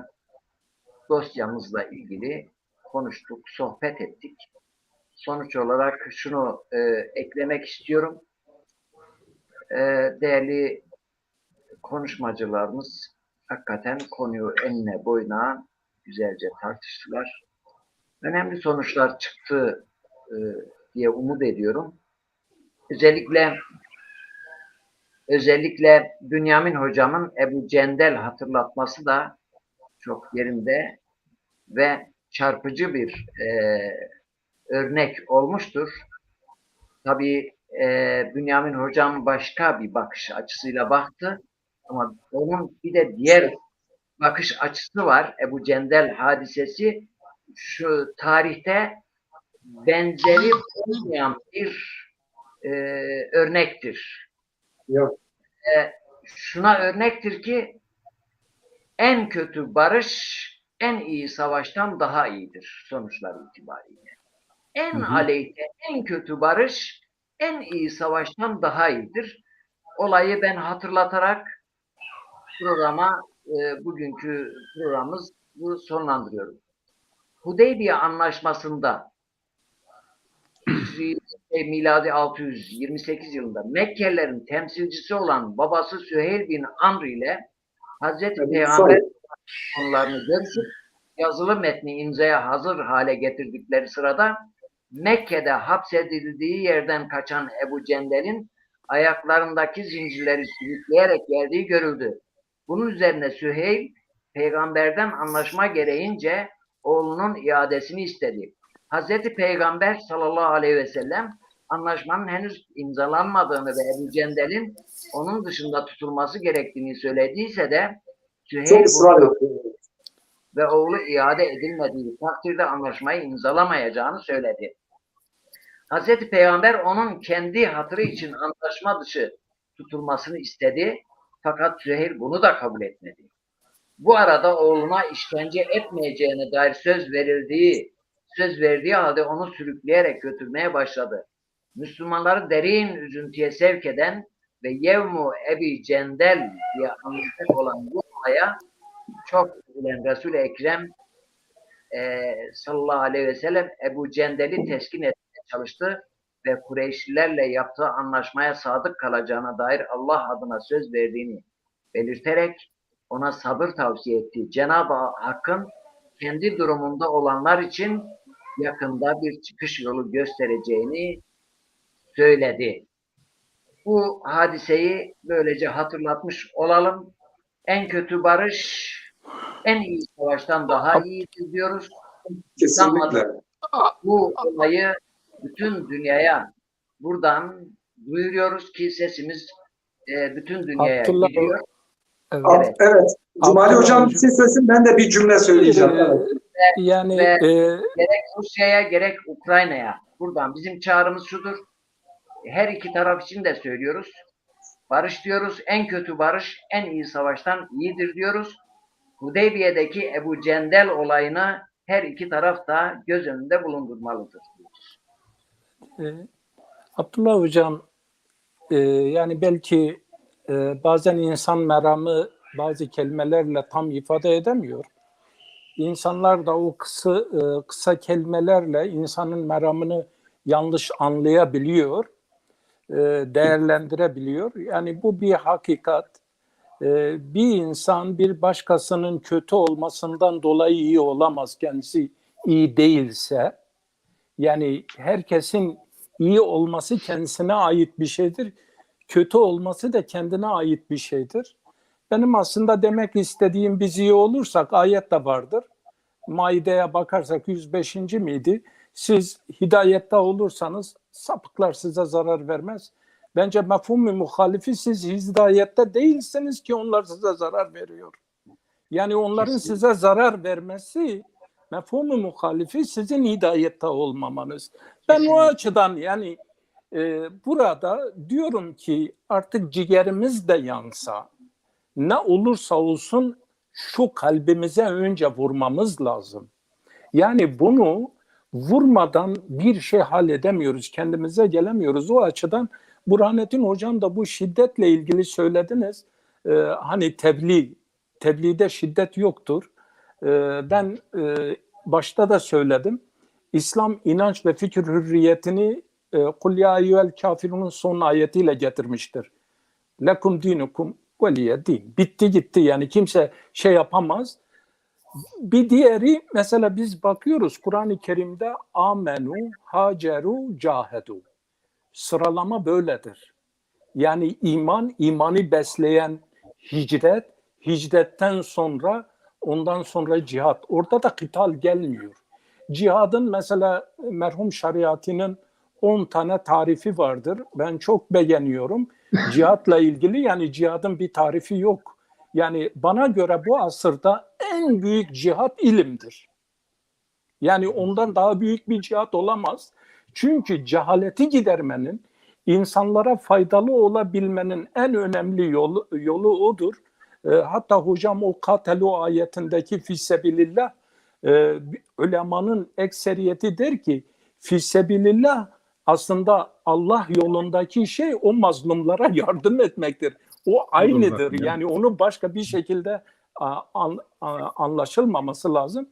Speaker 1: dosyamızla ilgili konuştuk, sohbet ettik. Sonuç olarak şunu eklemek istiyorum. Değerli konuşmacılarımız hakikaten konuyu enine boyuna güzelce tartıştılar. Önemli sonuçlar çıktı diye umut ediyorum. Özellikle Bünyamin hocamın Ebu Cendel hatırlatması da çok yerinde ve çarpıcı bir örnek olmuştur. Tabii Bünyamin hocam başka bir bakış açısıyla baktı ama onun bir de diğer bakış açısı var. Ebu Cendel hadisesi şu tarihte benzeri olmayan bir örnektir.
Speaker 4: Yok.
Speaker 1: Şuna örnektir ki en kötü barış en iyi savaştan daha iyidir sonuçlar itibariyle. En aleyhte en kötü barış en iyi savaştan daha iyidir. Olayı ben hatırlatarak bugünkü programımızı sonlandırıyorum. Hudeybiye Anlaşması'nda miladi 628 yılında Mekkelilerin temsilcisi olan babası Süheyl bin Amr ile Hazreti Peygamber konularını görüşüp yazılı metni imzaya hazır hale getirdikleri sırada Mekke'de hapsedildiği yerden kaçan Ebu Cendel'in ayaklarındaki zincirleri sürükleyerek geldiği görüldü. Bunun üzerine Süheyl peygamberden anlaşma gereğince oğlunun iadesini istedi. Hazreti Peygamber sallallahu aleyhi ve sellem anlaşmanın henüz imzalanmadığını ve Ebu Cendel'in onun dışında tutulması gerektiğini söylediyse de Süheyl bunu ve oğlu iade edilmediği takdirde anlaşmayı imzalamayacağını söyledi. Hazreti Peygamber onun kendi hatırı için anlaşma dışı tutulmasını istedi. Fakat Süheyl bunu da kabul etmedi. Bu arada oğluna işkence etmeyeceğine dair söz verdiği halde onu sürükleyerek götürmeye başladı. Müslümanları derin üzüntüye sevk eden ve Yevmu Ebi Cendel diye anlatacak olan bu olaya çok bilen Resul-i Ekrem sallallahu aleyhi ve sellem Ebu Cendel'i teskin etmeye çalıştı ve Kureyşlilerle yaptığı anlaşmaya sadık kalacağına dair Allah adına söz verdiğini belirterek ona sabır tavsiye etti. Cenab-ı Hakk'ın kendi durumunda olanlar için yakında bir çıkış yolu göstereceğini söyledi. Bu hadiseyi böylece hatırlatmış olalım. En kötü barış en iyi savaştan daha iyidir diyoruz.
Speaker 4: Kesinlikle.
Speaker 1: Bu olayı bütün dünyaya buradan duyuruyoruz ki sesimiz bütün dünyaya gidiyor.
Speaker 3: Evet.
Speaker 4: Evet. Cumali Hocam bir şey söylesin. Ben de bir cümle söyleyeceğim. Evet.
Speaker 3: Yani
Speaker 1: gerek Rusya'ya gerek Ukrayna'ya buradan bizim çağrımız şudur. Her iki taraf için de söylüyoruz. Barış diyoruz. En kötü barış en iyi savaştan iyidir diyoruz. Hudeybiye'deki Ebu Cendel olayını her iki taraf da göz önünde bulundurmalıdır.
Speaker 3: Abdullah Hocam, yani belki bazen insan meramı bazı kelimelerle tam ifade edemiyor. İnsanlar da o kısa kelimelerle insanın meramını yanlış anlayabiliyor, değerlendirebiliyor. Yani bu bir hakikat. Bir insan bir başkasının kötü olmasından dolayı iyi olamaz, kendisi iyi değilse. Yani herkesin iyi olması kendisine ait bir şeydir. Kötü olması da kendine ait bir şeydir. Benim aslında demek istediğim biz iyi olursak ayet de vardır. Maide'ye bakarsak 105. miydi? Siz hidayette olursanız sapıklar size zarar vermez. Bence mefhum-i muhalifi, siz hidayette değilsiniz ki onlar size zarar veriyor. Yani onların size zarar vermesi mefhum-i muhalifi sizin hidayette olmamanız. Ben o açıdan yani burada diyorum ki artık ciğerimiz de yansa, ne olursa olsun şu kalbimize önce vurmamız lazım. Yani bunu vurmadan bir şey halledemiyoruz, kendimize gelemiyoruz. O açıdan Burhanettin Hocam da bu şiddetle ilgili söylediniz. Hani tebliğde şiddet yoktur. Ben başta da söyledim. İslam inanç ve fikir hürriyetini Kul ya eyyuhel kafirunun son ayetiyle getirmiştir. Lekum dinukum veliye din. Bitti gitti, yani kimse şey yapamaz. Bir diğeri, mesela biz bakıyoruz Kur'an-ı Kerim'de amenu, haceru, cahedu. Sıralama böyledir. Yani imanı besleyen hicret, hicretten sonra ondan sonra cihat. Orada da kıtal gelmiyor. Cihadın mesela merhum şeriatının 10 tane tarifi vardır. Ben çok beğeniyorum. Cihatla ilgili, yani cihadın bir tarifi yok. Yani bana göre bu asırda en büyük cihat ilimdir. Yani ondan daha büyük bir cihat olamaz. Çünkü cehaleti gidermenin, insanlara faydalı olabilmenin en önemli yolu odur. Hatta hocam o katelu ayetindeki fissebilillah, ulemanın ekseriyeti der ki fissebilillah aslında Allah yolundaki şey o mazlumlara yardım etmektir. O aynıdır. Yani onu başka bir şekilde anlaşılmaması lazım.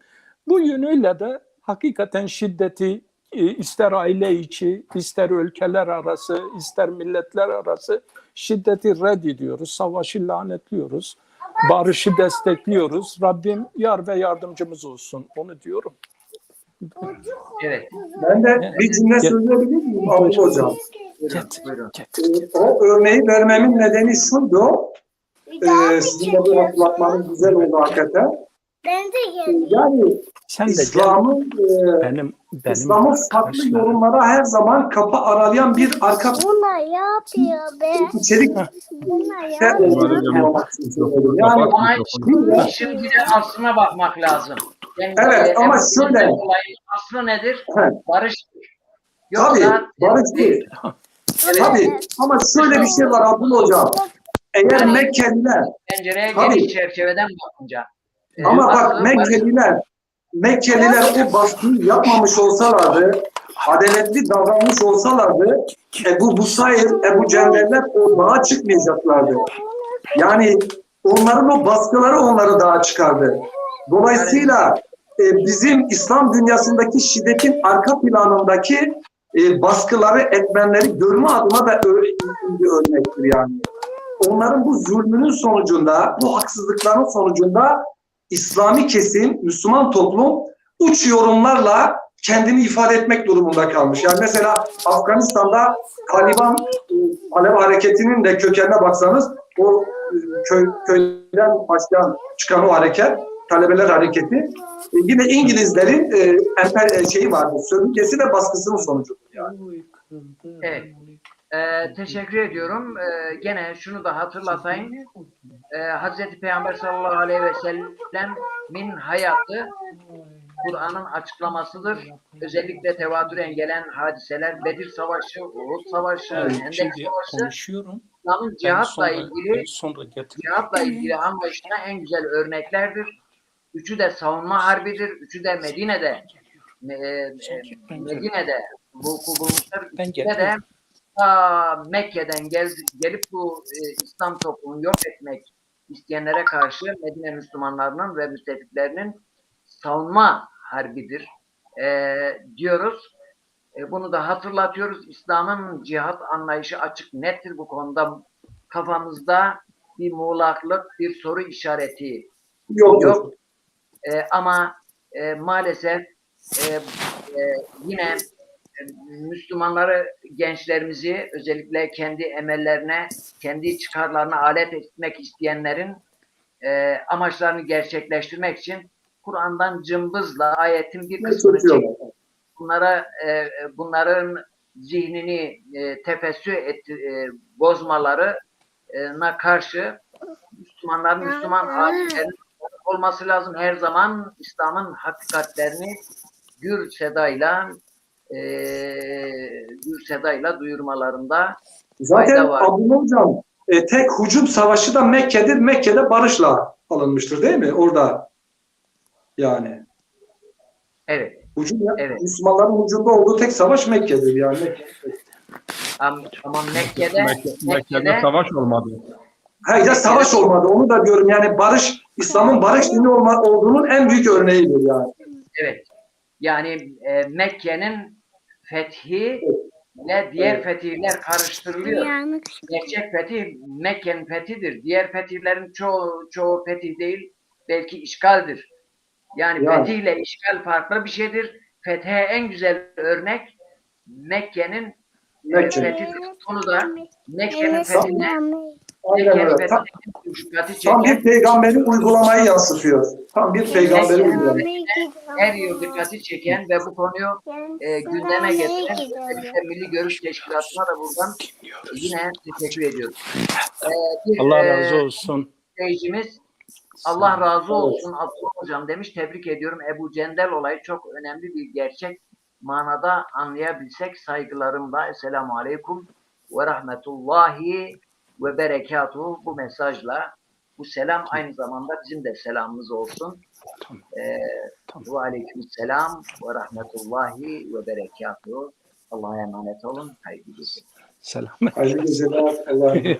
Speaker 3: Bu yönüyle de hakikaten şiddeti ister aile içi, ister ülkeler arası, ister milletler arası şiddeti reddediyoruz, savaşı lanetliyoruz, barışı destekliyoruz. Rabbim yar ve yardımcımız olsun, onu diyorum.
Speaker 1: Evet.
Speaker 4: Ben de bir cümle söyleyebilir miyim Abdullah Hocam?
Speaker 1: Buyurun.
Speaker 4: O örneği vermemin nedeni şuydu. Sizin de bu hatırlatmanız güzel oldu hakikaten. Yani
Speaker 3: Sen de
Speaker 4: İslam'ın İslam'ın farklı yorumlara her zaman kapı aralayan bir arka içerik
Speaker 1: Yani şimdi aslına bakmak lazım. Yani,
Speaker 4: evet ama şöyle.
Speaker 1: Aslı nedir?
Speaker 4: Evet.
Speaker 1: Barıştır.
Speaker 4: Tabii barıştır. Tabii ama şöyle bir şey var Abdullah Hocam. Eğer Mekkeliler
Speaker 1: pencereye geniş çerçeveden bakınca.
Speaker 4: Ama bak Mekkeliler o baskıyı yapmamış olsalardı, adaletli davranmış olsalardı, Ebu Busayr, Ebu Cenderler o dağa çıkmayacaklardı. Yani onların o baskıları onları dağa çıkardı. Dolayısıyla bizim İslam dünyasındaki şiddetin arka planındaki baskıları, etmenleri görme adına da bir örnektir yani. Onların bu zulmünün sonucunda, bu haksızlıkların sonucunda İslami kesim, Müslüman toplum uç yorumlarla kendini ifade etmek durumunda kalmış. Yani mesela Afganistan'da Taliban Alev hareketinin de kökenine baksanız o köyden başlayan çıkan o hareket, talebeler hareketi yine İngilizlerin şeyi vardı, sömürgesi ve baskısının sonucudur yani.
Speaker 1: Evet. Teşekkür ediyorum. Gene şunu da hatırlatayım. Hazreti Peygamber sallallahu aleyhi ve sellem'in hayatı Kur'an'ın açıklamasıdır. Özellikle tevatüren gelen hadiseler, Bedir Savaşı, Uhud Savaşı, Hendek Savaşı, İslam'ın cihatla ilgili anlayışına en güzel örneklerdir. Üçü de savunma harbidir. Üçü de Medine'de vuku bulmuşlar. Üçüne de Mekke'den gelip bu İslam toplumunu yok etmek isteyenlere karşı Medine Müslümanlarının ve müttefiklerinin savunma harbidir diyoruz. Bunu da hatırlatıyoruz. İslam'ın cihat anlayışı açık, nettir bu konuda. Kafamızda bir muğlaklık, bir soru işareti yok. Ama maalesef yine Müslümanları, gençlerimizi özellikle kendi emellerine, kendi çıkarlarına alet etmek isteyenlerin amaçlarını gerçekleştirmek için Kur'an'dan cımbızla ayetin bir kısmını çekip bunların zihnini bozmalarına karşı Müslümanların, Müslüman alimlerin olması lazım. Her zaman İslam'ın hakikatlerini gür sedayla duyurmalarında
Speaker 4: Zaten
Speaker 1: fayda var.
Speaker 4: Abdullah Hocam tek hücum savaşı da Mekke'dir. Mekke'de barışla alınmıştır değil mi? Orada yani.
Speaker 1: Evet. Evet.
Speaker 4: Müslümanların hücumda olduğu tek savaş Mekke'dir yani.
Speaker 1: Ama Mekke'de
Speaker 2: Mekke'de savaş olmadı.
Speaker 4: Hayır, savaş olmadı. Onu da diyorum. Yani barış, İslam'ın barış dini olduğunun en büyük örneğidir yani.
Speaker 1: evet. Yani Mekke'nin fethi ile diğer fetihler karıştırılıyor. Gerçek fetih Mekke'nin fethidir. Diğer fetihlerin çoğu fetih değil, belki işgaldir. Yani fetihle işgal farklı bir şeydir. Fethe en güzel örnek Mekke'nin fethidir. Bunu da Mekke'nin fethine
Speaker 4: Tam bir peygamberi uygulamayı yansıtıyor. Tam bir peygamberi uygulamayı.
Speaker 1: her yıl dikkati çeken ve bu konuyu gündeme getiren Milli Görüş Teşkilatı'na da buradan yine teşekkür ediyoruz.
Speaker 3: Allah razı olsun.
Speaker 1: Seyircimiz Allah razı olsun Abdullah Hocam demiş. Tebrik ediyorum. Ebu Cendel olayı çok önemli bir gerçek. Manada anlayabilsek saygılarımla. Esselamu Aleyküm ve Rahmetullahi ve Berekatuhu. Bu mesajla bu selam aynı zamanda bizim de selamımız olsun. Ve Aleykümselam ve Rahmetullahi ve Berekatuhu. Allah'a emanet olun. Hayırlı geceler.
Speaker 3: Selam.
Speaker 4: Hayırlı geceler.